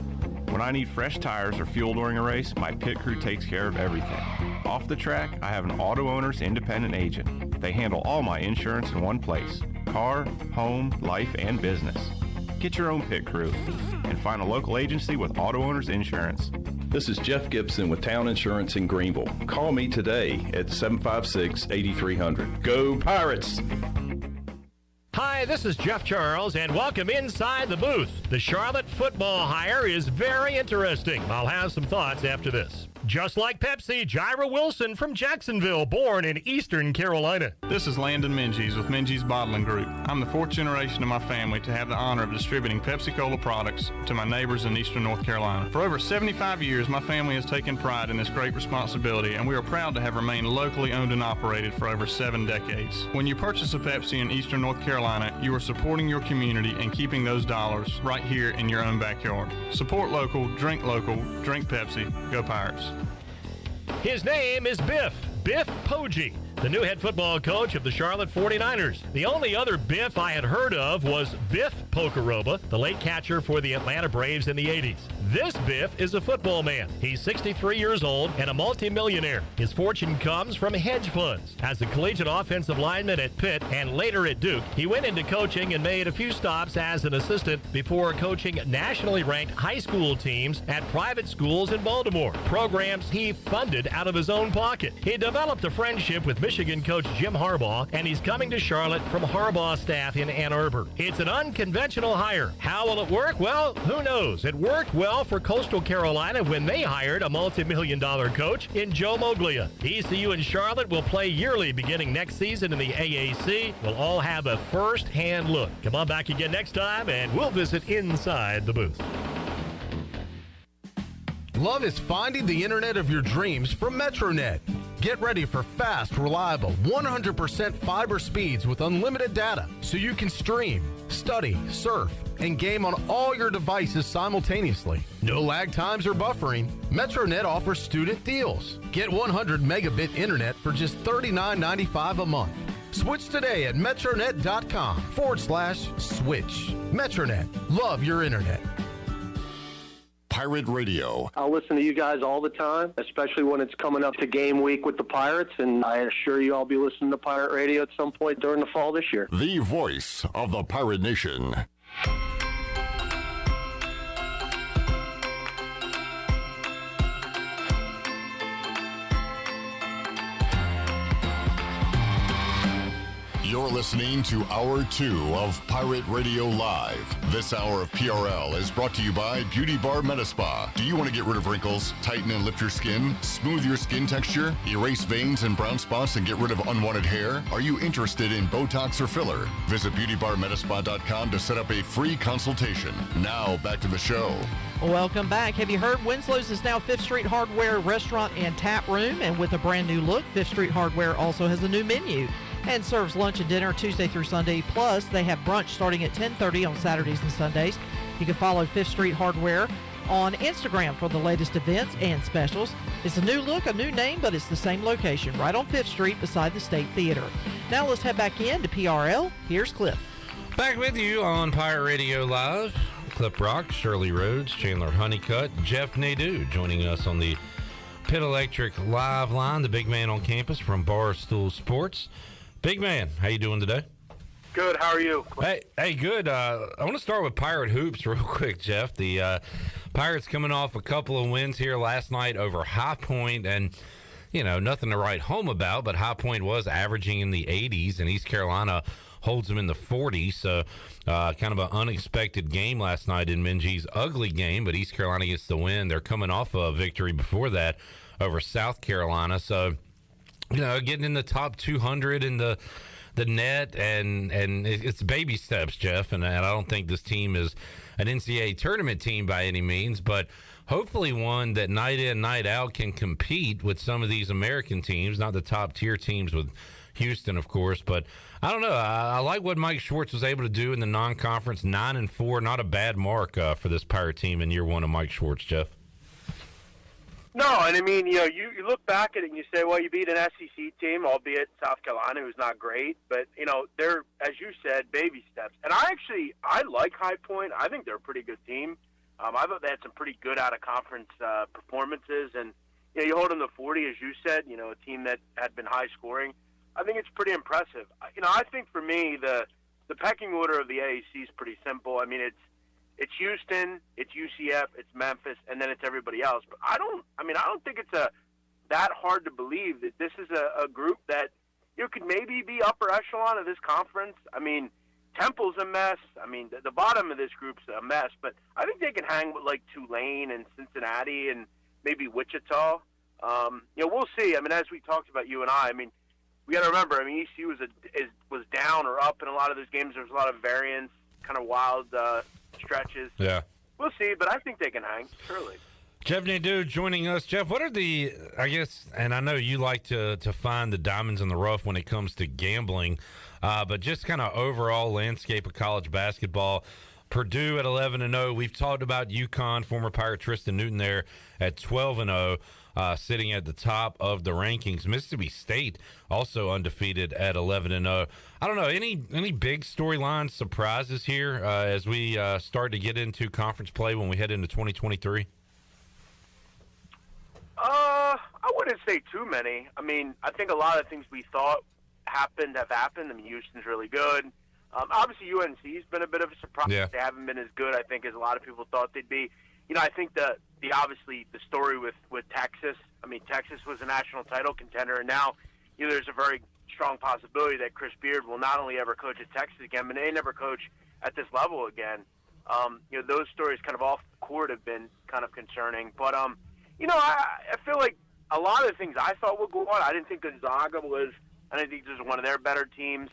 When I need fresh tires or fuel during a race, my pit crew takes care of everything. Off the track, I have an auto owner's independent agent. They handle all my insurance in one place: car, home, life, and business. Get your own pit crew and find a local agency with auto owner's insurance. This is Jeff Gibson with Town Insurance in Greenville. Call me today at 756-8300. Go Pirates! Hi, this is Jeff Charles, and welcome inside the booth. The Charlotte football hire is very interesting. I'll have some thoughts after this. Just like Pepsi, Jira Wilson from Jacksonville, born in Eastern Carolina. This is Landon Minges with Minges Bottling Group. I'm the fourth generation of my family to have the honor of distributing Pepsi-Cola products to my neighbors in Eastern North Carolina. For over 75 years, my family has taken pride in this great responsibility, and we are proud to have remained locally owned and operated for over 7 decades. When you purchase a Pepsi in Eastern North Carolina, you are supporting your community and keeping those dollars right here in your own backyard. Support local, drink Pepsi, go Pirates. His name is Biff Poggi, the new head football coach of the Charlotte 49ers. The only other Biff I had heard of was Biff Pocoroba, the late catcher for the Atlanta Braves in the 80s. This Biff is a football man. He's 63 years old and a multimillionaire. His fortune comes from hedge funds. As a collegiate offensive lineman at Pitt and later at Duke, he went into coaching and made a few stops as an assistant before coaching nationally ranked high school teams at private schools in Baltimore, programs he funded out of his own pocket. He developed a friendship with Michigan coach Jim Harbaugh, and he's coming to Charlotte from Harbaugh's staff in Ann Arbor. It's an unconventional hire. How will it work? Well, who knows? It worked well for Coastal Carolina when they hired a multi-million-dollar coach in Joe Moglia. ECU and Charlotte will play yearly beginning next season in the AAC. We'll all have a first-hand look. Come on back again next time, and we'll visit inside the booth. Love is finding the internet of your dreams from MetroNet. Get ready for fast, reliable, 100% fiber speeds with unlimited data so you can stream, study, surf, and game on all your devices simultaneously. No lag times or buffering. MetroNet offers student deals. Get 100 megabit internet for just $39.95 a month. Switch today at metronet.com/switch. MetroNet. Love your internet. Pirate Radio. I'll listen to you guys all the time, especially when it's coming up to game week with the Pirates, and I assure you I'll be listening to Pirate Radio at some point during the fall this year. The voice of the Pirate Nation. You're listening to Hour 2 of Pirate Radio Live. This hour of PRL is brought to you by Beauty Bar Metaspa. Do you want to get rid of wrinkles, tighten and lift your skin, smooth your skin texture, erase veins and brown spots, and get rid of unwanted hair? Are you interested in Botox or filler? Visit beautybarmetaspa.com to set up a free consultation. Now, back to the show. Welcome back. Have you heard Winslow's is now 5th Street Hardware Restaurant and Tap Room, and with a brand new look, 5th Street Hardware also has a new menu and serves lunch and dinner Tuesday through Sunday. Plus, they have brunch starting at 10:30 on Saturdays and Sundays. You can follow 5th Street Hardware on Instagram for the latest events and specials. It's a new look, a new name, but it's the same location, right on 5th Street beside the State Theater. Now let's head back in to PRL. Here's Cliff. Back with you on Pirate Radio Live. Clip Rock, Shirley Rhodes, Chandler Honeycutt, Jeff Nadu joining us on the Pit Electric Live line, the big man on campus from Barstool Sports. Big man, how you doing today? Good, how are you? Hey, good. I want to start with Pirate Hoops real quick, Jeff. The Pirates coming off a couple of wins here last night over High Point, and, you know, nothing to write home about, but High Point was averaging in the 80s, and East Carolina holds them in the 40s, so kind of an unexpected game last night in Minji's ugly game, but East Carolina gets the win. They're coming off a victory before that over South Carolina, so, you know, getting in the top 200 in the the net, and it's baby steps, Jeff. And I don't think this team is an NCAA tournament team by any means, but hopefully one that night in, night out can compete with some of these American teams, not the top tier teams with Houston, of course. But I don't know. I like what Mike Schwartz was able to do in the non-conference. 9-4, not a bad mark for this Pirate team in year one of Mike Schwartz, Jeff. No, and I mean, you look back at it and you say, well, you beat an SEC team, albeit South Carolina, who's not great, but they're, as you said, baby steps. And I like High Point. I think they're a pretty good team. I thought they had some pretty good out of conference performances, and you hold them to 40, as you said. A team that had been high scoring. I think it's pretty impressive. I think for me the pecking order of the AAC is pretty simple. I mean, it's Houston, it's UCF, it's Memphis, and then it's everybody else. But I don't think it's that hard to believe that this is a group that could maybe be upper echelon of this conference. I mean, Temple's a mess. I mean, the bottom of this group's a mess. But I think they can hang with like Tulane and Cincinnati and maybe Wichita. We'll see. I mean, as we talked about, you and I mean, we got to remember. I mean, ECU was down or up in a lot of those games. There was a lot of variance, kind of wild stretches. Yeah. We'll see, but I think they can hang, surely. Jeff Nadu joining us. Jeff, what are and I know you like to find the diamonds in the rough when it comes to gambling, but just kind of overall landscape of college basketball. Purdue at 11-0. We've talked about UConn, former Pirate Tristan Newton there at 12-0, sitting at the top of the rankings. Mississippi State also undefeated at 11-0. I don't know, any big storyline surprises here as we start to get into conference play when we head into 2023? I wouldn't say too many. I mean, I think a lot of things we thought have happened. I mean, Houston's really good. Obviously, UNC's been a bit of a surprise. Yeah. They haven't been as good, I think, as a lot of people thought they'd be. I think the story with Texas. I mean, Texas was a national title contender, and now there's a very strong possibility that Chris Beard will not only ever coach at Texas again, but may never coach at this level again. Those stories kind of off the court have been kind of concerning. But I feel like a lot of the things I thought would go on. I didn't think Gonzaga was. I didn't think this was one of their better teams.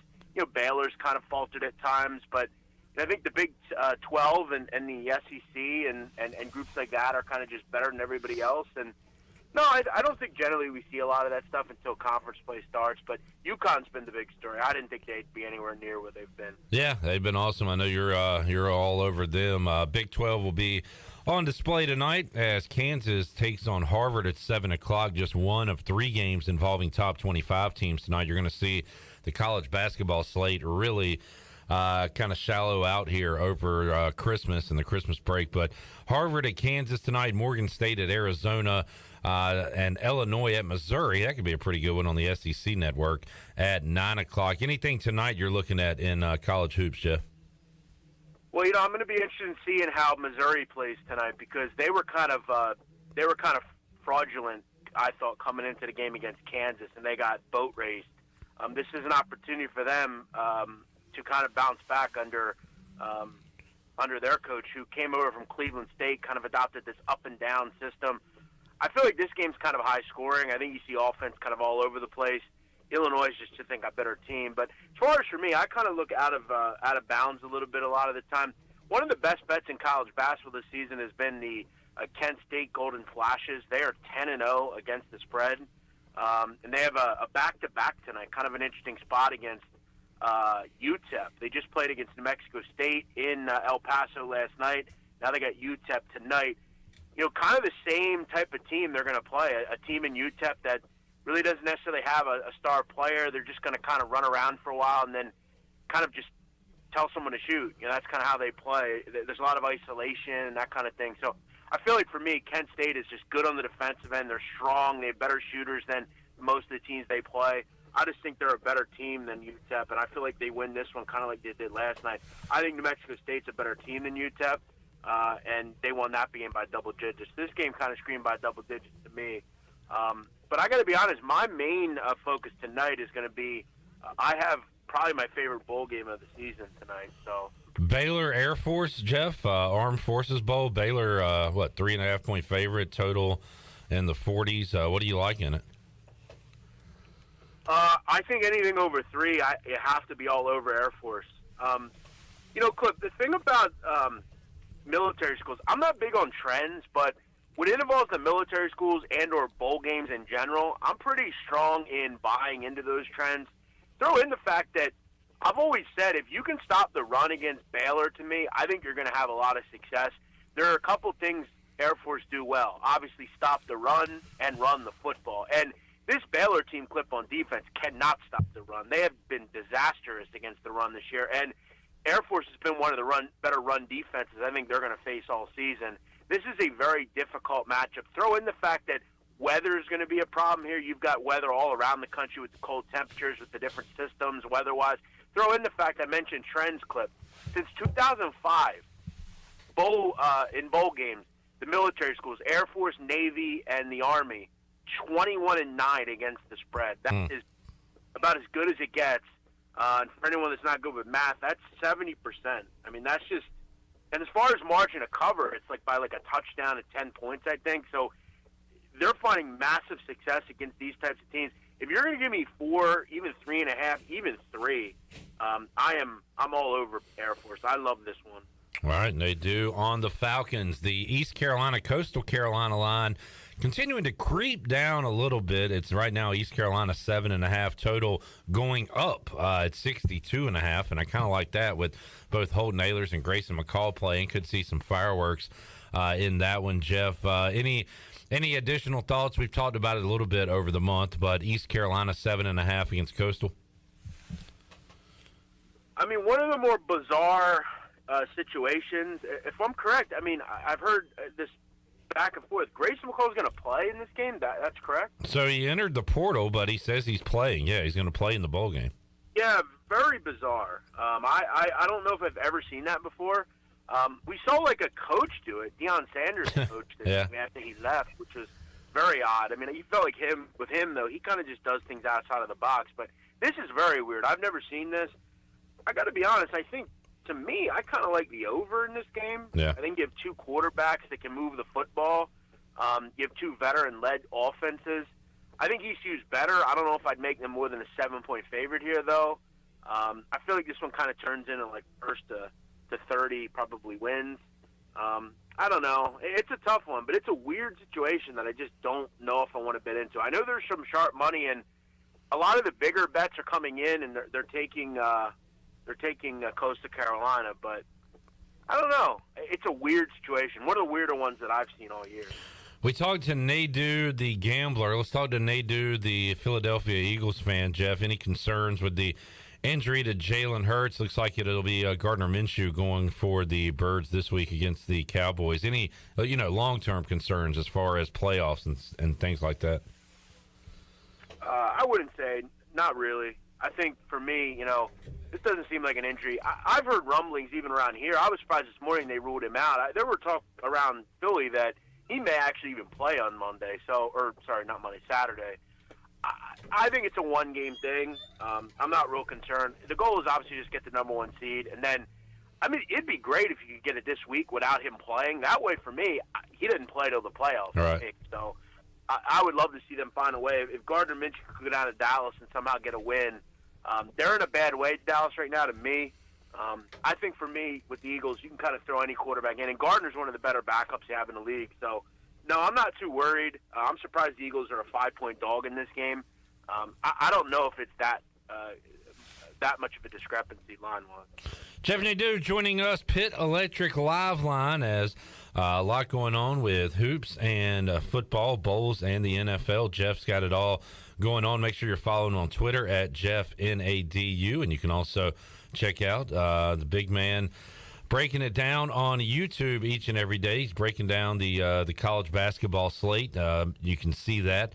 Baylor's kind of faltered at times, but I think the Big 12 and the SEC and groups like that are kind of just better than everybody else. And no, I don't think generally we see a lot of that stuff until conference play starts. But UConn's been the big story. I didn't think they'd be anywhere near where they've been. Yeah, they've been awesome. I know you're all over them. Big 12 will be on display tonight as Kansas takes on Harvard at 7 o'clock. Just one of 3 games involving top 25 teams tonight. You're going to see the college basketball slate really kind of shallow out here over Christmas and the Christmas break. But Harvard at Kansas tonight, Morgan State at Arizona, and Illinois at Missouri. That could be a pretty good one on the SEC network at 9 o'clock. Anything tonight you're looking at in college hoops, Jeff? Well, I'm going to be interested in seeing how Missouri plays tonight because they were kind of fraudulent, I thought, coming into the game against Kansas, and they got boat raced. This is an opportunity for them to kind of bounce back under their coach, who came over from Cleveland State, kind of adopted this up and down system. I feel like this game's kind of high scoring. I think you see offense kind of all over the place. Illinois is just, I think, a better team. But as far as for me, I kind of look out of bounds a little bit a lot of the time. One of the best bets in college basketball this season has been the Kent State Golden Flashes. They are 10-0 against the spread. And they have a back-to-back tonight, kind of an interesting spot against UTEP. They just played against New Mexico State in El Paso last night. Now they got UTEP tonight. Kind of the same type of team they're going to play, a team in UTEP that really doesn't necessarily have a star player. They're just going to kind of run around for a while and then kind of just tell someone to shoot. That's kind of how they play. There's a lot of isolation and that kind of thing. So I feel like for me, Kent State is just good on the defensive end. They're strong. They have better shooters than most of the teams they play. I just think they're a better team than UTEP, and I feel like they win this one kind of like they did last night. I think New Mexico State's a better team than UTEP, and they won that game by double digits. This game kind of screamed by double digits to me. But I got to be honest, my main focus tonight is going to be I have probably my favorite bowl game of the season tonight. So Baylor Air Force, Jeff, Armed Forces Bowl. Baylor, 3.5 point favorite, total in the 40s. What do you like in it? I think anything over 3, it has to be all over Air Force. Clip, the thing about military schools, I'm not big on trends, but when it involves the military schools and or bowl games in general, I'm pretty strong in buying into those trends. Throw in the fact that I've always said if you can stop the run against Baylor, to me, I think you're going to have a lot of success. There are a couple things Air Force do well. Obviously, stop the run and run the football. And this Baylor team, Clip, on defense cannot stop the run. They have been disastrous against the run this year. And Air Force has been one of the better run defenses I think they're going to face all season. This is a very difficult matchup. Throw in the fact that weather is going to be a problem here. You've got weather all around the country with the cold temperatures, with the different systems weather-wise. Throw in the fact I mentioned trends, Clip. Since 2005, in bowl games, the military schools, Air Force, Navy, and the Army, 21-9 against the spread. That is about as good as it gets. And for anyone that's not good with math, that's 70%. I mean, that's just – and as far as margin of cover, it's like by like a touchdown at 10 points, I think. So they're finding massive success against these types of teams. If you're going to give me 4, even 3.5, even 3, I'm all over Air Force. I love this one. All right, and they do on the Falcons. The East Carolina, Coastal Carolina line continuing to creep down a little bit. It's right now East Carolina 7.5 total, going up at 62.5, and I kind of like that with both Holton Ahlers and Grayson McCall playing. Could see some fireworks in that one, Jeff. Any additional thoughts? We've talked about it a little bit over the month, but East Carolina 7.5 against Coastal. I mean, one of the more bizarre situations, if I'm correct, I mean, I've heard this back and forth. Grayson McCall's going to play in this game? That's correct? So he entered the portal, but he says he's playing. Yeah, he's going to play in the bowl game. Yeah, very bizarre. I don't know if I've ever seen that before. We saw like a coach do it. Deion Sanders coached it after he left, which was very odd. I mean, you felt like with him, though, he kind of just does things outside of the box. But this is very weird. I've never seen this. I got to be honest, I think, to me, I kind of like the over in this game. Yeah. I think you have 2 quarterbacks that can move the football. You have 2 veteran-led offenses. I think ECU's better. I don't know if I'd make them more than a 7-point favorite here, though. I feel like this one kind of turns into like first to 30 probably wins. I don't know. It's a tough one, but it's a weird situation that I just don't know if I want to bet into. I know there's some sharp money, and a lot of the bigger bets are coming in, and they're taking Coastal Carolina, but I don't know. It's a weird situation. One of the weirder ones that I've seen all year. We talked to Nadu, the gambler. Let's talk to Nadu, the Philadelphia Eagles fan. Jeff, any concerns with the injury to Jalen Hurts? Looks like it'll be Gardner Minshew going for the Birds this week against the Cowboys. Any long-term concerns as far as playoffs and things like that? I wouldn't say. Not really. I think for me, this doesn't seem like an injury. I've heard rumblings even around here. I was surprised this morning they ruled him out. There were talk around Philly that he may actually even play on Monday. Not Monday, Saturday. I think it's a one-game thing. I'm not real concerned. The goal is obviously just get the number 1 seed. And then, I mean, it'd be great if you could get it this week without him playing. That way, for me, he didn't play till the playoffs. Right. So I would love to see them find a way. If Gardner Minshew could go down to Dallas and somehow get a win, they're in a bad way, Dallas, right now, to me. I think for me, with the Eagles, you can kind of throw any quarterback in. And Gardner's one of the better backups you have in the league. So, no, I'm not too worried. I'm surprised the Eagles are a 5-point dog in this game. I don't know if it's that much of a discrepancy line-wise. Jeff Nadu joining us, Pitt Electric Live Line, as a lot going on with hoops and football, bowls, and the NFL. Jeff's got it all going on. Make sure you're following him on Twitter at JeffNADU, and you can also check out the big man breaking it down on YouTube each and every day. He's breaking down the college basketball slate. You can see that.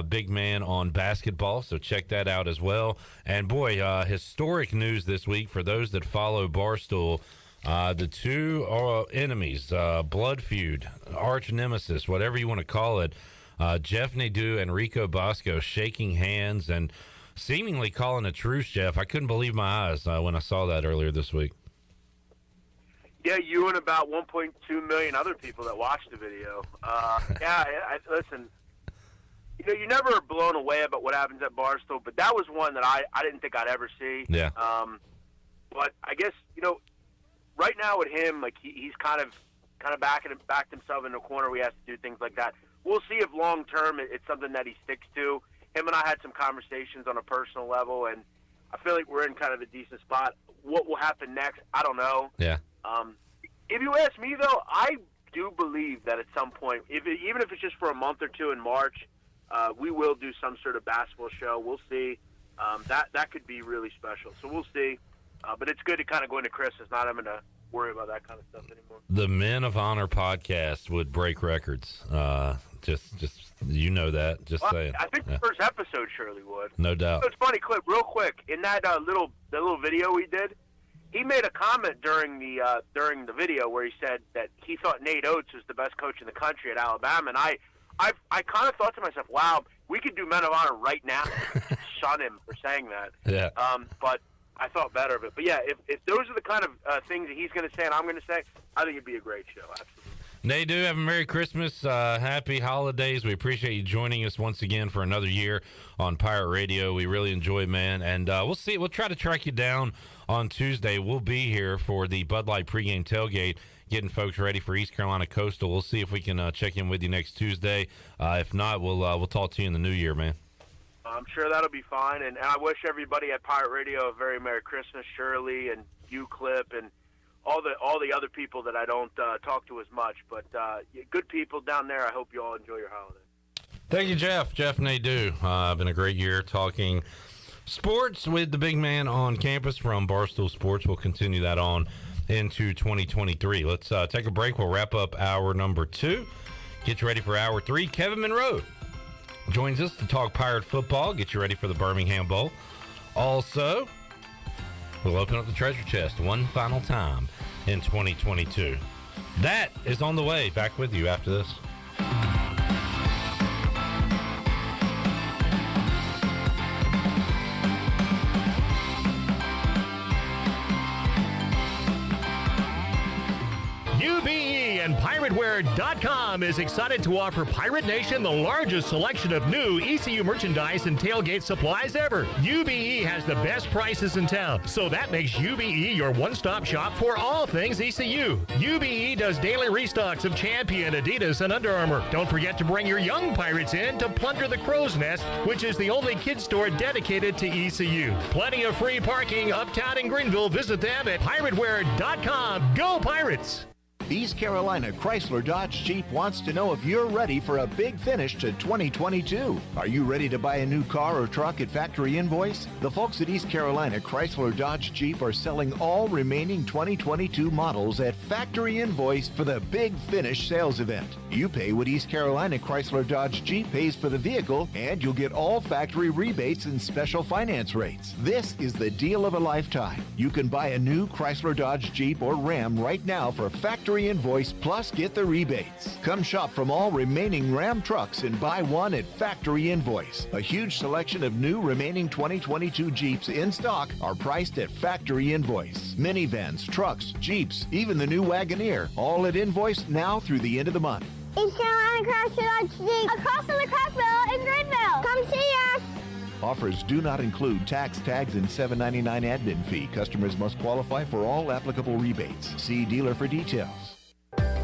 Big man on basketball, so check that out as well. And boy, historic news this week for those that follow Barstool. The 2 enemies, blood feud, arch nemesis, whatever you want to call it, Jeff Nadu and Rico Bosco shaking hands and seemingly calling a truce, Jeff. I couldn't believe my eyes when I saw that earlier this week. Yeah, you and about 1.2 million other people that watched the video. Listen, you're never blown away about what happens at Barstool, but that was one that I didn't think I'd ever see. Yeah. But I guess, right now with him, like he's kind of backed himself in a corner where he has to do things like that. We'll see if long term it's something that he sticks to. Him and I had some conversations on a personal level, and I feel like we're in kind of a decent spot. What will happen next, I don't know. Yeah. If you ask me, though, I do believe that at some point, even if it's just for a month or two in March, we will do some sort of basketball show. We'll see. That could be really special. So we'll see. But it's good to kind of go into Christmas, not having to worry about that kind of stuff anymore. The Men of Honor podcast would break records. Just that. Just saying. I think the first episode surely would. No doubt. So it's funny, Clip, real quick. In that little video we did, he made a comment during the video where he said that he thought Nate Oates was the best coach in the country at Alabama, and I kind of thought to myself, wow, we could do Men of Honor right now, shun him for saying that. Yeah. But I thought better of it. But yeah, if those are the kind of things that he's going to say and I'm going to say, I think it'd be a great show. Absolutely. Nadu, have a Merry Christmas, Happy Holidays. We appreciate you joining us once again for another year on Pirate Radio. We really enjoy it, man. And we'll see. We'll try to track you down on Tuesday. We'll be here for the Bud Light pregame tailgate, getting folks ready for East Carolina Coastal. We'll see if we can check in with you next Tuesday. If not, we'll talk to you in the new year, man. I'm sure that'll be fine. And I wish everybody at Pirate Radio a very Merry Christmas, Shirley and you, Clip, and all the other people that I don't talk to as much, but good people down there. I hope you all enjoy your holiday. Thank you, Jeff. Jeff Nadu. Been a great year talking sports with the big man on campus from Barstool Sports. We'll continue that on into 2023. Let's take a break. We'll wrap up hour number 2. Get you ready for hour 3. Kevin Monroe joins us to talk Pirate football. Get you ready for the Birmingham Bowl. Also, we'll open up the treasure chest one final time in 2022. That is on the way. Back with you after this. UBE and PirateWear.com is excited to offer Pirate Nation the largest selection of new ECU merchandise and tailgate supplies ever. UBE has the best prices in town, so that makes UBE your one-stop shop for all things ECU. UBE does daily restocks of Champion, Adidas, and Under Armour. Don't forget to bring your young Pirates in to plunder the Crow's Nest, which is the only kids store dedicated to ECU. Plenty of free parking uptown in Greenville. Visit them at PirateWear.com. Go Pirates! East Carolina Chrysler Dodge Jeep wants to know if you're ready for a big finish to 2022. Are you ready to buy a new car or truck at Factory Invoice? The folks at East Carolina Chrysler Dodge Jeep are selling all remaining 2022 models at Factory Invoice for the Big Finish sales event. You pay what East Carolina Chrysler Dodge Jeep pays for the vehicle, and you'll get all factory rebates and special finance rates. This is the deal of a lifetime. You can buy a new Chrysler Dodge Jeep or Ram right now for Factory Invoice, plus get the rebates. Come shop from all remaining Ram trucks and buy one at Factory Invoice. A huge selection of new remaining 2022 Jeeps in stock are priced at Factory Invoice. Minivans, trucks, Jeeps, even the new Wagoneer, all at Invoice now through the end of the month. East Carolina Chrysler Dodge Jeep, across from the Crackville in Greenville. Come see us. Offers do not include tax, tags, and $7.99 admin fee. Customers must qualify for all applicable rebates. See dealer for details.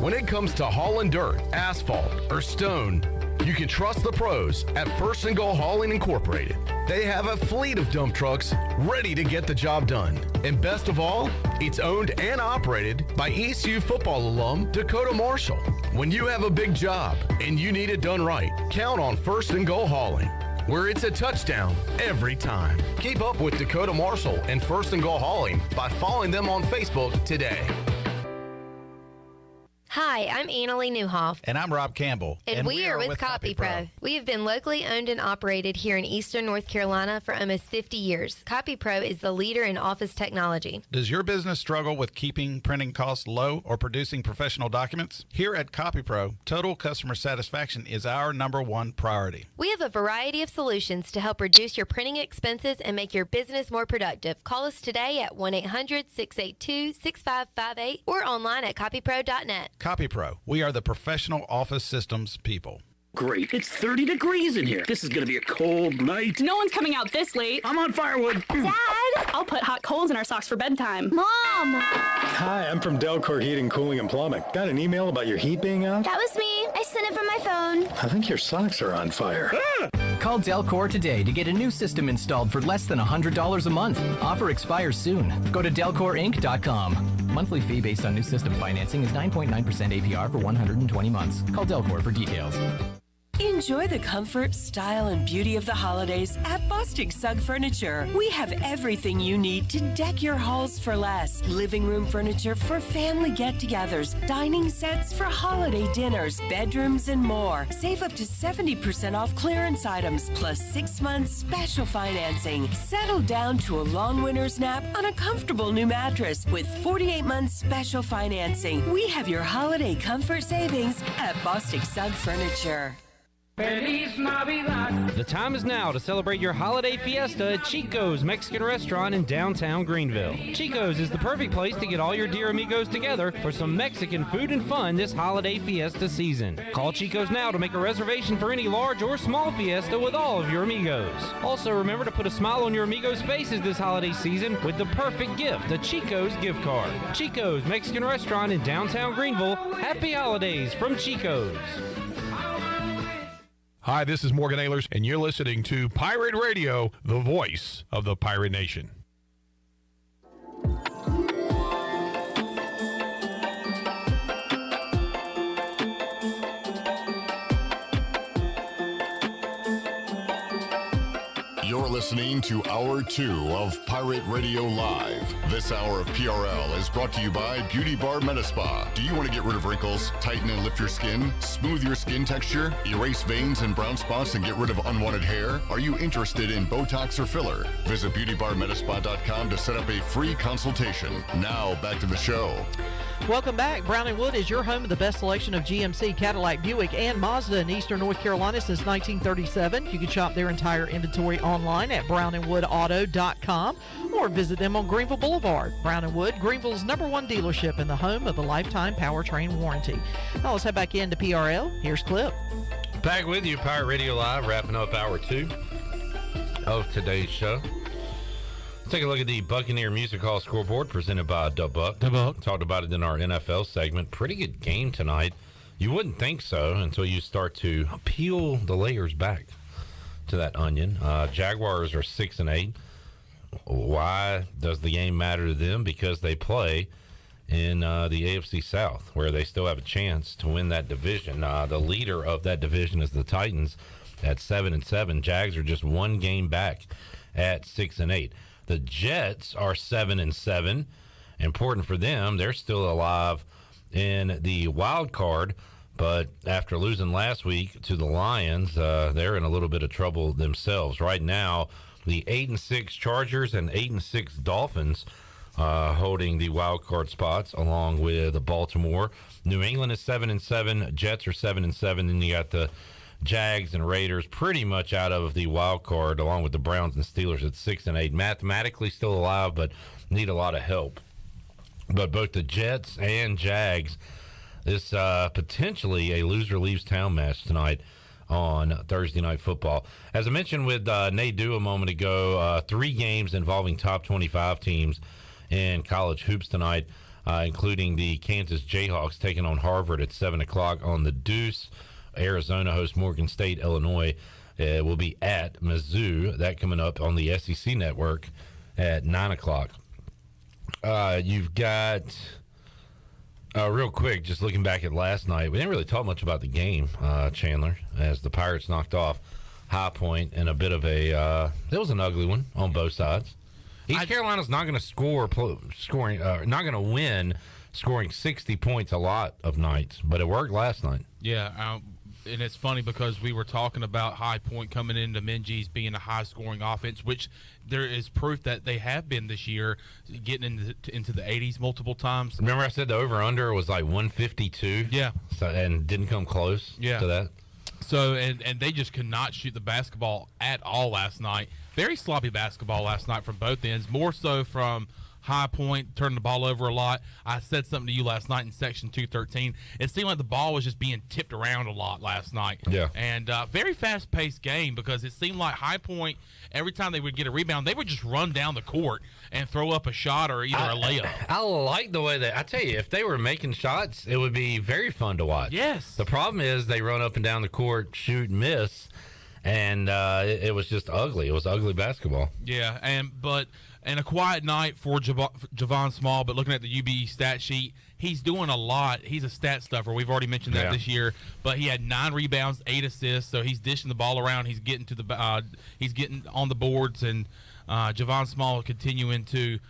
When it comes to hauling dirt, asphalt, or stone, you can trust the pros at First and Goal Hauling Incorporated. They have a fleet of dump trucks ready to get the job done. And best of all, it's owned and operated by ECU football alum Dakota Marshall. When you have a big job and you need it done right, count on First and Goal Hauling, where it's a touchdown every time. Keep up with Dakota Marshall and First and Goal Hauling by following them on Facebook today. Hi, I'm Annalie Newhoff. And I'm Rob Campbell. And we are with CopyPro. We have been locally owned and operated here in Eastern North Carolina for almost 50 years. CopyPro is the leader in office technology. Does your business struggle with keeping printing costs low or producing professional documents? Here at CopyPro, total customer satisfaction is our #1 priority. We have a variety of solutions to help reduce your printing expenses and make your business more productive. Call us today at 1-800-682-6558 or online at copypro.net. CopyPro, we are the professional office systems people. Great. It's 30 degrees in here. This is going to be a cold night. No one's coming out this late. I'm on firewood. Dad! I'll put hot coals in our socks for bedtime. Mom! Hi, I'm from Delcor Heating, Cooling, and Plumbing. Got an email about your heat being out? That was me. I sent it from my phone. I think your socks are on fire. Call Delcor today to get a new system installed for less than $100 a month. Offer expires soon. Go to delcorinc.com. Monthly fee based on new system financing is 9.9% APR for 120 months. Call Delcor for details. Enjoy the comfort, style, and beauty of the holidays at Bostic Sugg Furniture. We have everything you need to deck your halls for less. Living room furniture for family get-togethers, dining sets for holiday dinners, bedrooms, and more. Save up to 70% off clearance items, plus 6 months special financing. Settle down to a long winter's nap on a comfortable new mattress with 48 months special financing. We have your holiday comfort savings at Bostic Sugg Furniture. The time is now to celebrate your holiday fiesta at Chico's Mexican Restaurant in downtown Greenville. Chico's is the perfect place to get all your dear amigos together for some Mexican food and fun this holiday fiesta season. Call Chico's now to make a reservation for any large or small fiesta with all of your amigos. Also, remember to put a smile on your amigos' faces this holiday season with the perfect gift, a Chico's gift card. Chico's Mexican Restaurant in downtown Greenville. Happy holidays from Chico's. Hi, this is Morgan Ehlers, and you're listening to Pirate Radio, the voice of the Pirate Nation. You're listening to Hour 2 of Pirate Radio Live. This hour of PRL is brought to you by Beauty Bar Metaspa. Do you want to get rid of wrinkles, tighten and lift your skin, smooth your skin texture, erase veins and brown spots, and get rid of unwanted hair? Are you interested in Botox or filler? Visit beautybarmetaspa.com to set up a free consultation. Now, back to the show. Welcome back. Brown & Wood is your home of the best selection of GMC, Cadillac, Buick, and Mazda in eastern North Carolina since 1937. You can shop their entire inventory online at brownandwoodauto.com or visit them on Greenville Boulevard. Brown & Wood, Greenville's #1 dealership and the home of the lifetime powertrain warranty. Now let's head back into PRL. Here's Clip. Back with you, Pirate Radio Live, wrapping up hour 2 of today's show. Let's take a look at the Buccaneer Music Hall scoreboard presented by DeBuck. Talked about it in our NFL segment. Pretty good game tonight. You wouldn't think so until you start to peel the layers back to that onion. Jaguars are 6-8. Why does the game matter to them? Because they play in the AFC South, where they still have a chance to win that division. The leader of that division is the Titans at 7-7. Jags are just one game back at 6-8. The Jets are 7-7. Important for them. They're still alive in the wild card, but after losing last week to the Lions, they're in a little bit of trouble themselves. Right now, the 8-6 Chargers and 8-6 Dolphins holding the wild card spots, along with Baltimore. New England is 7-7. Jets are 7-7. Then you got the Jags and Raiders pretty much out of the wild card, along with the Browns and Steelers at 6-8. Mathematically still alive, but need a lot of help. But both the Jets and Jags, this potentially a loser leaves town match tonight on Thursday Night Football. As I mentioned with Nadu a moment ago, 3 games involving top 25 teams in college hoops tonight, including the Kansas Jayhawks taking on Harvard at 7 o'clock on the Deuce. Arizona hosts Morgan State. Illinois will be at Mizzou. That coming up on the SEC network at 9 o'clock. You've got, real quick, just looking back at last night, we didn't really talk much about the game, Chandler, as the Pirates knocked off High Point in a bit of a, it was an ugly one on both sides. East Carolina's not going to not going to win scoring 60 points a lot of nights, but it worked last night. Yeah, and it's funny because we were talking about High Point coming into Minji's being a high-scoring offense, which there is proof that they have been this year, getting into the 80s multiple times. Remember I said the over-under was like 152? Yeah. So, and didn't come close to that? So, and they just could not shoot the basketball at all last night. Very sloppy basketball last night from both ends, more so from High Point turning the ball over a lot. I said something to you last night in section 213. It seemed like the ball was just being tipped around a lot last night. Yeah. And very fast-paced game because it seemed like High Point, every time they would get a rebound, they would just run down the court and throw up a shot or either a layup. I like the way I tell you, if they were making shots, it would be very fun to watch. Yes. The problem is they run up and down the court, shoot, miss, and it was just ugly. It was ugly basketball. Yeah, and a quiet night for Javon Small, but looking at the UB stat sheet, he's doing a lot. He's a stat stuffer. We've already mentioned that this year, but he had 9 rebounds, 8 assists, so he's dishing the ball around. He's getting he's getting on the boards, and Javon Small continuing to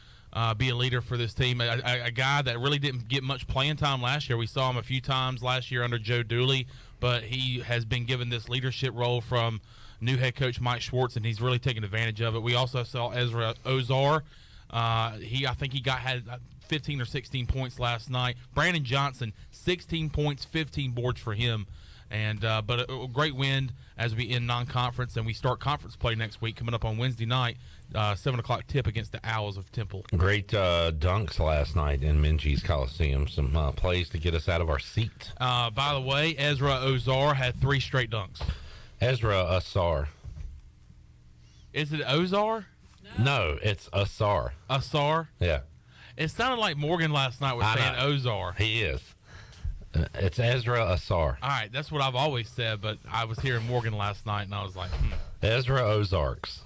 be a leader for this team. A guy that really didn't get much playing time last year. We saw him a few times last year under Joe Dooley, but he has been given this leadership role from new head coach Mike Schwartz, and he's really taken advantage of it. We also saw Ezra Ozar. I think he had 15 or 16 points last night. Brandon Johnson, 16 points, 15 boards for him. And but a great win as we end non-conference, and we start conference play next week coming up on Wednesday night, 7 o'clock tip against the Owls of Temple. Great dunks last night in Minji's Coliseum. Some plays to get us out of our seat. By the way, Ezra Ozar had 3 straight dunks. Ezra Asar. Is it Ozar? No, it's Asar. Asar? Yeah. It sounded like Morgan last night was saying Ozar. He is. It's Ezra Asar. All right, that's what I've always said, but I was hearing Morgan last night, and I was like, Ezra Ozarks.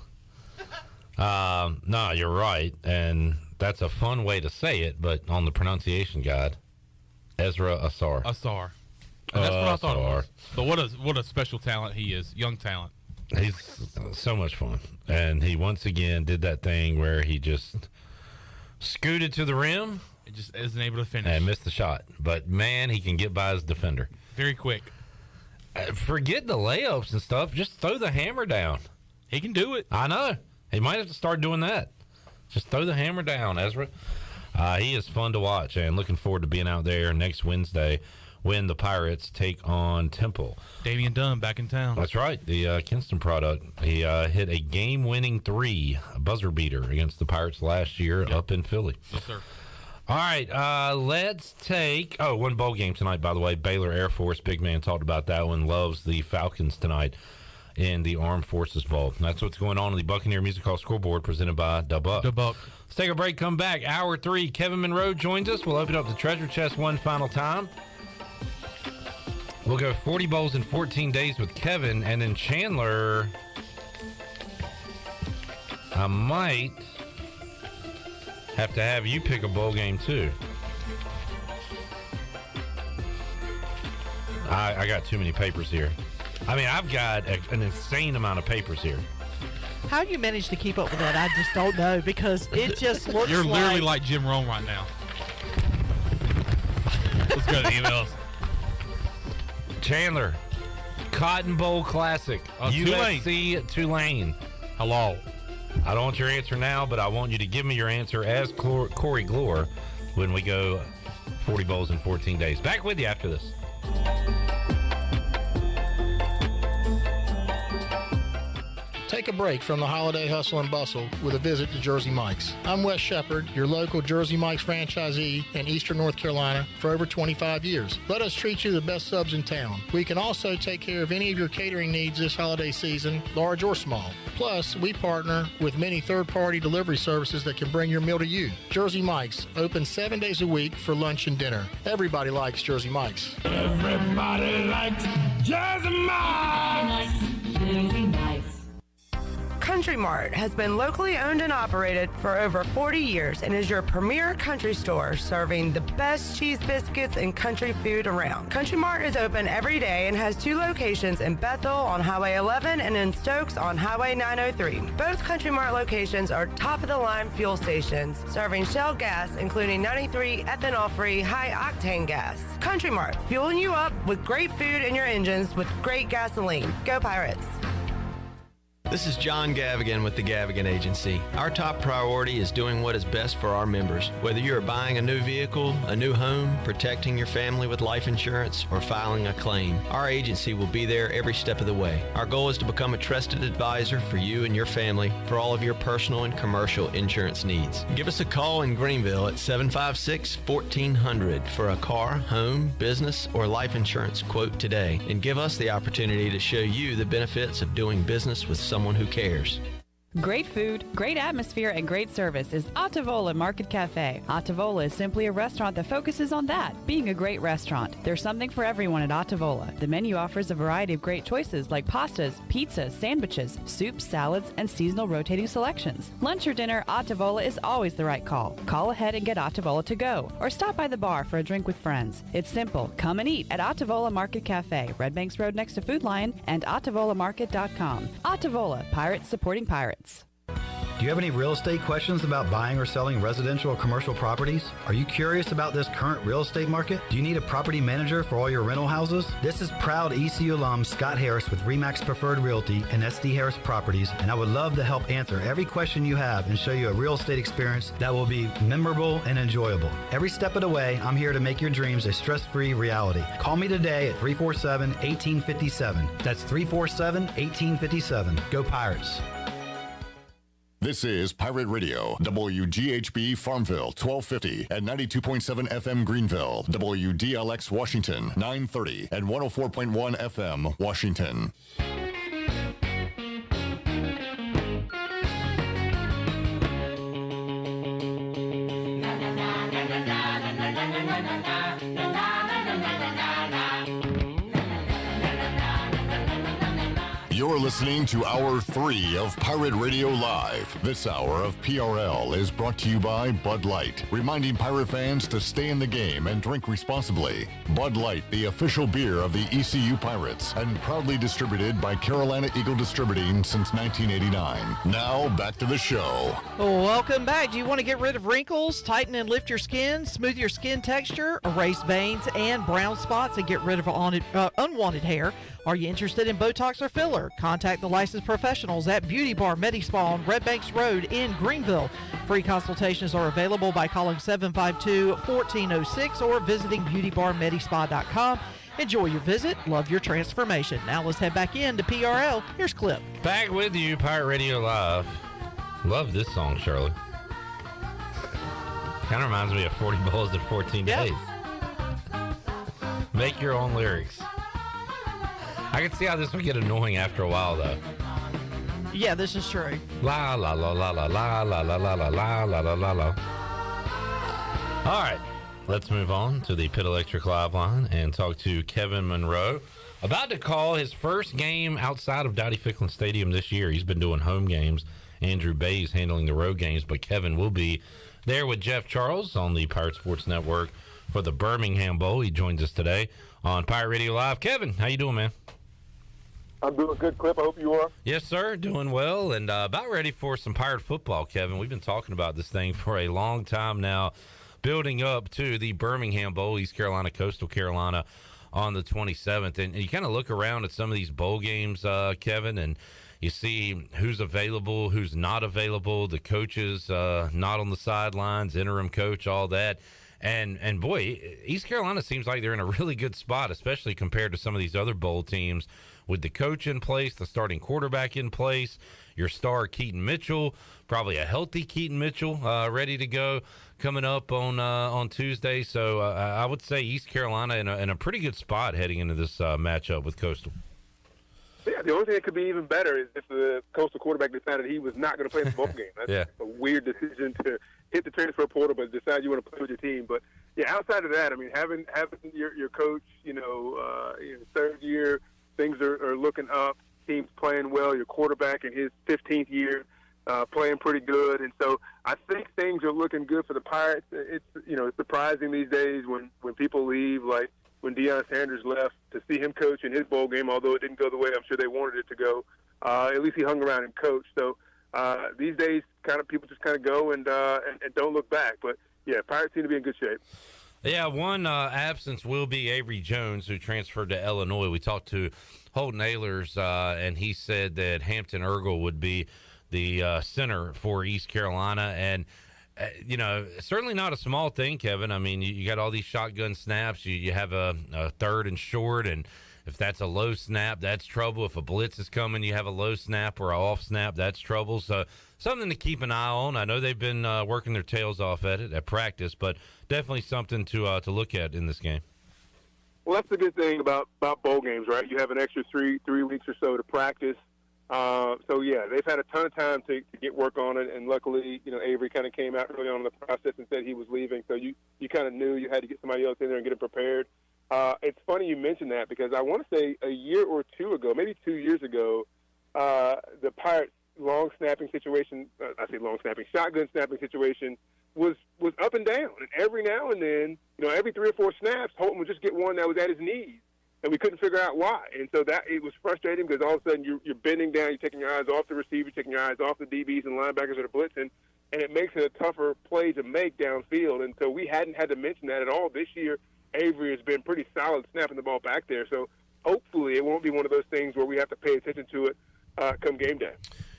No, you're right, and that's a fun way to say it, but on the pronunciation guide, Ezra Asar. Asar. And that's what I thought it was. But what a special talent he is, young talent. He's so much fun. And he once again did that thing where he just scooted to the rim. It just isn't able to finish. And missed the shot. But, man, he can get by his defender. Very quick. Forget the layups and stuff. Just throw the hammer down. He can do it. I know. He might have to start doing that. Just throw the hammer down, Ezra. He is fun to watch, and looking forward to being out there next Wednesday when the Pirates take on Temple. Damian Dunn back in town. That's right, the Kinston product. He hit a game-winning 3, a buzzer beater against the Pirates last year up in Philly. Yes, sir. All right, let's take... Oh, one bowl game tonight, by the way. Baylor Air Force. Big Man talked about that one. Loves the Falcons tonight in the Armed Forces Bowl. That's what's going on the Buccaneer Music Hall scoreboard presented by Da Buck. Da Buck. Let's take a break, come back. Hour 3, Kevin Monroe joins us. We'll open up the treasure chest one final time. We'll go 40 bowls in 14 days with Kevin, and then Chandler, I might have to have you pick a bowl game too. I got too many papers here. I mean, I've got an insane amount of papers here. How you manage to keep up with that, I just don't know, because it just looks You're literally like Jim Rome right now. Let's go to the emails. Chandler, Cotton Bowl Classic, USC Tulane. Hello. I don't want your answer now, but I want you to give me your answer as Corey Glore when we go 40 bowls in 14 days. Back with you after this. Take a break from the holiday hustle and bustle with a visit to Jersey Mike's. I'm Wes Shepard, your local Jersey Mike's franchisee in Eastern North Carolina for over 25 years. Let us treat you the best subs in town. We can also take care of any of your catering needs this holiday season, large or small. Plus, we partner with many third-party delivery services that can bring your meal to you. Jersey Mike's, open 7 days a week for lunch and dinner. Everybody likes Jersey Mike's. Everybody likes Jersey Mike's. Jersey Mike's. Country Mart has been locally owned and operated for over 40 years and is your premier country store serving the best cheese biscuits and country food around. Country Mart is open every day and has 2 locations in Bethel on Highway 11 and in Stokes on Highway 903. Both Country Mart locations are top-of-the-line fuel stations serving Shell gas, including 93 ethanol-free high-octane gas. Country Mart, fueling you up with great food in your engines with great gasoline. Go Pirates! This is John Gavigan with the Gavigan Agency. Our top priority is doing what is best for our members. Whether you are buying a new vehicle, a new home, protecting your family with life insurance, or filing a claim, our agency will be there every step of the way. Our goal is to become a trusted advisor for you and your family for all of your personal and commercial insurance needs. Give us a call in Greenville at 756-1400 for a car, home, business, or life insurance quote today, and give us the opportunity to show you the benefits of doing business with someone who cares. Great food, great atmosphere, and great service is Ottavola Market Cafe. Ottavola is simply a restaurant that focuses on that, being a great restaurant. There's something for everyone at Ottavola. The menu offers a variety of great choices like pastas, pizzas, sandwiches, soups, salads, and seasonal rotating selections. Lunch or dinner, Ottavola is always the right call. Call ahead and get Ottavola to go, or stop by the bar for a drink with friends. It's simple. Come and eat at Ottavola Market Cafe, Red Banks Road next to Food Lion, and OttavolaMarket.com. Ottavola, Pirates supporting pirates. Do you have any real estate questions about buying or selling residential or commercial properties? Are you curious about this current real estate market? Do you need a property manager for all your rental houses? This is proud ECU alum Scott Harris with RE/MAX Preferred Realty and SD Harris Properties, and I would love to help answer every question you have and show you a real estate experience that will be memorable and enjoyable. Every step of the way, I'm here to make your dreams a stress-free reality. Call me today at 347-1857. That's 347-1857. Go Pirates. This is Pirate Radio, WGHB Farmville, 1250 and 92.7 FM Greenville, WDLX Washington, 930 and 104.1 FM Washington. You're listening to Hour 3 of Pirate Radio Live. This hour of PRL is brought to you by Bud Light, reminding Pirate fans to stay in the game and drink responsibly. Bud Light, the official beer of the ECU Pirates, and proudly distributed by Carolina Eagle Distributing since 1989. Now, back to the show. Welcome back. Do you want to get rid of wrinkles, tighten and lift your skin, smooth your skin texture, erase veins and brown spots, and get rid of unwanted hair? Are you interested in Botox or filler? Contact the licensed professionals at Beauty Bar Medi-Spa on Red Banks Road in Greenville. Free consultations are available by calling 752-1406 or visiting beautybarmedispa.com. Enjoy your visit. Love your transformation. Now let's head back in to PRL. Here's Clip. Back with you, Pirate Radio Live. Love this song, Shirley. Kind of reminds me of 40 Bulls in 14 days. Make your own lyrics. I can see how this would get annoying after a while, though. Yeah, this is true. La la la la la la la la la la la la la la la. All right, let's move on to the Pit Electric Live line and talk to Kevin Monroe. About to call his first game outside of Dottie Ficklin Stadium this year. He's been doing home games. Andrew Bay's handling the road games, but Kevin will be there with Jeff Charles on the Pirate Sports Network for the Birmingham Bowl. He joins us today on Pirate Radio Live. Kevin, how you doing, man? I'm doing good, Clip. I hope you are. Yes, sir. Doing well and about ready for some Pirate football, Kevin. We've been talking about this thing for a long time now, building up to the Birmingham Bowl, East Carolina, Coastal Carolina on the 27th. And you kind of look around at some of these bowl games, Kevin, and you see who's available, who's not available, the coaches not on the sidelines, interim coach, all that. And boy, East Carolina seems like they're in a really good spot, especially compared to some of these other bowl teams, with the coach in place, the starting quarterback in place, your star Keaton Mitchell, probably a healthy Keaton Mitchell, ready to go coming up on Tuesday. So I would say East Carolina in a pretty good spot heading into this matchup with Coastal. Yeah, the only thing that could be even better is if the Coastal quarterback decided he was not going to play the bowl game. That's a weird decision to hit the transfer portal, but decide you want to play with your team. But yeah, outside of that, I mean, having your coach, third year. Things are looking up. Team's playing well. Your quarterback in his 15th year playing pretty good. And so I think things are looking good for the Pirates. It's surprising these days when people leave, like when Deion Sanders left, to see him coach in his bowl game, although it didn't go the way I'm sure they wanted it to go. At least he hung around and coached. So these days people just kind of go and don't look back. But, yeah, Pirates seem to be in good shape. Yeah, one absence will be Avery Jones, who transferred to Illinois. We talked to Holton Ahlers, and he said that Hampton Ergel would be the center for East Carolina. And, certainly not a small thing, Kevin. I mean, you got all these shotgun snaps. You have a third and short, and if that's a low snap, that's trouble. If a blitz is coming, you have a low snap or an off snap, that's trouble. So something to keep an eye on. I know they've been working their tails off at it at practice, but definitely something to look at in this game. Well, that's the good thing about bowl games, right? You have an extra three weeks or so to practice. So, yeah, they've had a ton of time to get work on it, and luckily, Avery kind of came out early on in the process and said he was leaving, so you kind of knew you had to get somebody else in there and get it prepared. It's funny you mentioned that because I want to say a year or two ago, maybe 2 years ago, the Pirates' shotgun snapping situation was up and down. And every now and then, every 3 or 4 snaps, Holton would just get one that was at his knees, and we couldn't figure out why. And so that it was frustrating because all of a sudden you're bending down, you're taking your eyes off the receiver, taking your eyes off the DBs and linebackers that are blitzing, and it makes it a tougher play to make downfield. And so we hadn't had to mention that at all this year. Avery has been pretty solid snapping the ball back there. So hopefully it won't be one of those things where we have to pay attention to it come game day.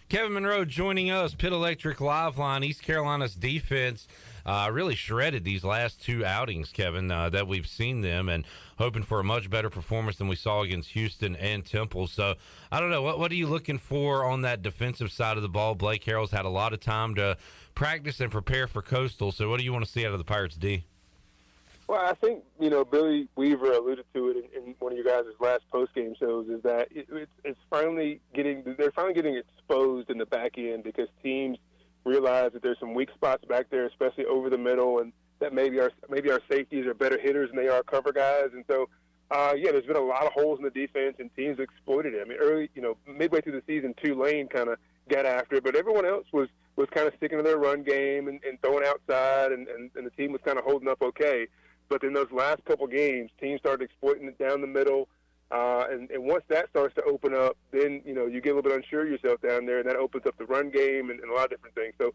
Kevin Monroe joining us, Pit Electric Live Line. East Carolina's defense really shredded these last 2 outings, Kevin, that we've seen them, and hoping for a much better performance than we saw against Houston and Temple. So I don't know, what are you looking for on that defensive side of the ball? Blake Harrell's had a lot of time to practice and prepare for Coastal. So what do you want to see out of the Pirates D? Well, I think, Billy Weaver alluded to it in one of you guys' last post-game shows, is that they're finally getting exposed in the back end because teams realize that there's some weak spots back there, especially over the middle, and that maybe our safeties are better hitters than they are cover guys. And so, there's been a lot of holes in the defense, and teams exploited it. I mean, early, midway through the season, Tulane kind of got after it, but everyone else was kind of sticking to their run game and throwing outside, and the team was kind of holding up okay. But then those last couple games, teams started exploiting it down the middle, and once that starts to open up, then you get a little bit unsure of yourself down there, and that opens up the run game and a lot of different things. So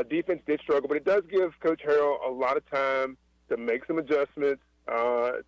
defense did struggle, but it does give Coach Harrell a lot of time to make some adjustments.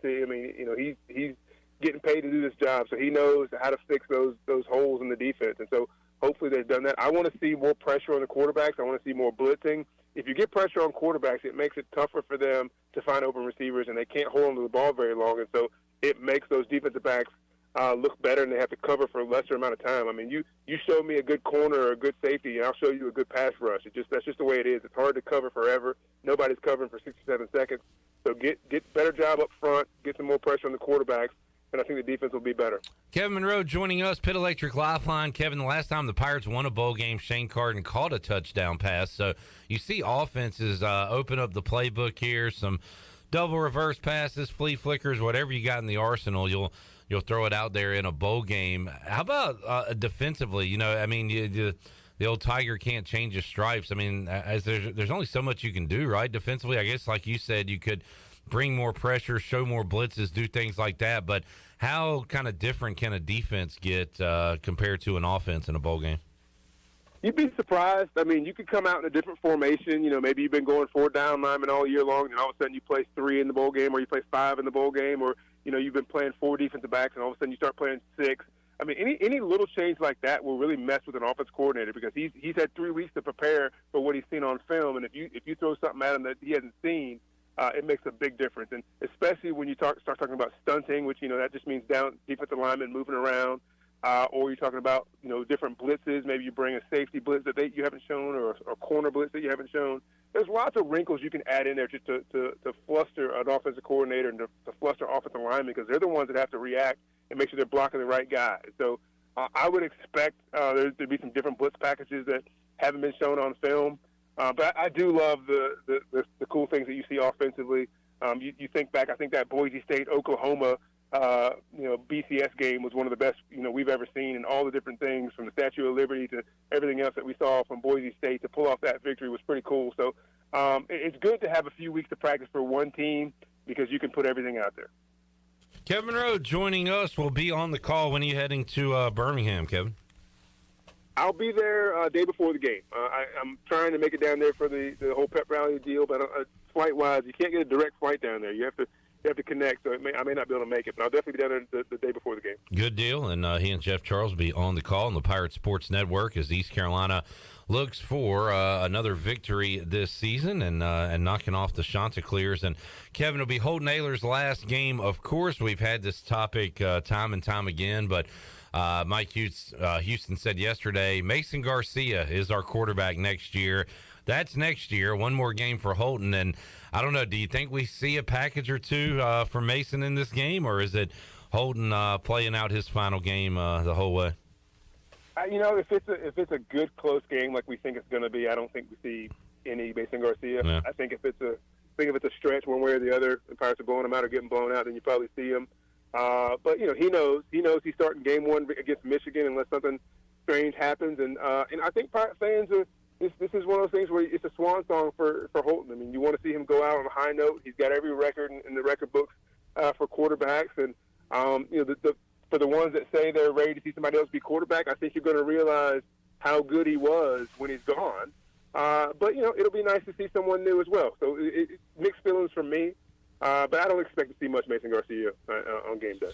He's getting paid to do this job, so he knows how to fix those holes in the defense. And so hopefully they've done that. I want to see more pressure on the quarterbacks. I want to see more blitzing. If you get pressure on quarterbacks, it makes it tougher for them to find open receivers, and they can't hold on to the ball very long. And so it makes those defensive backs look better, and they have to cover for a lesser amount of time. I mean, you show me a good corner or a good safety, and I'll show you a good pass rush. That's just the way it is. It's hard to cover forever. Nobody's covering for 67 seconds. So get better job up front, get some more pressure on the quarterbacks, and I think the defense will be better. Kevin Monroe joining us, Pit Electric Lifeline. Kevin, the last time the Pirates won a bowl game, Shane Carden caught a touchdown pass. So you see offenses open up the playbook here, some double reverse passes, flea flickers, whatever you got in the arsenal, you'll throw it out there in a bowl game. How about defensively? The old tiger can't change his stripes. I mean, there's only so much you can do, right? Defensively, I guess, like you said, you could bring more pressure, show more blitzes, do things like that. But how kind of different can a defense get compared to an offense in a bowl game? You'd be surprised. I mean, you could come out in a different formation. Maybe you've been going 4 down linemen all year long, and all of a sudden you play 3 in the bowl game, or you play 5 in the bowl game, or you've been playing 4 defensive backs, and all of a sudden you start playing 6. I mean, any little change like that will really mess with an offense coordinator because he's had 3 weeks to prepare for what he's seen on film, and if you throw something at him that he hasn't seen, it makes a big difference. And especially when you start talking about stunting, which that just means down defensive linemen moving around, or you're talking about different blitzes. Maybe you bring a safety blitz that you haven't shown, or a corner blitz that you haven't shown. There's lots of wrinkles you can add in there just to fluster an offensive coordinator and to fluster offensive linemen because they're the ones that have to react and make sure they're blocking the right guy. So I would expect there to be some different blitz packages that haven't been shown on film. But I do love the cool things that you see offensively. You think back, I think that Boise State-Oklahoma BCS game was one of the best we've ever seen, and all the different things from the Statue of Liberty to everything else that we saw from Boise State to pull off that victory was pretty cool. So it's good to have a few weeks to practice for one team because you can put everything out there. Kevin Monroe joining us. Will be on the call. When are you heading to Birmingham, Kevin? I'll be there day before the game. I'm trying to make it down there for the whole pep rally deal, but flight-wise, you can't get a direct flight down there. You have to connect, so I may not be able to make it, but I'll definitely be down there the day before the game. Good deal, and he and Jeff Charles will be on the call on the Pirate Sports Network as East Carolina looks for another victory this season and knocking off the Chanticleers. And Kevin, will be Holton Ahlers' last game. Of course, we've had this topic time and time again, but Mike Houston said yesterday, Mason Garcia is our quarterback next year. That's next year. One more game for Holton, and I don't know. Do you think we see a package or two for Mason in this game, or is it Holton playing out his final game the whole way? If it's a good close game like we think it's going to be, I don't think we see any Mason Garcia. Yeah. I think if it's a stretch one way or the other, the Pirates are blowing him out or getting blown out, then you probably see him. But he knows he's starting game one against Michigan unless something strange happens, and I think Pirate fans are. This is one of those things where it's a swan song for Holton. I mean, you want to see him go out on a high note. He's got every record in the record books for quarterbacks, and for the ones that say they're ready to see somebody else be quarterback, I think you're going to realize how good he was when he's gone. But it'll be nice to see someone new as well. So mixed feelings from me, but I don't expect to see much Mason Garcia on game day.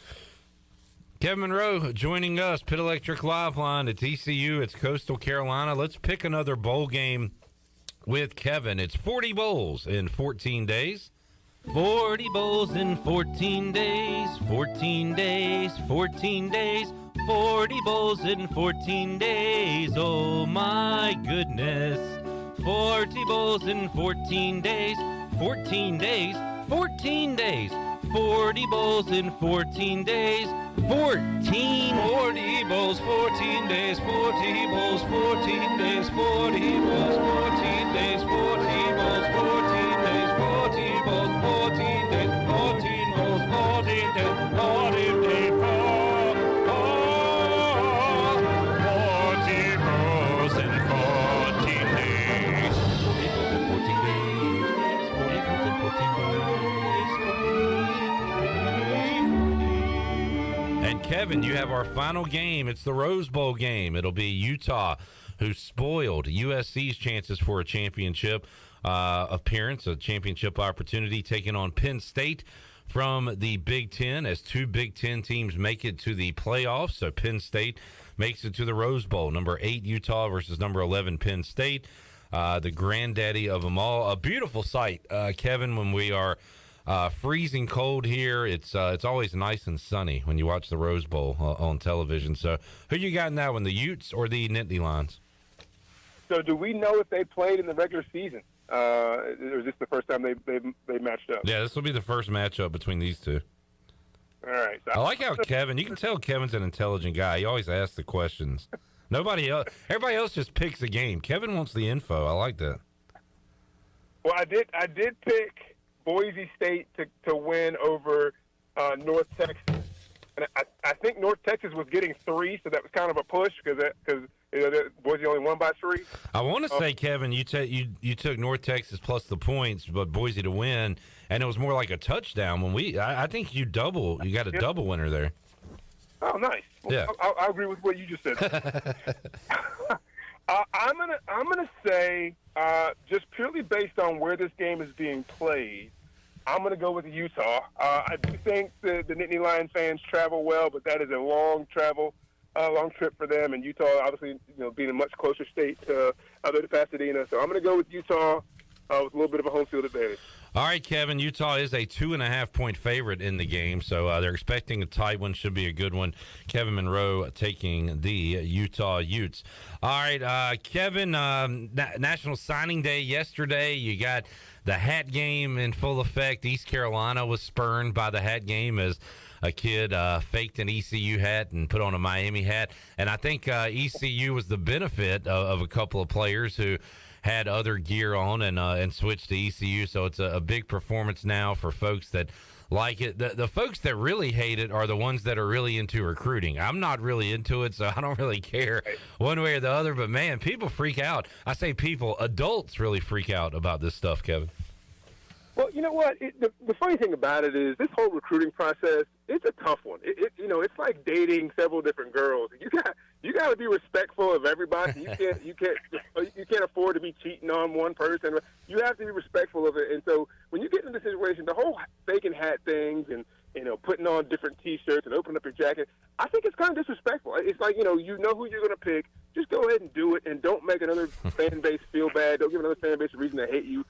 Kevin Monroe joining us, Pit Electric Live Line. It's ECU, it's Coastal Carolina. Let's pick another bowl game with Kevin. It's 40 bowls in 14 days. 40 bowls in 14 days, 14 days, 14 days, 40 bowls in 14 days, oh my goodness. 40 bowls in 14 days, 14 days, 14 days, 40 bowls in 14 days, 40 bowls, 14 days, 40 bowls, 14 days, 40 bowls, 14 days, 40 bowls, 14 days, 40 bowls, 14 days, 14 bowls, 14 days, 14 days, 40 bowls in 14 days, 40 bowls in 14 days, 40 bowls in 14 days. And Kevin, you have our final game. It's the Rose Bowl game. It'll be Utah, who spoiled USC's chances for a championship appearance, a championship opportunity, taking on Penn State from the Big Ten as two Big Ten teams make it to the playoffs. So Penn State makes it to the Rose Bowl. Number 8 Utah versus number 11 Penn State, the granddaddy of them all. A beautiful sight, Kevin, when we are freezing cold here. It's always nice and sunny when you watch the Rose Bowl on television. So who you got in that one, the Utes or the Nittany Lions? So do we know if they played in the regular season? Or is this the first time they matched up? Yeah, this will be the first matchup between these two. All right. So I like how Kevin, you can tell Kevin's an intelligent guy. He always asks the questions. Everybody else just picks a game. Kevin wants the info. I like that. Well, I did pick Boise State to win over North Texas, and I think North Texas was getting 3, so that was kind of a push because Boise only won by 3. I want to say, Kevin, you took North Texas plus the points, but Boise to win, and it was more like a touchdown. I think you got a double winner there. Oh, nice. Well, Yeah, I agree with what you just said. I'm gonna say just purely based on where this game is being played, I'm gonna go with Utah. I do think the Nittany Lion fans travel well, but that is a long trip for them, and Utah obviously being a much closer state other to Pasadena. So I'm gonna go with Utah with a little bit of a home field advantage. All right, Kevin, Utah is a 2.5-point favorite in the game, so they're expecting a tight one. Should be a good one. Kevin Monroe taking the Utah Utes. All right, Kevin, National Signing Day yesterday. You got the hat game in full effect. East Carolina was spurned by the hat game as a kid faked an ECU hat and put on a Miami hat. And I think ECU was the benefit of a couple of players who had other gear on and switched to ECU. So it's a big performance now for folks that like it. The folks that really hate it are the ones that are really into recruiting. I'm not really into it, so I don't really care one way or the other. But, man, people freak out. I say people, adults really freak out about this stuff, Kevin. Well, you know what? The funny thing about it is this whole recruiting process. It's a tough one. It's like dating several different girls. You got to be respectful of everybody. You can't afford to be cheating on one person. You have to be respectful of it. And so when you get into the situation, the whole faking hat things and putting on different T-shirts and opening up your jacket, I think it's kind of disrespectful. It's like, you know who you're going to pick. Just go ahead and do it, and don't make another fan base feel bad. Don't give another fan base a reason to hate you.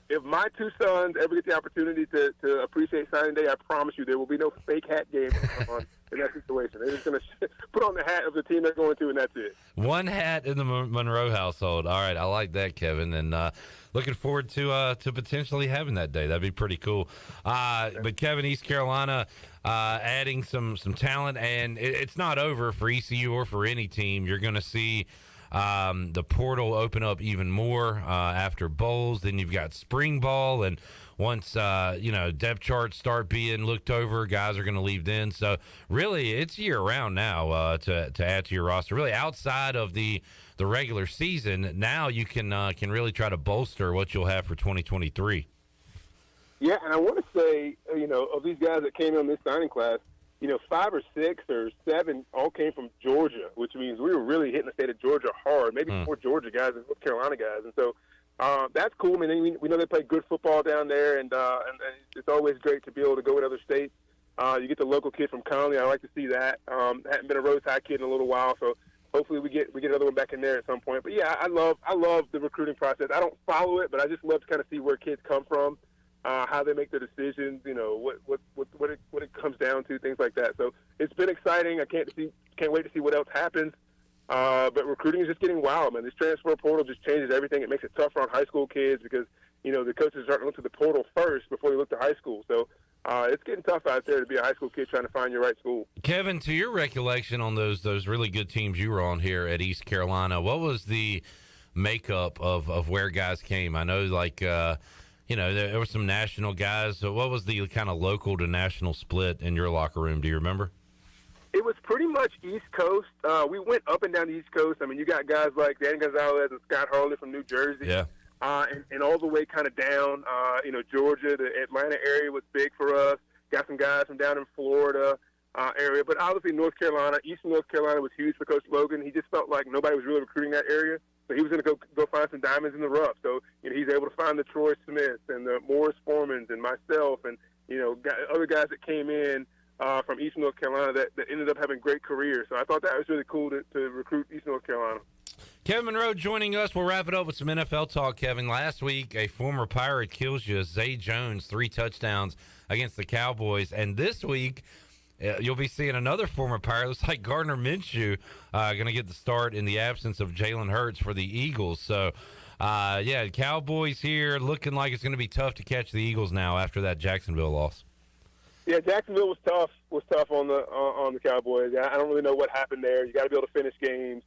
If my two sons ever get the opportunity to appreciate signing day, I promise you there will be no fake hat game on in that situation. They're just going to put on the hat of the team they're going to, and that's it. One hat in the Monroe household. All right, I like that, Kevin, and looking forward to potentially having that day. That'd be pretty cool. But Kevin, East Carolina adding some talent, and it's not over for ECU or for any team. You're going to see the portal open up even more after bowls. Then you've got spring ball, and once depth charts start being looked over, guys are going to leave then. So really, it's year round now to add to your roster. Really, outside of the regular season, now you can really try to bolster what you'll have for 2023. Yeah, and I want to say, of these guys that came in this signing class, 5 or 6 or 7 all came from Georgia, which means we were really hitting the state of Georgia hard, maybe more Georgia guys than North Carolina guys. And so that's cool. I mean, we know they play good football down there, and it's always great to be able to go with other states. You get the local kid from Conley. I like to see that. Hadn't been a Rose High kid in a little while, so hopefully we get another one back in there at some point. But, yeah, I love the recruiting process. I don't follow it, but I just love to kind of see where kids come from. How they make their decisions, what it comes down to, things like that. So it's been exciting. I can't wait to see what else happens. But recruiting is just getting wild, man. This transfer portal just changes everything. It makes it tougher on high school kids because the coaches are starting to look to the portal first before they look to high school. So it's getting tough out there to be a high school kid trying to find your right school. Kevin, to your recollection on those really good teams you were on here at East Carolina, what was the makeup of where guys came? I know there were some national guys. So what was the kind of local to national split in your locker room? Do you remember? It was pretty much East Coast. We went up and down the East Coast. I mean, you got guys like Dan Gonzalez and Scott Harley from New Jersey. Yeah. And all the way kind of down, Georgia, the Atlanta area was big for us. Got some guys from down in Florida area. But obviously North Carolina, Eastern North Carolina was huge for Coach Logan. He just felt like nobody was really recruiting that area. So he was going to go find some diamonds in the rough. So he's able to find the Troy Smiths and the Morris Formans and myself and other guys that came in from Eastern North Carolina that ended up having great careers. So I thought that was really cool to recruit Eastern North Carolina. Kevin Monroe joining us. We'll wrap it up with some NFL talk, Kevin. Last week, a former Pirate kills you, Zay Jones, 3 touchdowns against the Cowboys. And this week, you'll be seeing another former Pirate. Looks like Gardner Minshew going to get the start in the absence of Jalen Hurts for the Eagles. So, Cowboys here looking like it's going to be tough to catch the Eagles now after that Jacksonville loss. Yeah, Jacksonville was tough on the Cowboys. I don't really know what happened there. You got to be able to finish games.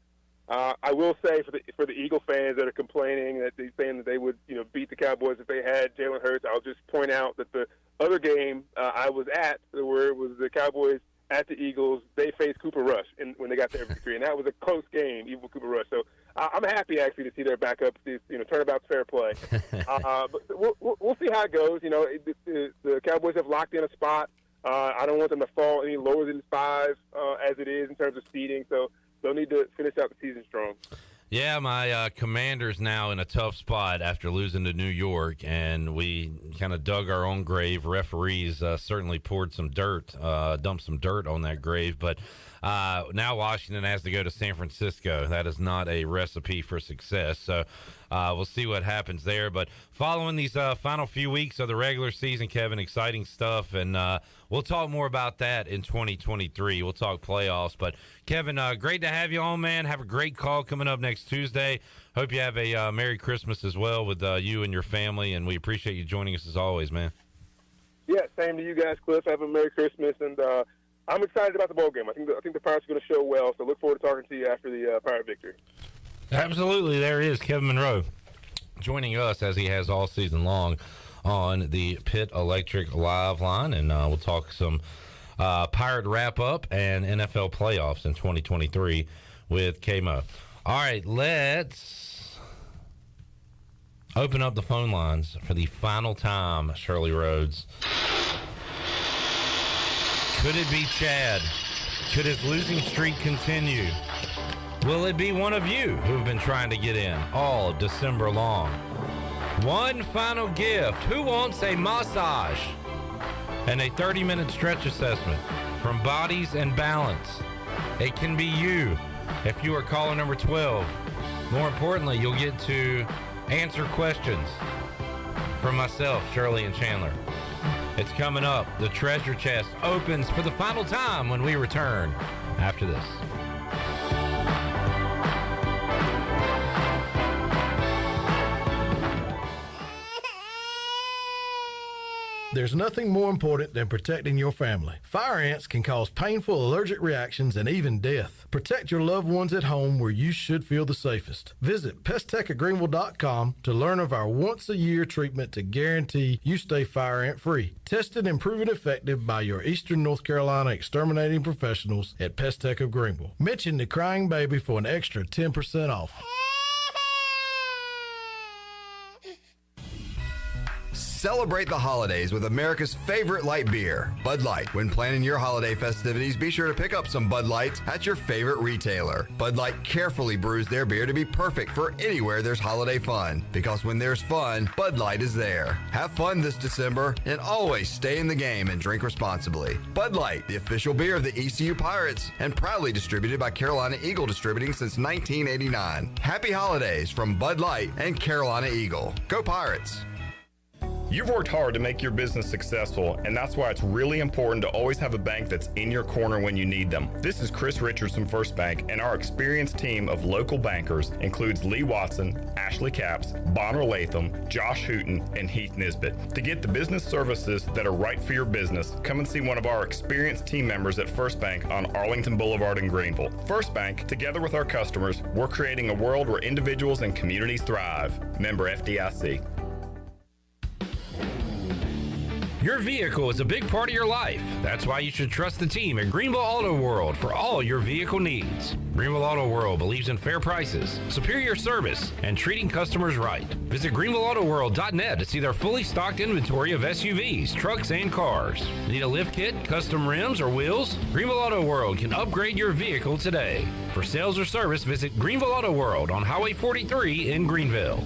I will say for the Eagle fans that are complaining that they're saying that they would beat the Cowboys if they had Jalen Hurts, I'll just point out that the other game I was at, where it was the Cowboys at the Eagles, they faced Cooper Rush when they got their victory, and that was a close game, even with Cooper Rush. So I'm happy actually to see their backup. Turnabout's fair play. But we'll see how it goes. The Cowboys have locked in a spot. I don't want them to fall any lower than 5 as it is in terms of seeding. So they'll need to finish out the season strong. Yeah, my Commanders now in a tough spot after losing to New York, and we kind of dug our own grave. Referees certainly poured some dirt, dumped some dirt on that grave, but now Washington has to go to San Francisco. That is not a recipe for success, so we'll see what happens there. But following these final few weeks of the regular season, Kevin, exciting stuff, and we'll talk more about that in 2023. We'll talk playoffs, but Kevin, great to have you on, man. Have a great call coming up next Tuesday. Hope you have a Merry Christmas as well with you and your family, and we appreciate you joining us as always, man. Yeah, same to you guys, Cliff. Have a Merry Christmas, and I'm excited about the bowl game. I think the Pirates are going to show well, so look forward to talking to you after the Pirate victory. Absolutely. There is Kevin Monroe joining us as he has all season long on the Pitt Electric Live line, and we'll talk some Pirate wrap-up and NFL playoffs in 2023 with K-Mo. All right, let's open up the phone lines for the final time, Shirley Rhodes. Could it be Chad? Could his losing streak continue? Will it be one of you who've been trying to get in all December long? One final gift. Who wants a massage? And a 30-minute stretch assessment from Bodies and Balance. It can be you if you are caller number 12. More importantly, you'll get to answer questions from myself, Shirley, and Chandler. It's coming up. The treasure chest opens for the final time when we return after this. There's nothing more important than protecting your family. Fire ants can cause painful allergic reactions and even death. Protect your loved ones at home where you should feel the safest. Visit pesttechofgreenville.com to learn of our once-a-year treatment to guarantee you stay fire ant free. Tested and proven effective by your Eastern North Carolina exterminating professionals at Pest Tech of Greenville. Mention the crying baby for an extra 10% off. Celebrate the holidays with America's favorite light beer, Bud Light. When planning your holiday festivities, be sure to pick up some Bud Lights at your favorite retailer. Bud Light carefully brews their beer to be perfect for anywhere there's holiday fun. Because when there's fun, Bud Light is there. Have fun this December and always stay in the game and drink responsibly. Bud Light, the official beer of the ECU Pirates and proudly distributed by Carolina Eagle Distributing since 1989. Happy holidays from Bud Light and Carolina Eagle. Go Pirates! You've worked hard to make your business successful, and that's why it's really important to always have a bank that's in your corner when you need them. This is Chris Richardson First Bank, and our experienced team of local bankers includes Lee Watson, Ashley Capps, Bonner Latham, Josh Hooten, and Heath Nisbet. To get the business services that are right for your business, come and see one of our experienced team members at First Bank on Arlington Boulevard in Greenville. First Bank, together with our customers, we're creating a world where individuals and communities thrive. Member FDIC. Your vehicle is a big part of your life. That's why you should trust the team at Greenville Auto World for all your vehicle needs. Greenville Auto World believes in fair prices, superior service, and treating customers right. Visit greenvilleautoworld.net to see their fully stocked inventory of SUVs, trucks, and cars. Need a lift kit, custom rims, or wheels? Greenville Auto World can upgrade your vehicle today. For sales or service, visit Greenville Auto World on Highway 43 in Greenville.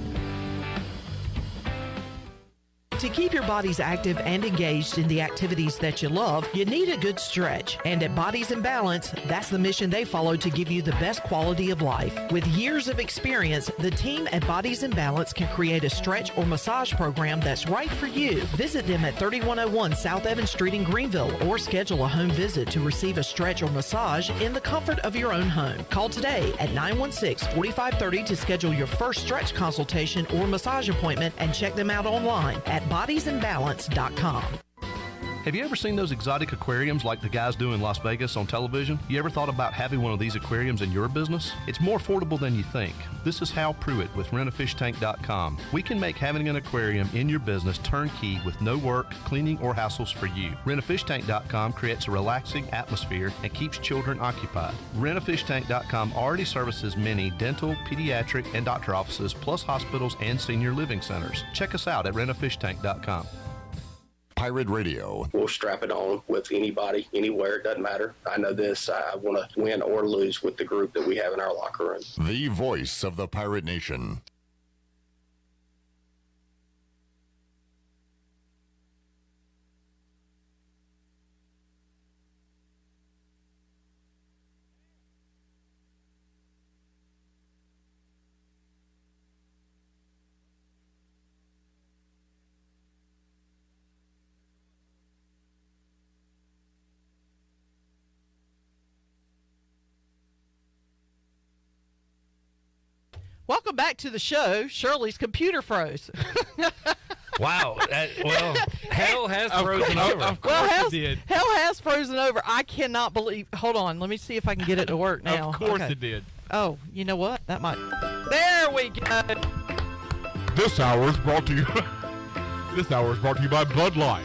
To keep your bodies active and engaged in the activities that you love, you need a good stretch. And at Bodies and Balance, that's the mission they follow to give you the best quality of life. With years of experience, the team at Bodies and Balance can create a stretch or massage program that's right for you. Visit them at 3101 South Evans Street in Greenville or schedule a home visit to receive a stretch or massage in the comfort of your own home. Call today at 916-4530 to schedule your first stretch consultation or massage appointment and check them out online at bodiesandbalance.com. Have you ever seen those exotic aquariums like the guys do in Las Vegas on television? You ever thought about having one of these aquariums in your business? It's more affordable than you think. This is Hal Pruitt with rentafishtank.com. We can make having an aquarium in your business turnkey with no work, cleaning, or hassles for you. Rentafishtank.com creates a relaxing atmosphere and keeps children occupied. Rentafishtank.com already services many dental, pediatric, and doctor offices, plus hospitals and senior living centers. Check us out at rentafishtank.com. Pirate Radio. We'll strap it on with anybody, anywhere. It doesn't matter. I know this. I want to win or lose with the group that we have in our locker room. The voice of the Pirate Nation. Welcome back to the show. Shirley's computer froze. Wow. Hell has frozen over. Of course it did. Hell has frozen over. I cannot believe. Hold on. Let me see if I can get it to work now. Of course it did. Oh, you know what? That might. There we go. This hour is brought to you. This hour is brought to you by Bud Light.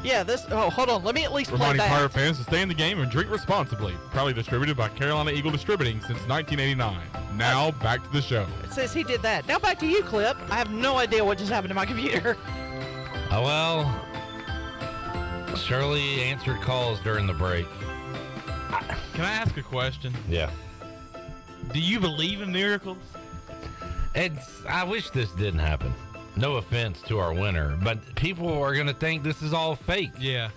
Yeah, this. Oh, hold on. Let me at least play Reminding that. Pirate fans to stay in the game and drink responsibly. Proudly distributed by Carolina Eagle Distributing since 1989. Now, back to the show. It says he did that. Now back to you, Clip. I have no idea what just happened to my computer. Well, Shirley answered calls during the break. Can I ask a question? Yeah. Do you believe in miracles? I wish this didn't happen. No offense to our winner, but people are going to think this is all fake. Yeah.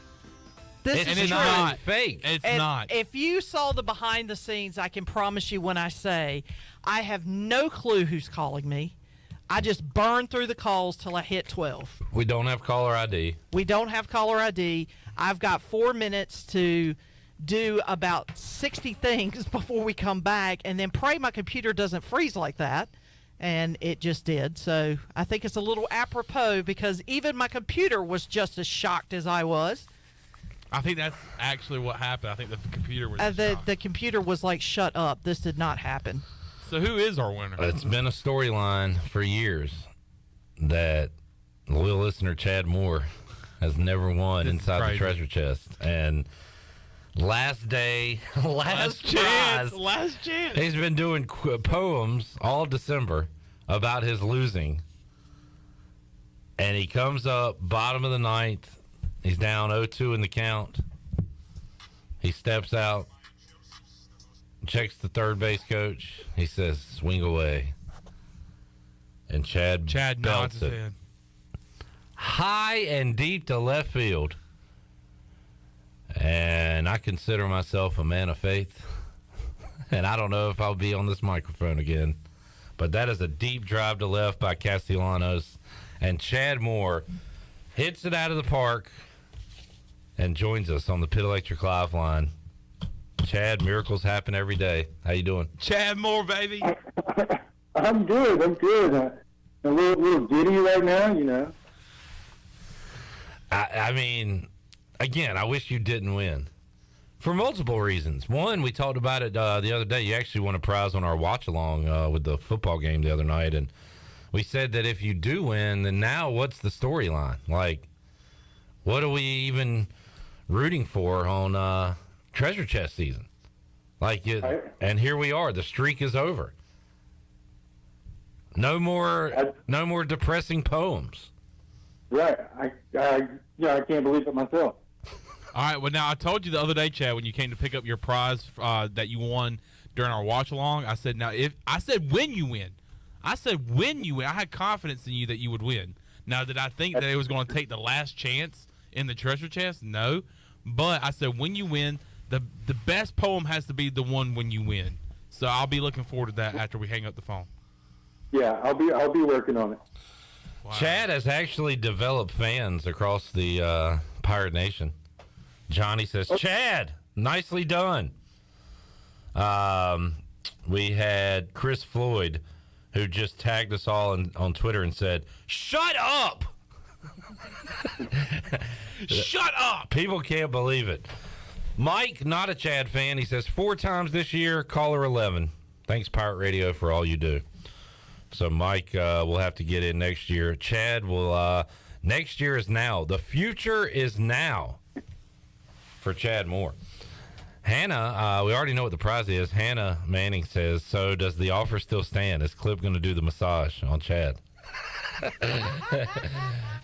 It's not fake. It's and not. If you saw the behind the scenes, I can promise you when I say I have no clue who's calling me. I just burned through the calls till I hit 12. We don't have caller ID. We don't have caller ID. I've got 4 minutes to do about 60 things before we come back, and then pray my computer doesn't freeze like that. And it just did. So I think it's a little apropos because even my computer was just as shocked as I was. I think that's actually what happened. I think the computer was the computer was like, shut up. This did not happen. So who is our winner? It's been a storyline for years that loyal listener Chad Moore has never won inside the treasure chest. And last day, last chance. He's been doing poems all December about his losing. And he comes up bottom of the ninth. He's down 0-2 in the count. He steps out, checks the third base coach. He says, swing away. And Chad nods belts his it head. high and deep to left field. And I consider myself a man of faith. And I don't know if I'll be on this microphone again. But that is a deep drive to left by Castellanos. And Chad Moore hits it out of the park and joins us on the Pit Electric Live line. Chad, miracles happen every day. How you doing? Chad Moore, baby. I'm good. I'm a little giddy right now, you know. I mean, again, I wish you didn't win. For multiple reasons. One, we talked about it the other day. You actually won a prize on our watch-along with the football game the other night. And we said that if you do win, then now what's the storyline? Like, what are we even rooting for on treasure chest season? And here we are. The streak is over. No more depressing poems. Right. I can't believe it myself. All right. Well, now I told you the other day, Chad, when you came to pick up your prize that you won during our watch along, I said, when you win. I said when you win. I had confidence in you that you would win. Now, did I think that it was going to take the last chance in the treasure chest? No. But I said when you win, the best poem has to be the one when you win. So I'll be looking forward to that after we hang up the phone. Yeah, I'll be working on it. Wow. Chad has actually developed fans across the Pirate Nation. Johnny says, Chad, nicely done. We had Chris Floyd, who just tagged us all on Twitter and said, shut up! Shut up! People can't believe it. Mike, not a Chad fan, he says, 4 times this year, caller 11. Thanks, Pirate Radio, for all you do. So Mike will have to get in next year. Chad will, next year is now. The future is now for Chad Moore. Hannah, we already know what the prize is. Hannah Manning says, so does the offer still stand? Is Clip going to do the massage on Chad?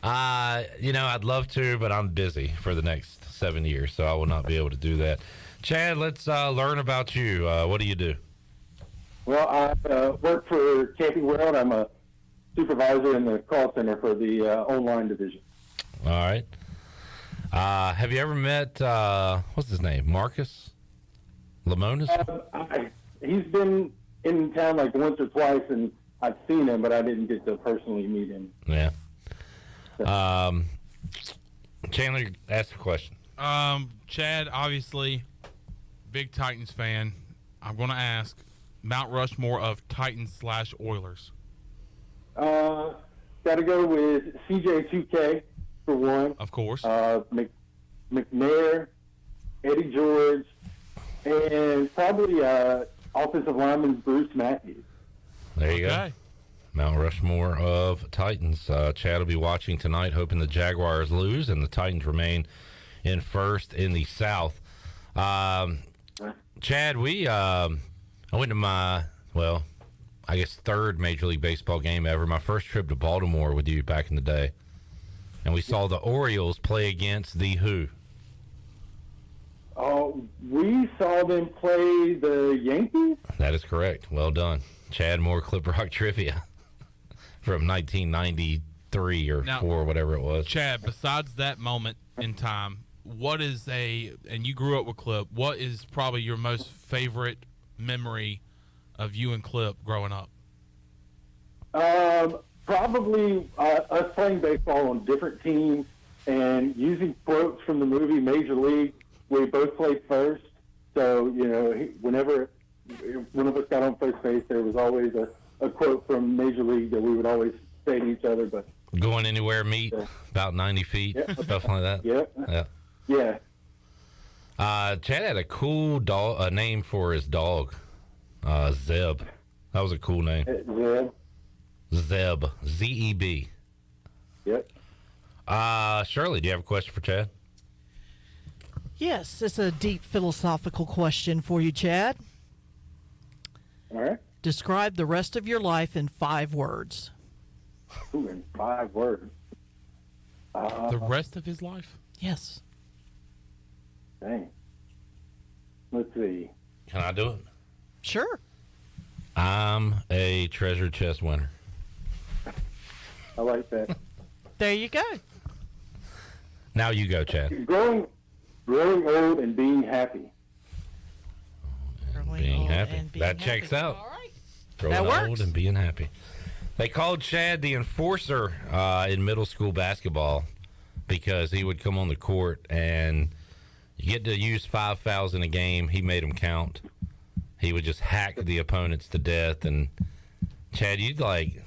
I'd love to, but I'm busy for the next 7 years, so I will not be able to do that. Chad, let's learn about you. What do you do? Well, I work for Camping World. I'm a supervisor in the call center for the online division. All right. Have you ever met, what's his name, Marcus Lemonis? He's been in town like once or twice, and I've seen him, but I didn't get to personally meet him. Yeah. Chandler, ask a question. Chad, obviously, big Titans fan. I'm going to ask Mount Rushmore of Titans/Oilers. Got to go with CJ2K for one. Of course. McNair, Eddie George, and probably offensive lineman Bruce Matthews. There you go. Mount Rushmore of Titans. Chad will be watching tonight, hoping the Jaguars lose and the Titans remain in first in the South. Chad, I went to I guess, third Major League Baseball game ever. My first trip to Baltimore with you back in the day. And we saw the Orioles play against the who? We saw them play the Yankees. That is correct. Well done. Chad Moore Clip Rock Trivia from 1993 or Now, 4, whatever it was. Chad, besides that moment in time, what is and you grew up with Clip, what is probably your most favorite memory of you and Clip growing up? Probably us playing baseball on different teams and using quotes from the movie Major League. We both played first, so whenever one of us got on first base, there was always a quote from Major League that we would always say to each other. But going anywhere, meet about 90 feet, stuff like that. Yeah. Chad had a cool name for his dog, Zeb. That was a cool name. Zeb, Z-E-B. Yep. Shirley, do you have a question for Chad? Yes, it's a deep philosophical question for you, Chad. All right. Describe the rest of your life in 5 words. Ooh, in 5 words. The rest of his life? Yes. Dang. Let's see. Can I do it? Sure. I'm a treasure chest winner. I like that. There you go. Now you go, Chad. Growing old and being happy. Being happy. That checks out. All right. Growing old and being happy. They called Chad the enforcer in middle school basketball because he would come on the court and you get to use 5 fouls in a game. He made them count. He would just hack the opponents to death. And Chad, you'd like,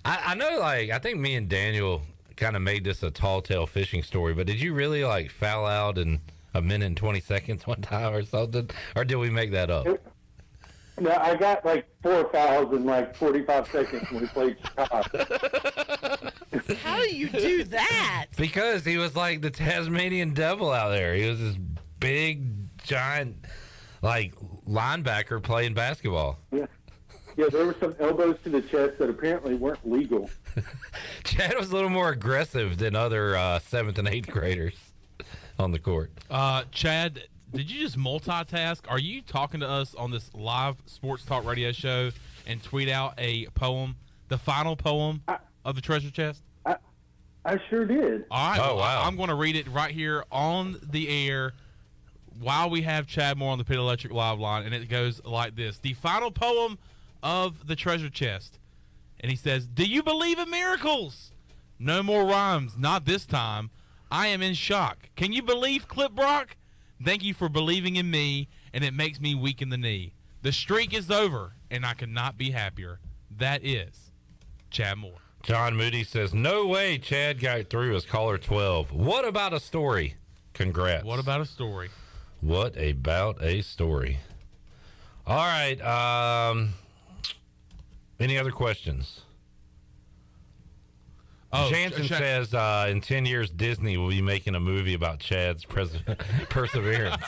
I know, like, I think me and Daniel kind of made this a tall tale fishing story, but did you really like foul out in a minute and 20 seconds one time or something? Or did we make that up? No, I got like 4 fouls in like 45 seconds when we played Chicago. How do you do that? Because he was like the Tasmanian devil out there. He was this big, giant, like, linebacker playing basketball. Yeah, there were some elbows to the chest that apparently weren't legal. Chad was a little more aggressive than other 7th and 8th graders on the court. Chad, did you just multitask? Are you talking to us on this live sports talk radio show and tweet out a poem, the final poem of the treasure chest? I sure did. All right. Oh, wow. I'm going to read it right here on the air while we have Chad Moore on the Pit Electric Live line, and it goes like this. The final poem of the treasure chest. And he says, "Do you believe in miracles? No more rhymes, not this time. I am in shock. Can you believe, Clip Brock? Thank you for believing in me, and it makes me weak in the knee. The streak is over, and I could not be happier. That is Chad Moore." John Moody says, "No way Chad got through as caller 12. What about a story? Congrats." What about a story? What about a story? All right. Any other questions? Jansen says in 10 years Disney will be making a movie about Chad's perseverance.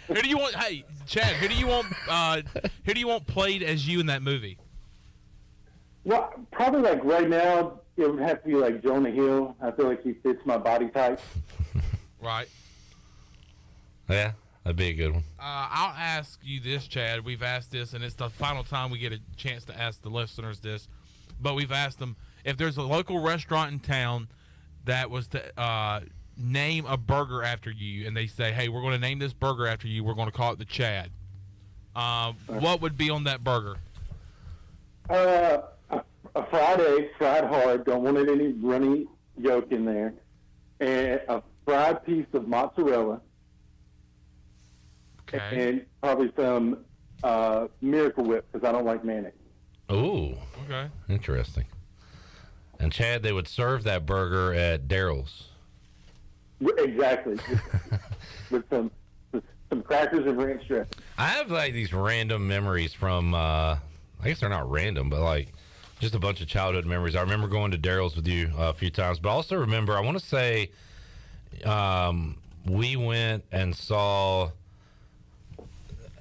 Who do you want? Hey, Chad, who do you want played as you in that movie? Well, probably like right now, it would have to be like Jonah Hill. I feel like he fits my body type. Right. Yeah, that'd be a good one. I'll ask you this, Chad. We've asked this, and it's the final time we get a chance to ask the listeners this. But we've asked them if there's a local restaurant in town that was to name a burger after you, and they say, "Hey, we're going to name this burger after you. We're going to call it the Chad." What would be on that burger? A fried egg, fried hard. Don't want any runny yolk in there, and a fried piece of mozzarella. Okay. And probably some Miracle Whip because I don't like mayonnaise. Ooh. Okay. Interesting. And Chad, they would serve that burger at Daryl's. Exactly. with some crackers and ranch dressing. I have like these random memories from, I guess they're not random, but like just a bunch of childhood memories. I remember going to Daryl's with you a few times, but I also remember, I want to say we went and saw,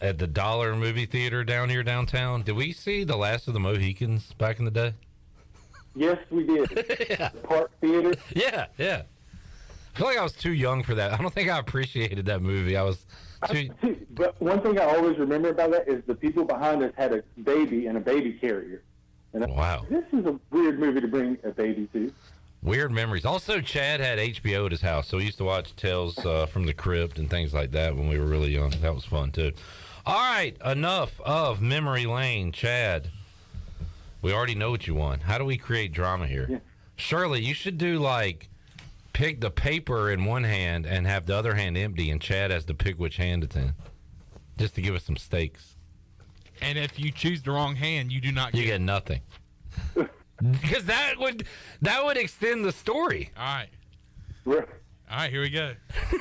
at the Dollar movie theater down here downtown. Did we see The Last of the Mohicans back in the day? Yes, we did. Yeah. Park Theater. Yeah. I feel like I was too young for that. I don't think I appreciated that movie. I was too... But one thing I always remember about that is the people behind us had a baby and a baby carrier. And Wow. This is a weird movie to bring a baby to. Weird memories. Also, Chad had HBO at his house, so we used to watch Tales from the Crypt and things like that when we were really young. That was fun, too. All right, enough of memory lane, Chad. We already know what you want. How do we create drama here? Yeah. Shirley, you should do, like, pick the paper in one hand and have the other hand empty, and Chad has to pick which hand it's in, just to give us some stakes. And if you choose the wrong hand, you do not get nothing. Because that would extend the story. All right, here we go. All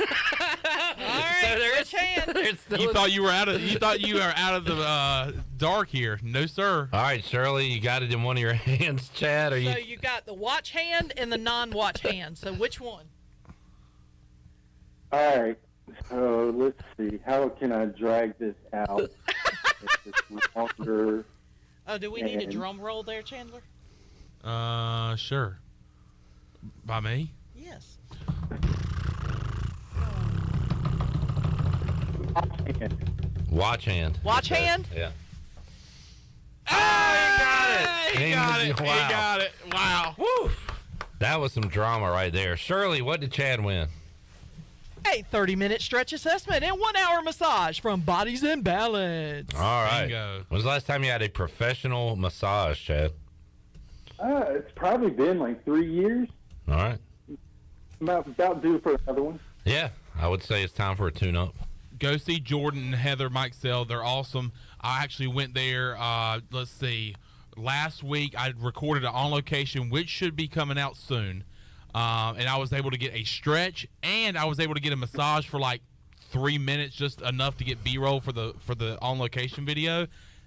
right, which hand? You thought you were out of the dark here. No, sir. All right, Shirley, you got it in one of your hands. Chad, So you got the watch hand and the non-watch hand. So which one? All right. So let's see. How can I drag this out? Longer. Oh, do we need a drum roll there, Chandler? Sure. By me? Yes. Watch hand. Watch hand? Yeah. Oh, he got it. Wow. He got it. Wow. Woo. That was some drama right there. Shirley, what did Chad win? A 30-minute stretch assessment and 1 hour massage from Bodies in Balance. All right. Bingo. When's the last time you had a professional massage, Chad? It's probably been like 3 years. All right. About due for another one. Yeah, I would say it's time for a tune-up. Go see Jordan and Heather Mikesell. They're awesome. I actually went there, let's see, last week. I recorded an On Location, which should be coming out soon. And I was able to get a stretch, and I was able to get a massage for like 3 minutes, just enough to get B-roll for the On Location video.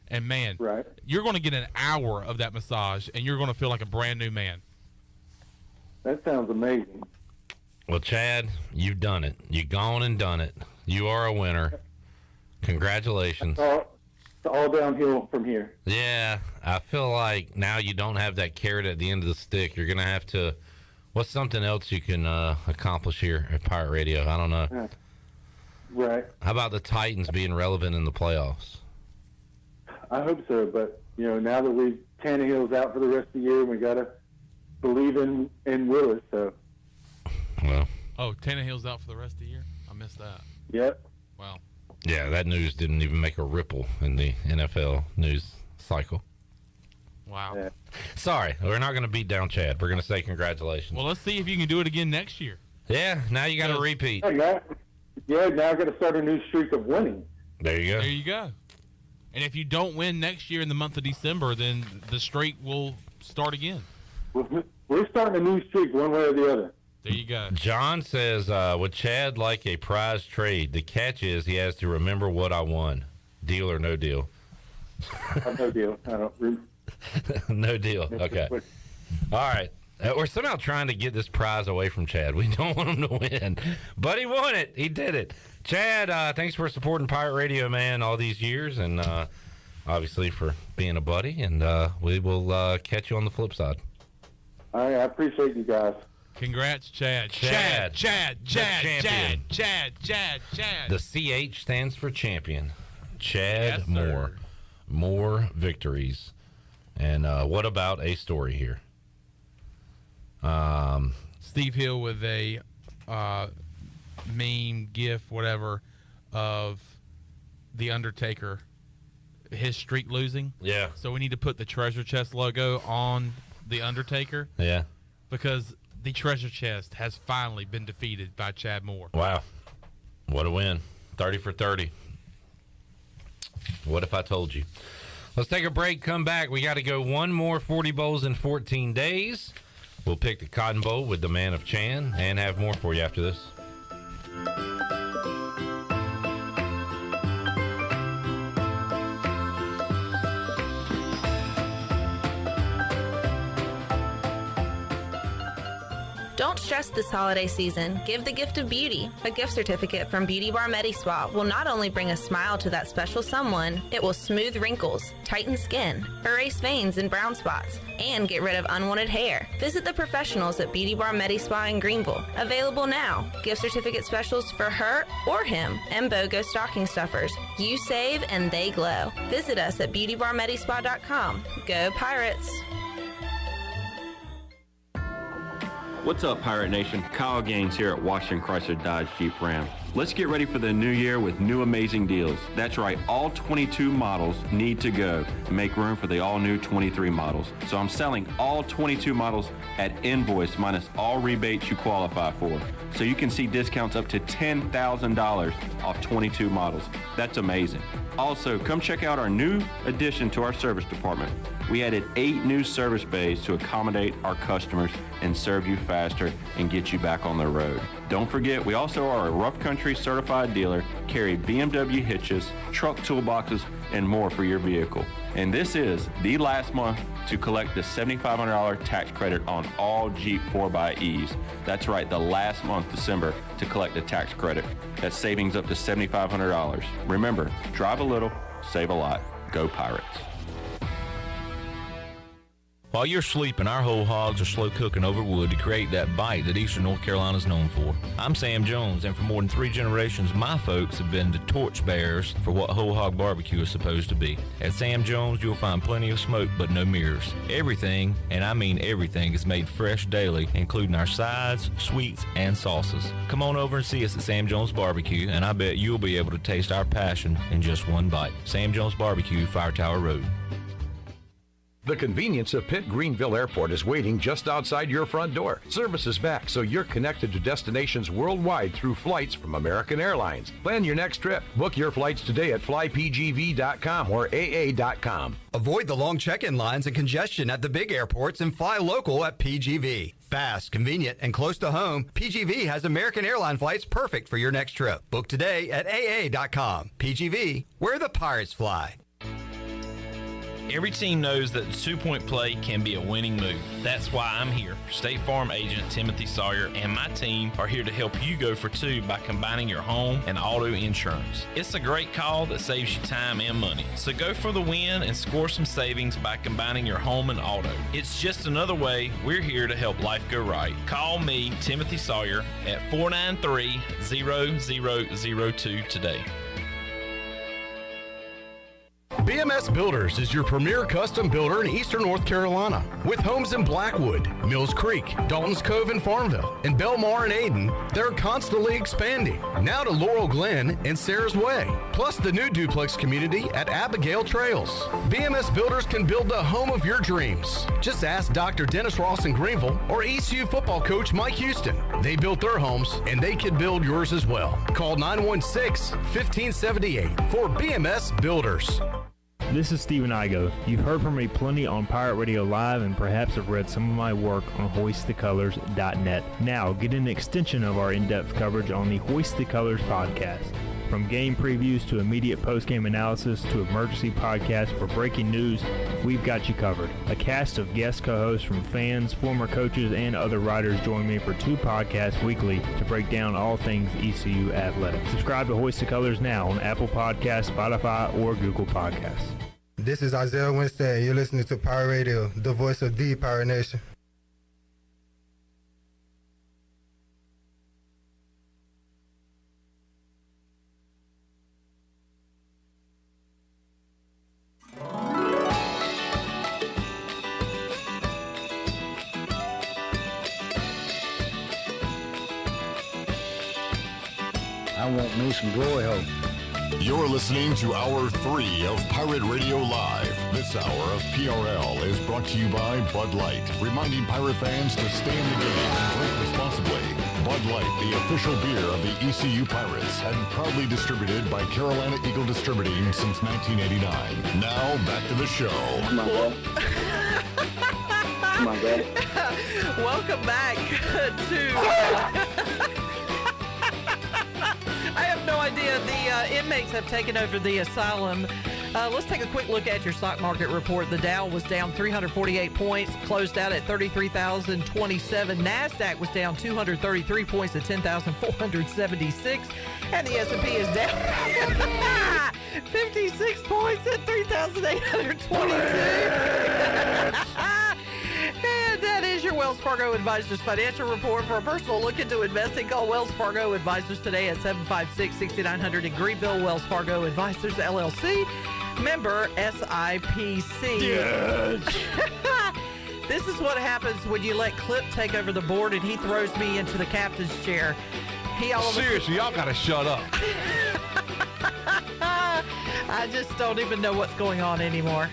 And, man, you're going to get an hour of that massage, and you're going to feel like a brand-new man. That sounds amazing. Well, Chad, you've done it. You've gone and done it. You are a winner. Congratulations. It's all downhill from here. Yeah, I feel like now you don't have that carrot at the end of the stick. You're going to have to – what's something else you can accomplish here at Pirate Radio? I don't know. Right. How about the Titans being relevant in the playoffs? I hope so, but, now that Tannehill's out for the rest of the year, we got to believe in Willis, so. Well. Oh, Tannehill's out for the rest of the year? I missed that. Yep. Wow. Yeah, that news didn't even make a ripple in the NFL news cycle. Wow. Yeah. Sorry, we're not going to beat down Chad. We're going to say congratulations. Well, let's see if you can do it again next year. Yeah, now you got to repeat. Now I got to start a new streak of winning. There you go. There you go. And if you don't win next year in the month of December, then the streak will start again. We're starting a new streak one way or the other. There you go. John says, would Chad like a prize trade? The catch is he has to remember what I won. Deal or no deal? No deal. I don't. No deal. Okay. All right. We're somehow trying to get this prize away from Chad. We don't want him to win. But he won it. He did it. Chad, thanks for supporting Pirate Radio, man, all these years. And obviously for being a buddy. And we will catch you on the flip side. All right. I appreciate you guys. Congrats, Chad. Chad. Chad. The CH stands for champion. Chad Yes, Moore. sir. More victories. And what about a story here? Steve Hill with a meme, gif, whatever, of The Undertaker, his streak losing. Yeah. So we need to put the treasure chest logo on The Undertaker. Yeah. Because the treasure chest has finally been defeated by Chad Moore. Wow. What a win. 30 for 30. What if I told you? Let's take a break, come back. We got to go one more 40 bowls in 14 days. We'll pick the Cotton Bowl with the man of Chan and have more for you after this. Don't stress this holiday season. Give the gift of beauty. A gift certificate from Beauty Bar Medi-Spa will not only bring a smile to that special someone, it will smooth wrinkles, tighten skin, erase veins and brown spots, and get rid of unwanted hair. Visit the professionals at Beauty Bar Medi-Spa in Greenville. Available now. Gift certificate specials for her or him and BOGO stocking stuffers. You save and they glow. Visit us at beautybarmedispa.com. Go Pirates! What's up, Pirate Nation? Kyle Gaines here at Washington Chrysler Dodge Jeep Ram. Let's get ready for the new year with new amazing deals. That's right, all 22 models need to go and make room for the all-new 23 models. So I'm selling all 22 models at invoice minus all rebates you qualify for. So you can see discounts up to $10,000 off 22 models. That's amazing. Also, come check out our new addition to our service department. We added 8 new service bays to accommodate our customers and serve you faster and get you back on the road. Don't forget, we also are a Rough Country certified dealer, carry BMW hitches, truck toolboxes, and more for your vehicle. And this is the last month to collect the $7,500 tax credit on all Jeep 4xEs. That's right, the last month, December, to collect the tax credit. That's savings up to $7,500. Remember, drive a little, save a lot. Go Pirates. While you're sleeping, our whole hogs are slow cooking over wood to create that bite that Eastern North Carolina is known for. I'm Sam Jones, and for more than 3 generations, my folks have been the torchbearers for what whole hog barbecue is supposed to be. At Sam Jones, you'll find plenty of smoke, but no mirrors. Everything, and I mean everything, is made fresh daily, including our sides, sweets, and sauces. Come on over and see us at Sam Jones Barbecue, and I bet you'll be able to taste our passion in just one bite. Sam Jones Barbecue, Fire Tower Road. The convenience of Pitt Greenville Airport is waiting just outside your front door. Service is back, so you're connected to destinations worldwide through flights from American Airlines. Plan your next trip. Book your flights today at flypgv.com or aa.com. Avoid the long check-in lines and congestion at the big airports and fly local at PGV. Fast, convenient, and close to home, PGV has American Airline flights perfect for your next trip. Book today at aa.com. PGV, where the Pirates fly. Every team knows that the two-point play can be a winning move. That's why I'm here. State Farm agent Timothy Sawyer and my team are here to help you go for 2 by combining your home and auto insurance. It's a great call that saves you time and money. So go for the win and score some savings by combining your home and auto. It's just another way we're here to help life go right. Call me, Timothy Sawyer, at 493-0002 today. BMS Builders is your premier custom builder in Eastern North Carolina. With homes in Blackwood, Mills Creek, Dalton's Cove in Farmville, and Belmar and Ayden, they're constantly expanding. Now to Laurel Glen and Sarah's Way, plus the new duplex community at Abigail Trails. BMS Builders can build the home of your dreams. Just ask Dr. Dennis Ross in Greenville or ECU football coach Mike Houston. They built their homes, and they can build yours as well. Call 916-1578 for BMS Builders. This is Stephen Igo. You've heard from me plenty on Pirate Radio Live and perhaps have read some of my work on hoistthecolors.net. Now, get an extension of our in-depth coverage on the Hoist the Colors podcast. From game previews to immediate post-game analysis to emergency podcasts for breaking news, we've got you covered. A cast of guest co-hosts from fans, former coaches, and other writers join me for 2 podcasts weekly to break down all things ECU athletics. Subscribe to Hoist the Colors now on Apple Podcasts, Spotify, or Google Podcasts. This is Isaiah Winstead, and you're listening to Pirate Radio, the voice of the Pirate Nation. I want me some glory hole. You're listening to Hour 3 of Pirate Radio Live. This hour of PRL is brought to you by Bud Light, reminding Pirate fans to stay in the game and drink responsibly. Bud Light, the official beer of the ECU Pirates, and proudly distributed by Carolina Eagle Distributing since 1989. Now, back to the show. Come on, girl. Come on, girl. Welcome back to... I have no idea. The inmates have taken over the asylum Let's take a quick look at your stock market report. The Dow was down 348 points, closed out at 33,027. NASDAQ was down 233 points at 10,476. And the S&P is down 56 points at 3,822. And that is your Wells Fargo Advisors financial report. For a personal look into investing, call Wells Fargo Advisors today at 756-6900 in Greenville. Wells Fargo Advisors, LLC. Member SIPC. Yes. This is what happens when you let Clip take over the board and he throws me into the captain's chair. Seriously, y'all gotta shut up. I just don't even know what's going on anymore.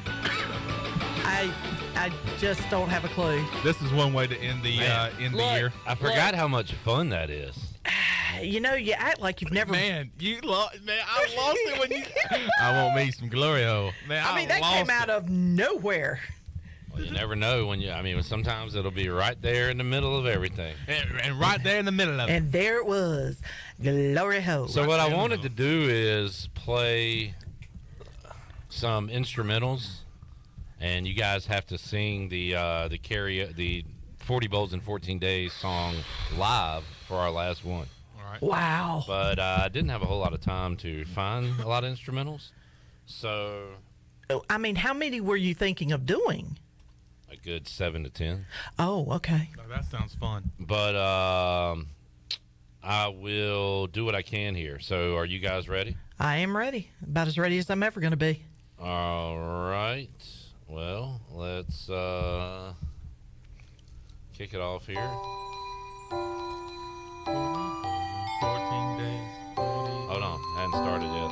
I just don't have a clue. This is one way to end the year. I forgot how much fun that is. You know, you act like you've never. Man, I lost it when you. I want me some glory hole. Man, I mean, that came out of nowhere. Well, you never know when sometimes it'll be right there in the middle of everything. And right there in the middle of it. And there it was. Glory hole. So what I wanted to do is play some instrumentals, and you guys have to sing the 40 Bowls in 14 Days song live for our last one. All right. Wow. But I didn't have a whole lot of time to find a lot of instrumentals. So I mean, how many were you thinking of doing? a good 7 to 10. Oh, okay. Oh, that sounds fun. But I will do what I can here. So are you guys ready? I am ready. About as ready as I'm ever going to be. All right. Well, let's kick it off here. 14 days. Hold on. I hadn't started yet.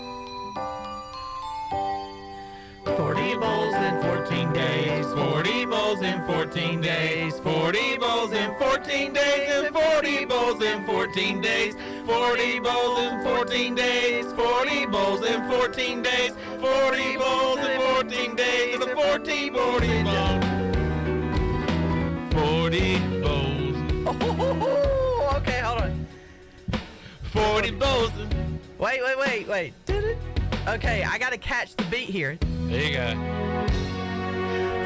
40 bowls in 14 days. 40 bowls in 14 days. 40 bowls in 14 days. And 40 bowls in 14 days. 40 bowls in 14 days. 40 bowls in 14 days. 40 bowls in 14 days. The 40 bowls. 40 bowls. Oh, okay, hold on. 40 bowls. Wait. Okay, I gotta catch the beat here. There you go.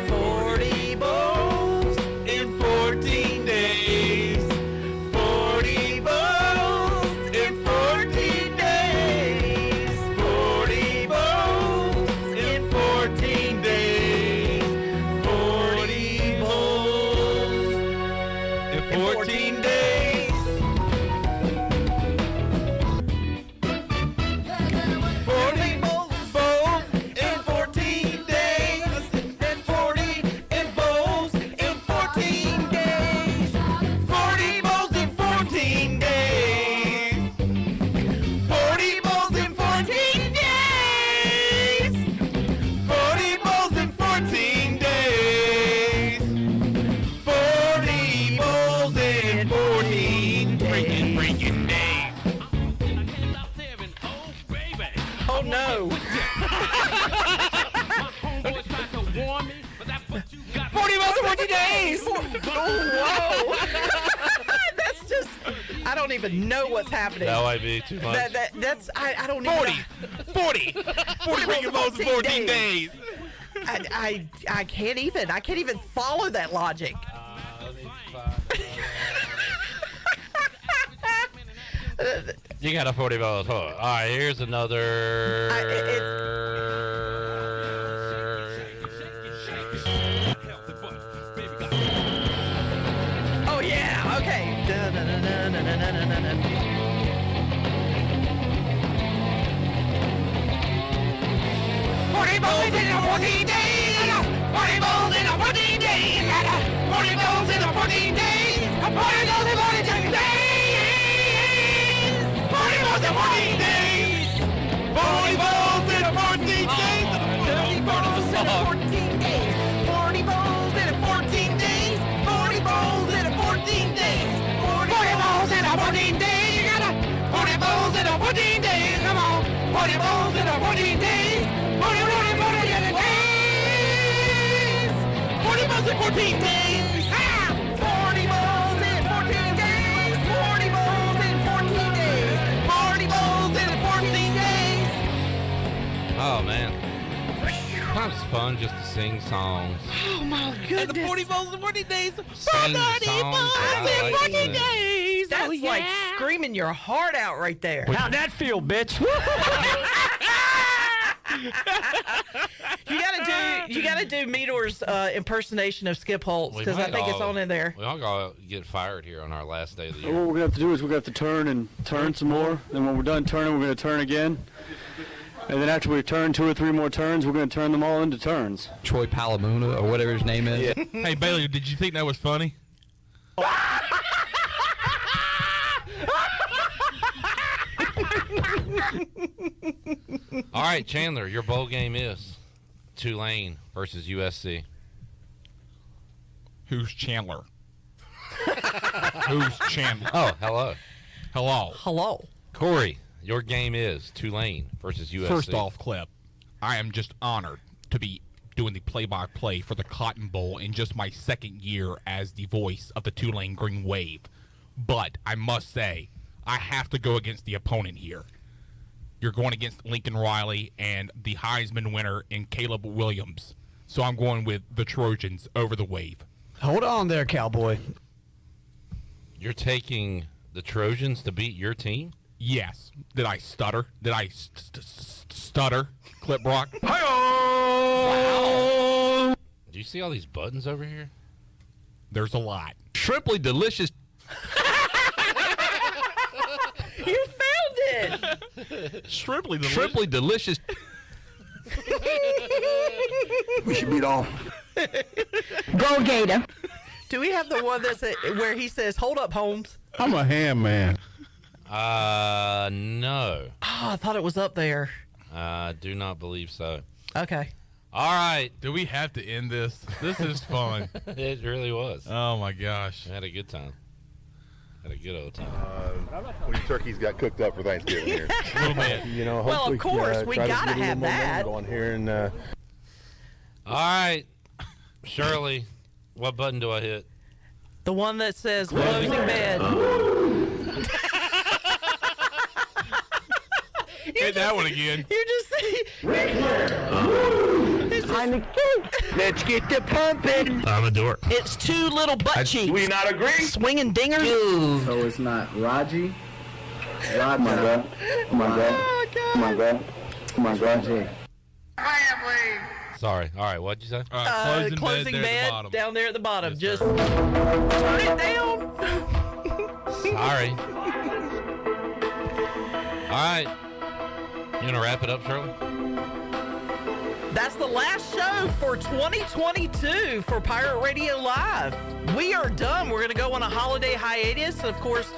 40 bowls in 14 days. 40 bowls in 14 days. 40 bowls in 14 days. 40 bowls in 14 days. 40 bowls in 14 days. And 40 bowls in 14 days. 40 bowls in 14 days. 40 bowls in 14 days. 40 bowls in 14 days. 40 bowls in 14 freaking days. Oh no. 40 bowls in 14 days. Whoa. That's just, I don't even know what's happening. That might be too much. That's, I don't 40 even 40 freaking bowls in 14 days. I can't even follow that logic. You got a 40 balls. All right, here's another. Oh yeah, okay. 40 bowls in 14 days. 40 bowls in 14 days. 40 bowls in 14 days. 40 bowls in 14 days. 40 bowls in 14 days. 40 bowls in 14 days. 40 bowls in 14 days. 40 bowls in 14 days. 40 bowls in 14 days. 40 bowls in 14 days. 40 bowls in 14 days. Come on. 40 bowls in 14 days. 40 bowls in 14 days. 40 bowls in 14 days. 40 bowls in 14 days. 40 bowls in 14 days. 40 bowls in 14 days. Oh man. Sometimes it's fun just to sing songs. Oh my goodness! And the 40 bowls and 40 days. Sing the songs that I like to sing. days. That's Oh, yeah. like screaming your heart out right there. How'd that feel, bitch? You gotta do Meador's impersonation of Skip Holtz, because I think it's on in there. We all gotta get fired here on our last day of the year. What we're going to have to do is we're going to have to turn and turn some more. Then when we're done turning, we're going to turn again. And then after we turn 2 or 3 more turns, we're going to turn them all into turns. Troy Palamuna, or whatever his name is. Hey, Bailey, did you think that was funny? All right, Chandler, your bowl game is Tulane versus USC. Who's Chandler? Who's Chandler? Oh, hello. Hello. Corey, your game is Tulane versus USC. First off, Clip, I am just honored to be doing the play-by-play for the Cotton Bowl in just my second year as the voice of the Tulane Green Wave. But I must say, I have to go against the opponent here. You're going against Lincoln Riley and the Heisman winner in Caleb Williams. So I'm going with the Trojans over the Wave. Hold on there, cowboy. You're taking the Trojans to beat your team? Yes. Did I stutter? Did I stutter, Clip Brock? Wow. Do you see all these buttons over here? There's a lot. Shrimply delicious. You found it. Shrimply delicious. Shrimply delicious. We should beat off. Go Gator. Do we have the one that's where he says, "Hold up, Holmes"? I'm a ham man. No. Oh, I thought it was up there. Do not believe so. Okay. All right. Do we have to end this? This is fun. It really was. Oh, my gosh. I had a good time. Had a good old time. When your turkeys got cooked up for Thanksgiving here. A little bit. You know, Well, of hopefully, course, we try to gotta get a little have momentum that. Going here and All right. Shirley, what button do I hit? The one that says closing bed. Hit that one again. You just see. Let's get the pumping. I'm a dork. It's 2 little butt cheeks. We not agree? Swinging dingers. So it's not Raji? Raji. My God. My God. My God. My God. Sorry. All right. What'd you say? Closing bed bottom. down there at the bottom. Yes, Just sir. turn it down. Sorry. All right. You want to wrap it up, Shirley? That's the last show for 2022 for Pirate Radio Live. We are done. We're going to go on a holiday hiatus. Of course,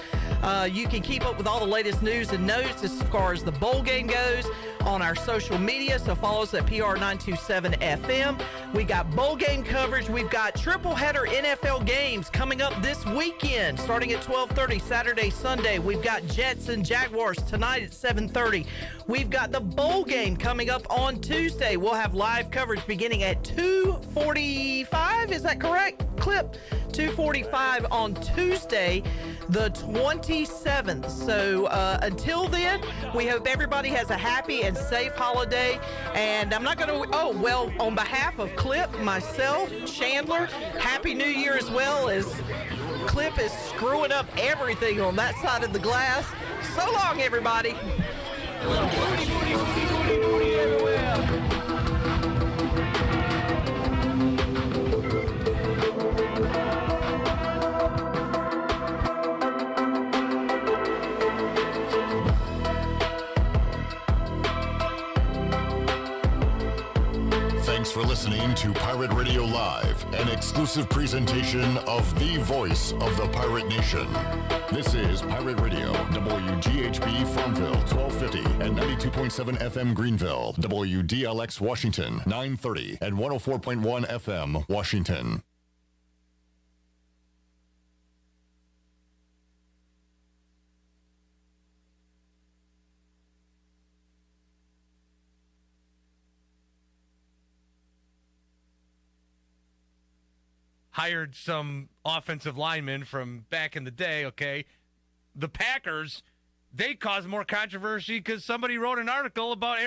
you can keep up with all the latest news and notes as far as the bowl game goes on our social media. So follow us at PR927FM. We got bowl game coverage. We've got triple header NFL games coming up this weekend, starting at 12:30 Saturday, Sunday. We've got Jets and Jaguars tonight at 7:30. We've got the bowl game coming up on Tuesday. We'll have live coverage beginning at 2:45. Is that correct, Clip? 2:45 on Tuesday, the 27th. So until then, we hope everybody has a happy and safe holiday. And I'm not going to, on behalf of Clip, myself, Chandler, Happy New Year as well, as Clip is screwing up everything on that side of the glass. So long, everybody. Thanks for listening to Pirate Radio Live, an exclusive presentation of the voice of the Pirate Nation. This is Pirate Radio, WGHB Farmville, 1250 and 92.7 FM Greenville, WDLX Washington, 930 and 104.1 FM Washington. Hired some offensive linemen from back in the day, okay? The Packers, they caused more controversy because somebody wrote an article about Aaron